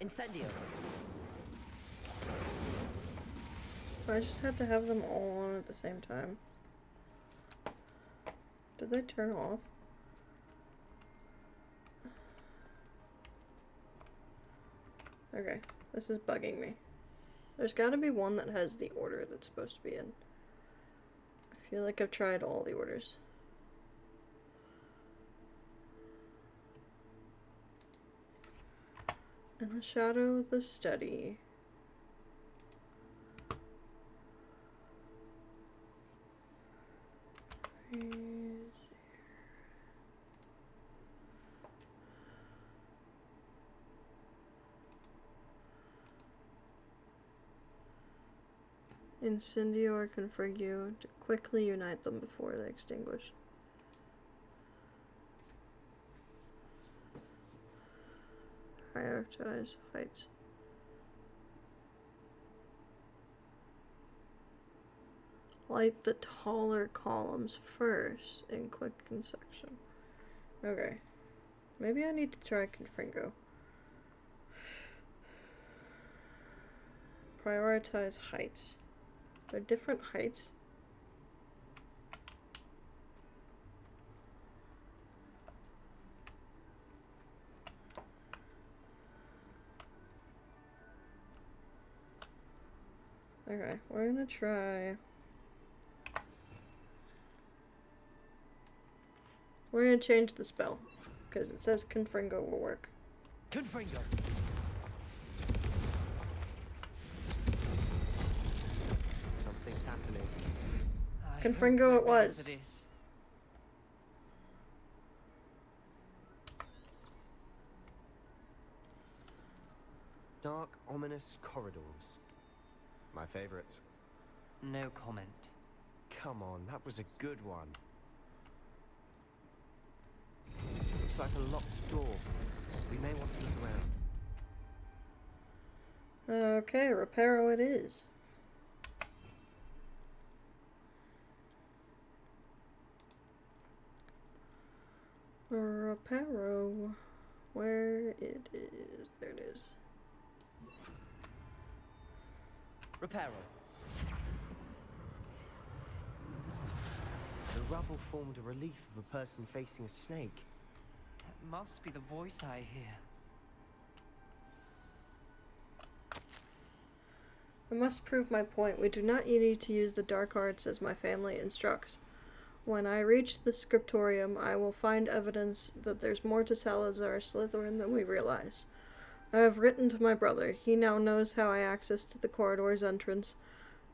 Speaker 14: Incendio.
Speaker 1: I just had to have them all on at the same time. Did they turn off? Okay, this is bugging me. There's gotta be one that has the order that's supposed to be in. I feel like I've tried all the orders. In the shadow of the study. Incendio or Configure to quickly unite them before they extinguish. Prioritize heights. Light the taller columns first in quick section. Okay. Maybe I need to try Confringo. Prioritize heights. They're different heights. Okay, we're gonna try. We're gonna change the spell because it says Confringo will work.
Speaker 14: Confringo. Something's happening.
Speaker 1: Confringo it was.
Speaker 8: Dark, ominous corridors. My favorite.
Speaker 16: No comment.
Speaker 8: Come on, that was a good one. Looks like a locked door. We may want to look around.
Speaker 1: Okay, Reparo it is. Reparo. Where it is. There it is.
Speaker 14: Reparo.
Speaker 8: The rubble formed a relief of a person facing a snake.
Speaker 16: That must be the voice I hear.
Speaker 1: I must prove my point. We do not need to use the dark arts as my family instructs. When I reach the scriptorium, I will find evidence that there's more to Salazar Slytherin than we realize. I have written to my brother. He now knows how I access to the corridor's entrance,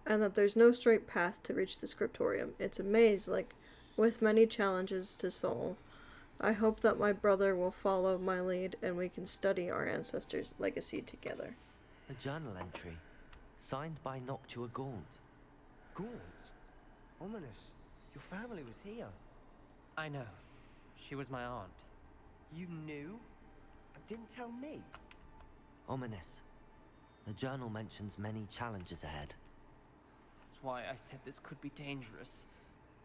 Speaker 1: and that there's no straight path to reach the scriptorium. It's a maze, with many challenges to solve. I hope that my brother will follow my lead, and we can study our ancestors' legacy together.
Speaker 2: A journal entry, signed by Noctua Gaunt.
Speaker 8: Gaunt? Ominous. Your family was here.
Speaker 16: I know. She was my aunt.
Speaker 8: You knew? Didn't tell me.
Speaker 2: Ominous. The journal mentions many challenges ahead.
Speaker 16: That's why I said this could be dangerous.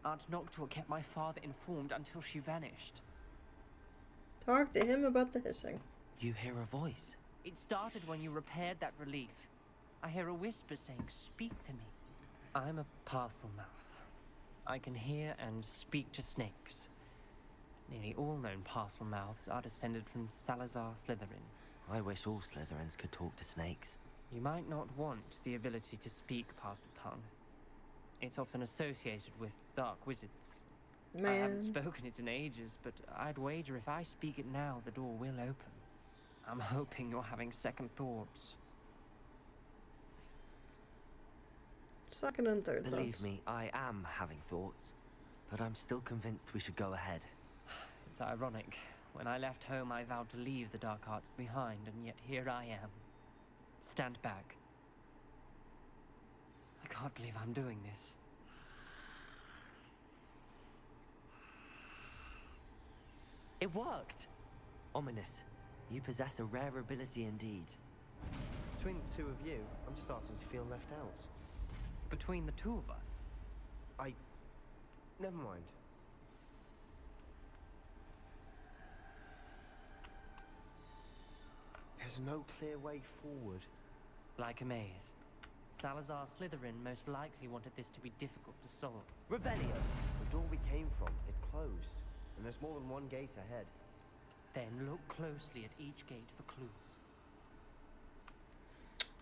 Speaker 16: Aunt Noctua kept my father informed until she vanished.
Speaker 1: Talk to him about the hissing.
Speaker 2: You hear a voice.
Speaker 16: It started when you repaired that relief. I hear a whisper saying, "Speak to me." I'm a parcel mouth. I can hear and speak to snakes. Nearly all known parcel mouths are descended from Salazar Slytherin.
Speaker 2: I wish all Slytherins could talk to snakes.
Speaker 16: You might not want the ability to speak parcel tongue. It's often associated with dark wizards. I haven't spoken it in ages, but I'd wager if I speak it now, the door will open. I'm hoping you're having second thoughts.
Speaker 1: Second and third
Speaker 2: Believe
Speaker 1: thoughts.
Speaker 2: me, I am having thoughts, but I'm still convinced we should go ahead.
Speaker 16: It's ironic. When I left home, I vowed to leave the dark arts behind, and yet here I am. Stand back. I can't believe I'm doing this.
Speaker 2: It worked! Ominous, you possess a rare ability indeed.
Speaker 8: Between the two of you, I'm starting to feel left out.
Speaker 16: Between the two of us?
Speaker 8: Never mind. There's no clear way forward.
Speaker 16: Like a maze. Salazar Slytherin most likely wanted this to be difficult to solve.
Speaker 8: Revelio! The door we came from, it closed. And there's more than one gate ahead.
Speaker 16: Then look closely at each gate for clues.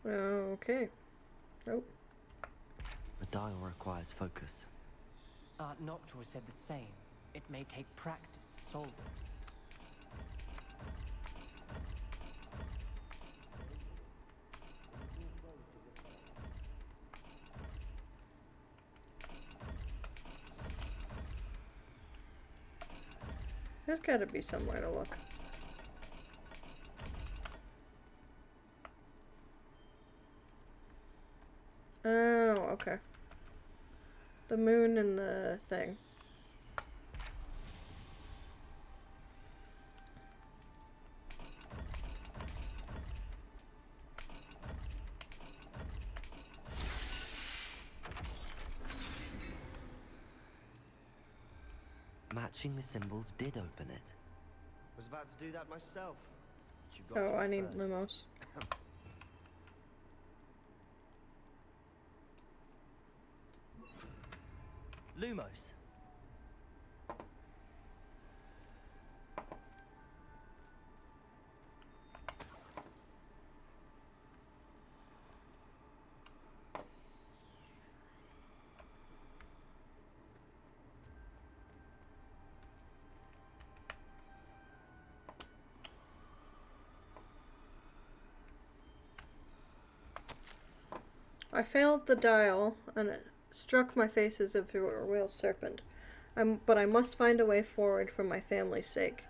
Speaker 1: Okay. Nope.
Speaker 2: The dial requires focus.
Speaker 16: Aunt Noctua said the same. It may take practice to solve it.
Speaker 1: There's gotta be somewhere to look. Oh, okay. The moon and the thing.
Speaker 2: Matching the symbols did open it.
Speaker 8: Was about to do that myself. But you got
Speaker 1: Oh,
Speaker 8: to
Speaker 1: I
Speaker 8: it
Speaker 1: need
Speaker 8: first.
Speaker 1: limos.
Speaker 14: Lumos.
Speaker 1: I failed the dial, and it struck my face as if it were a real serpent. But I must find a way forward for my family's sake.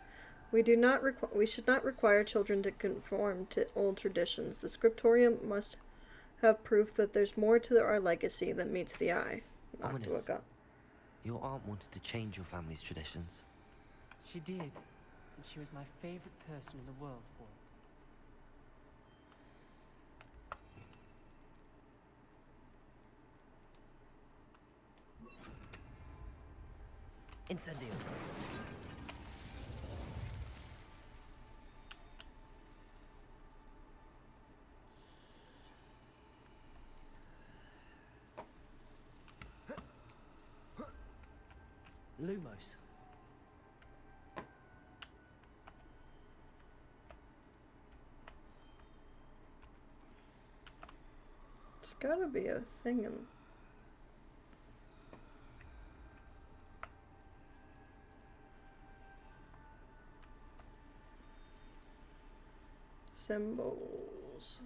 Speaker 1: We should not require children to conform to old traditions. The scriptorium must have proof that there's more to our legacy than meets the eye. Not to a
Speaker 2: Ominous.
Speaker 1: gun.
Speaker 2: Your aunt wanted to change your family's traditions.
Speaker 16: She did. And she was my favorite person in the world for it.
Speaker 14: Incendio. Lumos.
Speaker 1: There's gotta be a thing in... Symbols.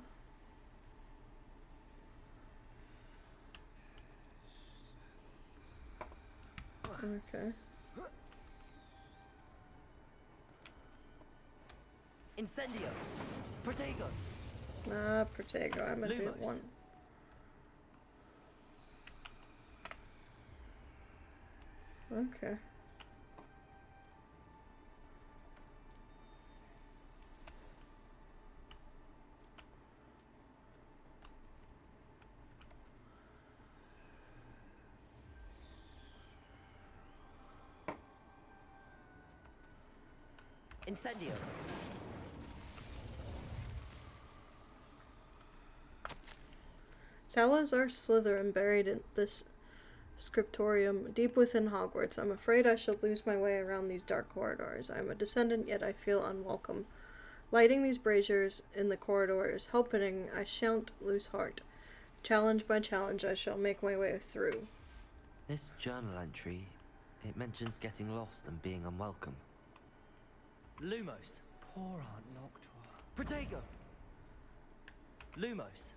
Speaker 1: Okay.
Speaker 2: Incendio! Protego!
Speaker 1: Nah, Protego. I'm gonna do
Speaker 2: Lumos.
Speaker 1: one. Okay.
Speaker 2: Incendio!
Speaker 1: Salazar Slytherin buried in this scriptorium deep within Hogwarts. I'm afraid I shall lose my way around these dark corridors. I am a descendant, yet I feel unwelcome. Lighting these braziers in the corridor is helping. I shan't lose heart. Challenge by challenge, I shall make my way through.
Speaker 2: This journal entry, it mentions getting lost and being unwelcome.
Speaker 14: Lumos.
Speaker 16: Poor Aunt Noctua.
Speaker 14: Protego! Lumos.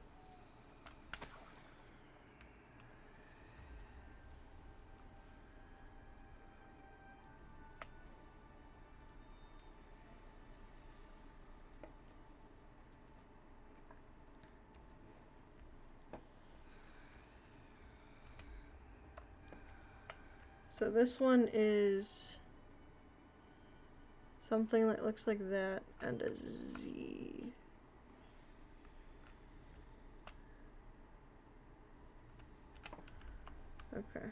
Speaker 1: So this one is something that looks like that and a Z. Okay.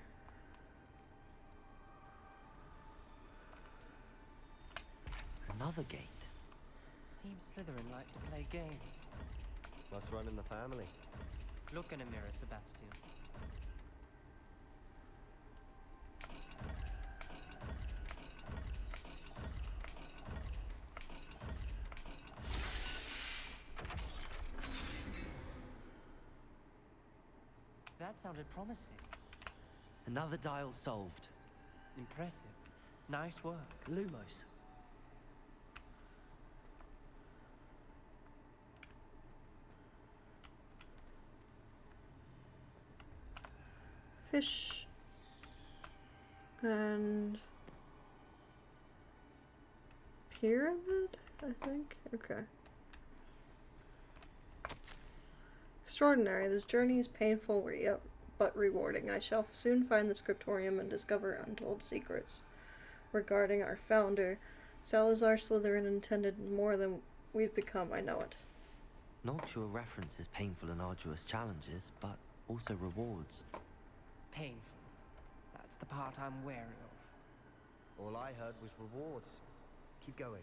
Speaker 2: Another gate.
Speaker 16: Seems Slytherin like to play games.
Speaker 8: Must run in the family.
Speaker 16: Look in a mirror, Sebastian. That sounded promising.
Speaker 2: Another dial solved.
Speaker 16: Impressive. Nice work.
Speaker 2: Lumos.
Speaker 1: Fish. And pyramid, I think? Okay. Extraordinary. This journey is painful, but rewarding. I shall soon find the scriptorium and discover untold secrets regarding our founder. Salazar Slytherin intended more than we've become, I know it.
Speaker 2: Noctua references painful and arduous challenges, but also rewards.
Speaker 16: Painful. That's the part I'm wary of.
Speaker 8: All I heard was rewards. Keep going.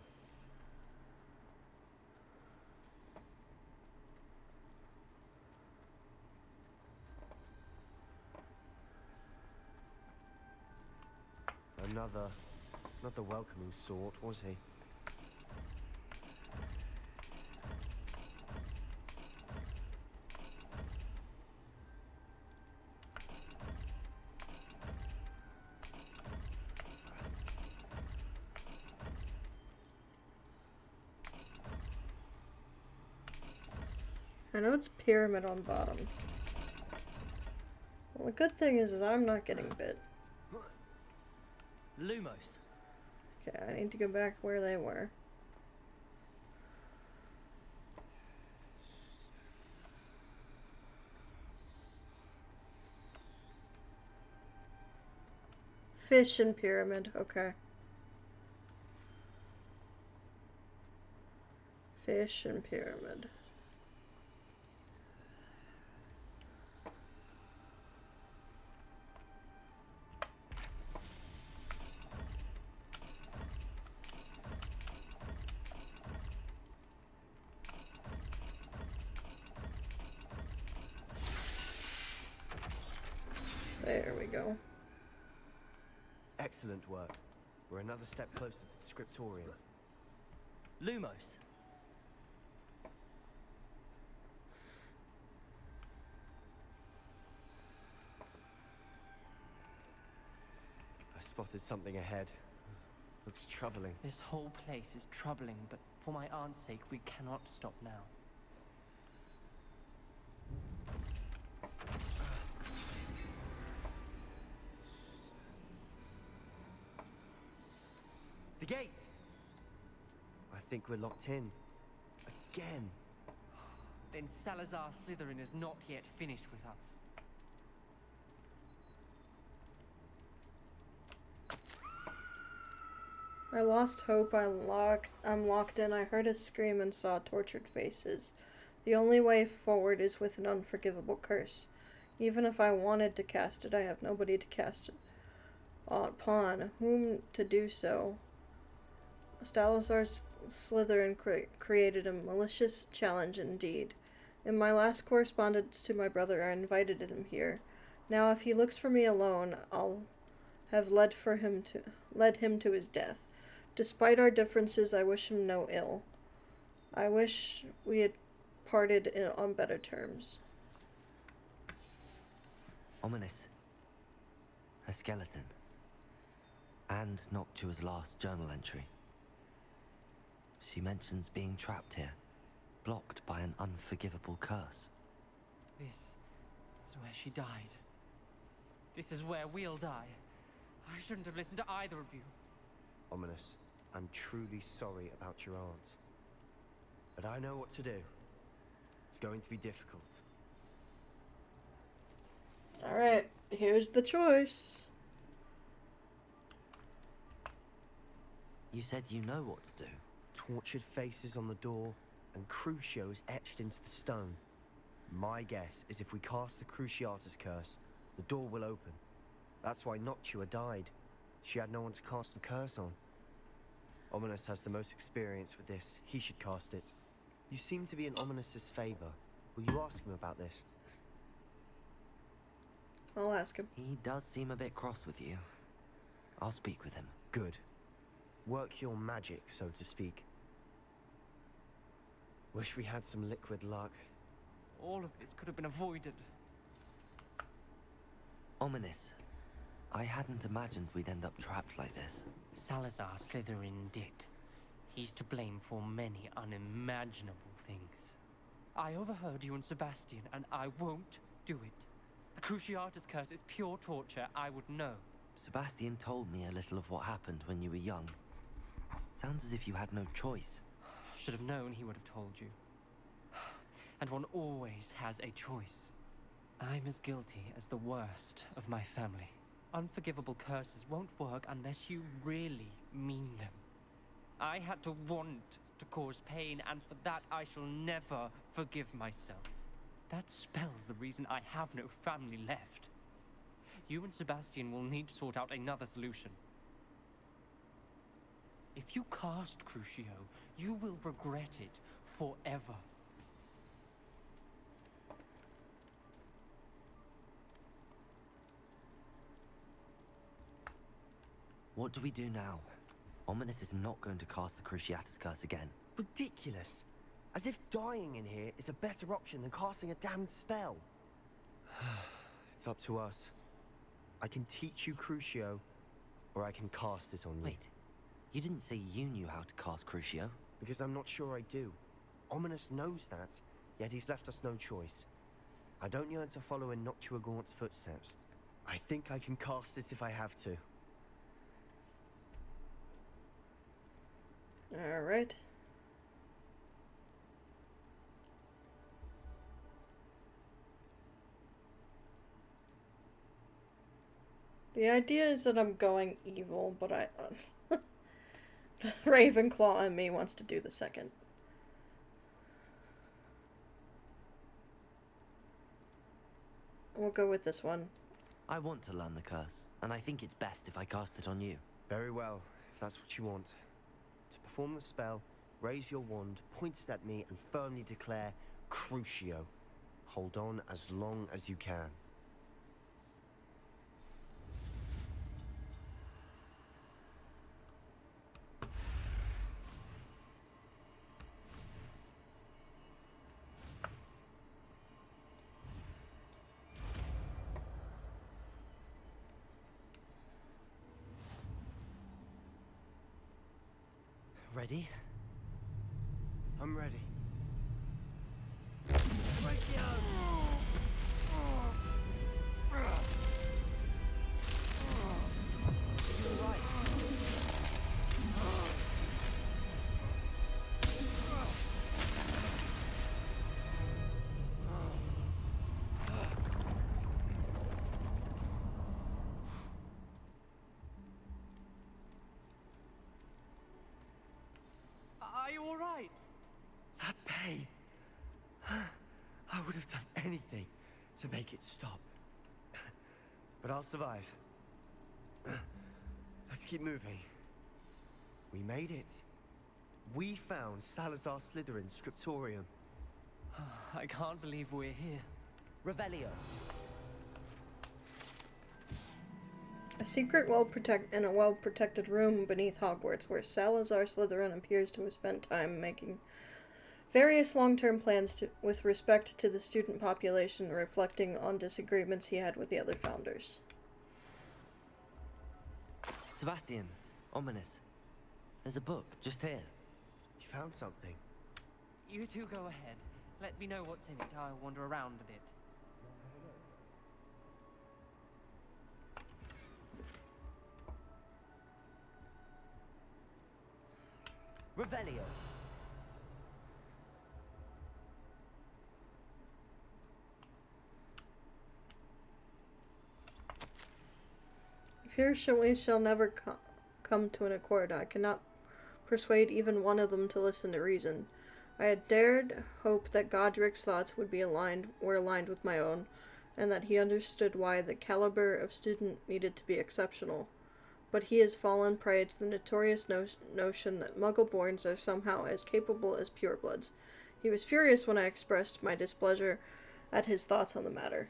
Speaker 8: Not the welcoming sort, was he?
Speaker 1: I know it's pyramid on bottom. Well, the good thing is I'm not getting bit.
Speaker 14: Lumos.
Speaker 1: Okay, I need to go back where they were. Fish and pyramid, okay. Fish and pyramid. There we go.
Speaker 8: Excellent work. We're another step closer to the scriptorium.
Speaker 14: Lumos.
Speaker 8: I spotted something ahead. Looks troubling.
Speaker 16: This whole place is troubling, but for my aunt's sake, we cannot stop now.
Speaker 8: The gate! I think we're locked in. Again.
Speaker 16: Then Salazar Slytherin is not yet finished with us.
Speaker 1: I lost hope. I'm locked in. I heard a scream and saw tortured faces. The only way forward is with an unforgivable curse. Even if I wanted to cast it, I have nobody to cast it upon. Whom to do so? Salazar Slytherin created a malicious challenge indeed. In my last correspondence to my brother, I invited him here. Now, if he looks for me alone, I'll have led him to his death. Despite our differences, I wish him no ill. I wish we had parted on better terms.
Speaker 2: Ominous. A skeleton. And Noctua's last journal entry. She mentions being trapped here, blocked by an unforgivable curse.
Speaker 16: This is where she died. This is where we'll die. I shouldn't have listened to either of you.
Speaker 8: Ominous, I'm truly sorry about your aunt. But I know what to do. It's going to be difficult.
Speaker 1: Alright, here's the choice.
Speaker 2: You said you know what to do.
Speaker 8: Tortured faces on the door, and Crucios etched into the stone. My guess is if we cast the Cruciatus curse, the door will open. That's why Noctua died. She had no one to cast the curse on. Ominous has the most experience with this. He should cast it. You seem to be in Ominous's favor. Will you ask him about this?
Speaker 1: I'll ask him.
Speaker 2: He does seem a bit cross with you. I'll speak with him.
Speaker 8: Good. Work your magic, so to speak. Wish we had some liquid luck.
Speaker 16: All of this could have been avoided.
Speaker 2: Ominous. I hadn't imagined we'd end up trapped like this.
Speaker 16: Salazar Slytherin did. He's to blame for many unimaginable things. I overheard you and Sebastian, and I won't do it. The Cruciatus curse is pure torture. I would know.
Speaker 2: Sebastian told me a little of what happened when you were young. Sounds as if you had no choice.
Speaker 16: Should have known he would have told you. And one always has a choice. I'm as guilty as the worst of my family. Unforgivable curses won't work unless you really mean them. I had to want to cause pain, and for that I shall never forgive myself. That spells the reason I have no family left. You and Sebastian will need to sort out another solution. If you cast Crucio, you will regret it forever.
Speaker 2: What do we do now? Ominous is not going to cast the Cruciatus curse again.
Speaker 8: Ridiculous. As if dying in here is a better option than casting a damned spell. It's up to us. I can teach you Crucio, or I can cast it on you.
Speaker 2: Wait, you didn't say you knew how to cast Crucio?
Speaker 8: Because I'm not sure I do. Ominous knows that, yet he's left us no choice. I don't yearn to follow in Noctua Gaunt's footsteps. I think I can cast it if I have to.
Speaker 1: Alright. The idea is that I'm going evil, but the Ravenclaw in me wants to do the second. We'll go with this one.
Speaker 2: I want to learn the curse, and I think it's best if I cast it on you.
Speaker 8: Very well, if that's what you want. To perform the spell, raise your wand, point it at me, and firmly declare Crucio. Hold on as long as you can.
Speaker 2: Ready?
Speaker 8: I'm ready.
Speaker 16: Are you all right?
Speaker 8: That pain. I would have done anything to make it stop. But I'll survive. Let's keep moving. We made it. We found Salazar Slytherin's scriptorium.
Speaker 16: I can't believe we're here.
Speaker 2: Revelio.
Speaker 1: A secret, well-protected room beneath Hogwarts, where Salazar Slytherin appears to have spent time making various long-term plans with respect to the student population, reflecting on disagreements he had with the other founders.
Speaker 2: Sebastian, ominous. There's a book just here.
Speaker 8: You found something.
Speaker 16: You two go ahead. Let me know what's in it. I'll wander around a bit.
Speaker 2: Revelio.
Speaker 1: If we shall never come to an accord, I cannot persuade even one of them to listen to reason. I had dared hope that Godric's thoughts were aligned with my own, and that he understood why the caliber of student needed to be exceptional. But he has fallen prey to the notorious notion that Muggle-borns are somehow as capable as purebloods. He was furious when I expressed my displeasure at his thoughts on the matter,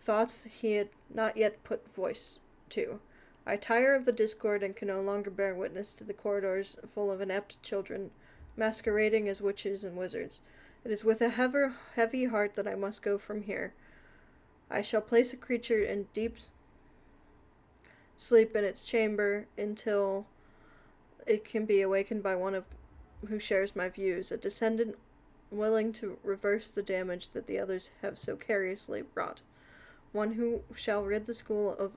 Speaker 1: thoughts he had not yet put voice to. I tire of the discord and can no longer bear witness to the corridors full of inept children, masquerading as witches and wizards. It is with a heavy heart that I must go from here. I shall place a creature in deep sleep in its chamber until it can be awakened by one who shares my views, a descendant willing to reverse the damage that the others have so carelessly wrought, one who shall rid the school of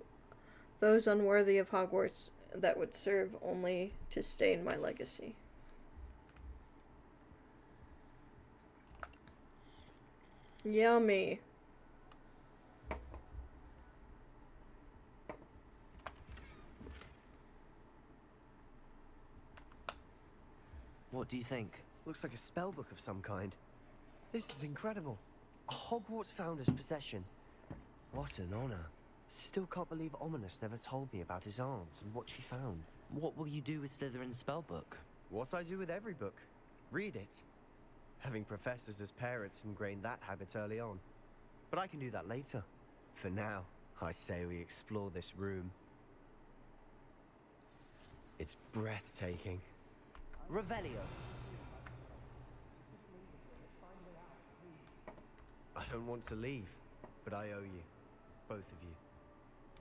Speaker 1: those unworthy of Hogwarts that would serve only to stain my legacy. Yummy.
Speaker 2: What do you think?
Speaker 8: Looks like a spellbook of some kind. This is incredible. A Hogwarts founder's possession. What an honor. Still can't believe Ominous never told me about his aunt and what she found.
Speaker 2: What will you do with Slytherin's spellbook?
Speaker 8: What I do with every book. Read it. Having professors as parents ingrained that habit early on. But I can do that later. For now, I say we explore this room. It's breathtaking.
Speaker 2: Revelio.
Speaker 8: I don't want to leave, but I owe you. Both of you.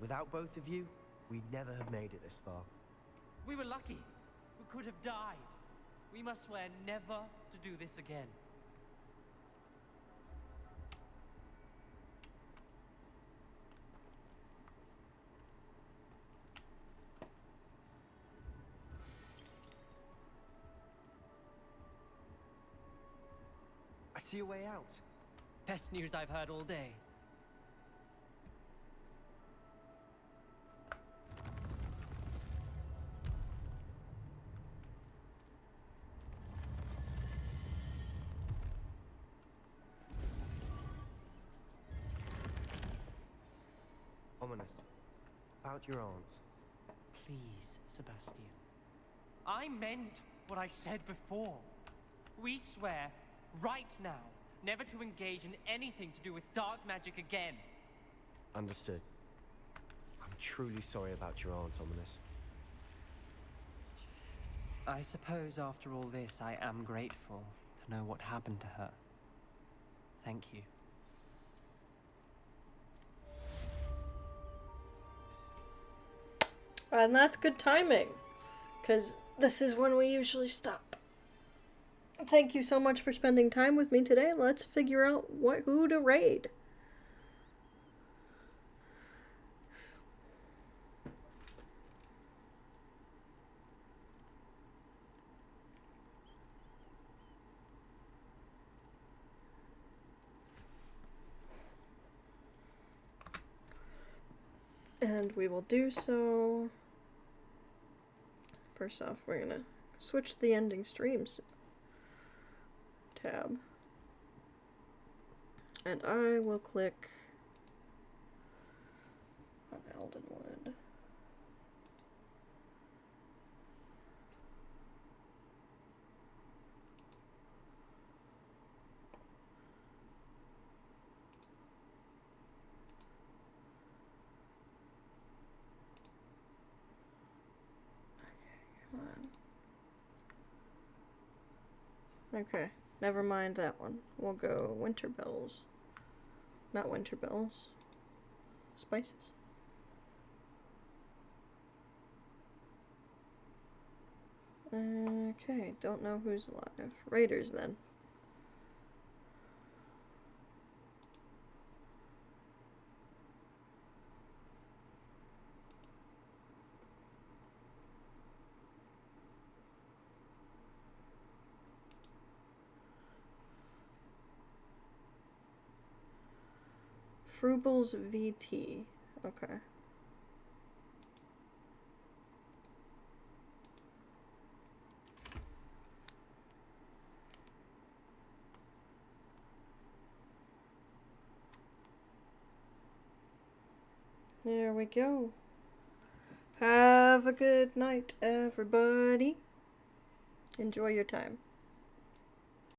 Speaker 8: Without both of you, we'd never have made it this far.
Speaker 16: We were lucky. We could have died. We must swear never to do this again.
Speaker 8: I see a way out.
Speaker 16: Best news I've heard all day.
Speaker 8: Ominous. About your aunt.
Speaker 16: Please, Sebastian. I meant what I said before. We swear, right now, never to engage in anything to do with dark magic again.
Speaker 8: Understood. I'm truly sorry about your aunt, Ominous.
Speaker 16: I suppose after all this, I am grateful to know what happened to her. Thank you.
Speaker 1: And that's good timing, because this is when we usually stop. Thank you so much for spending time with me today. Let's figure out who to raid. And we will do so. First off, we're gonna switch the ending streams tab. And I will click on Eldenwood. Okay, never mind that one. We'll go Winter Bells. Not Winter Bells. Spices. Okay, don't know who's live. Raiders then. Frubal's VT. Okay. There we go. Have a good night, everybody. Enjoy your time.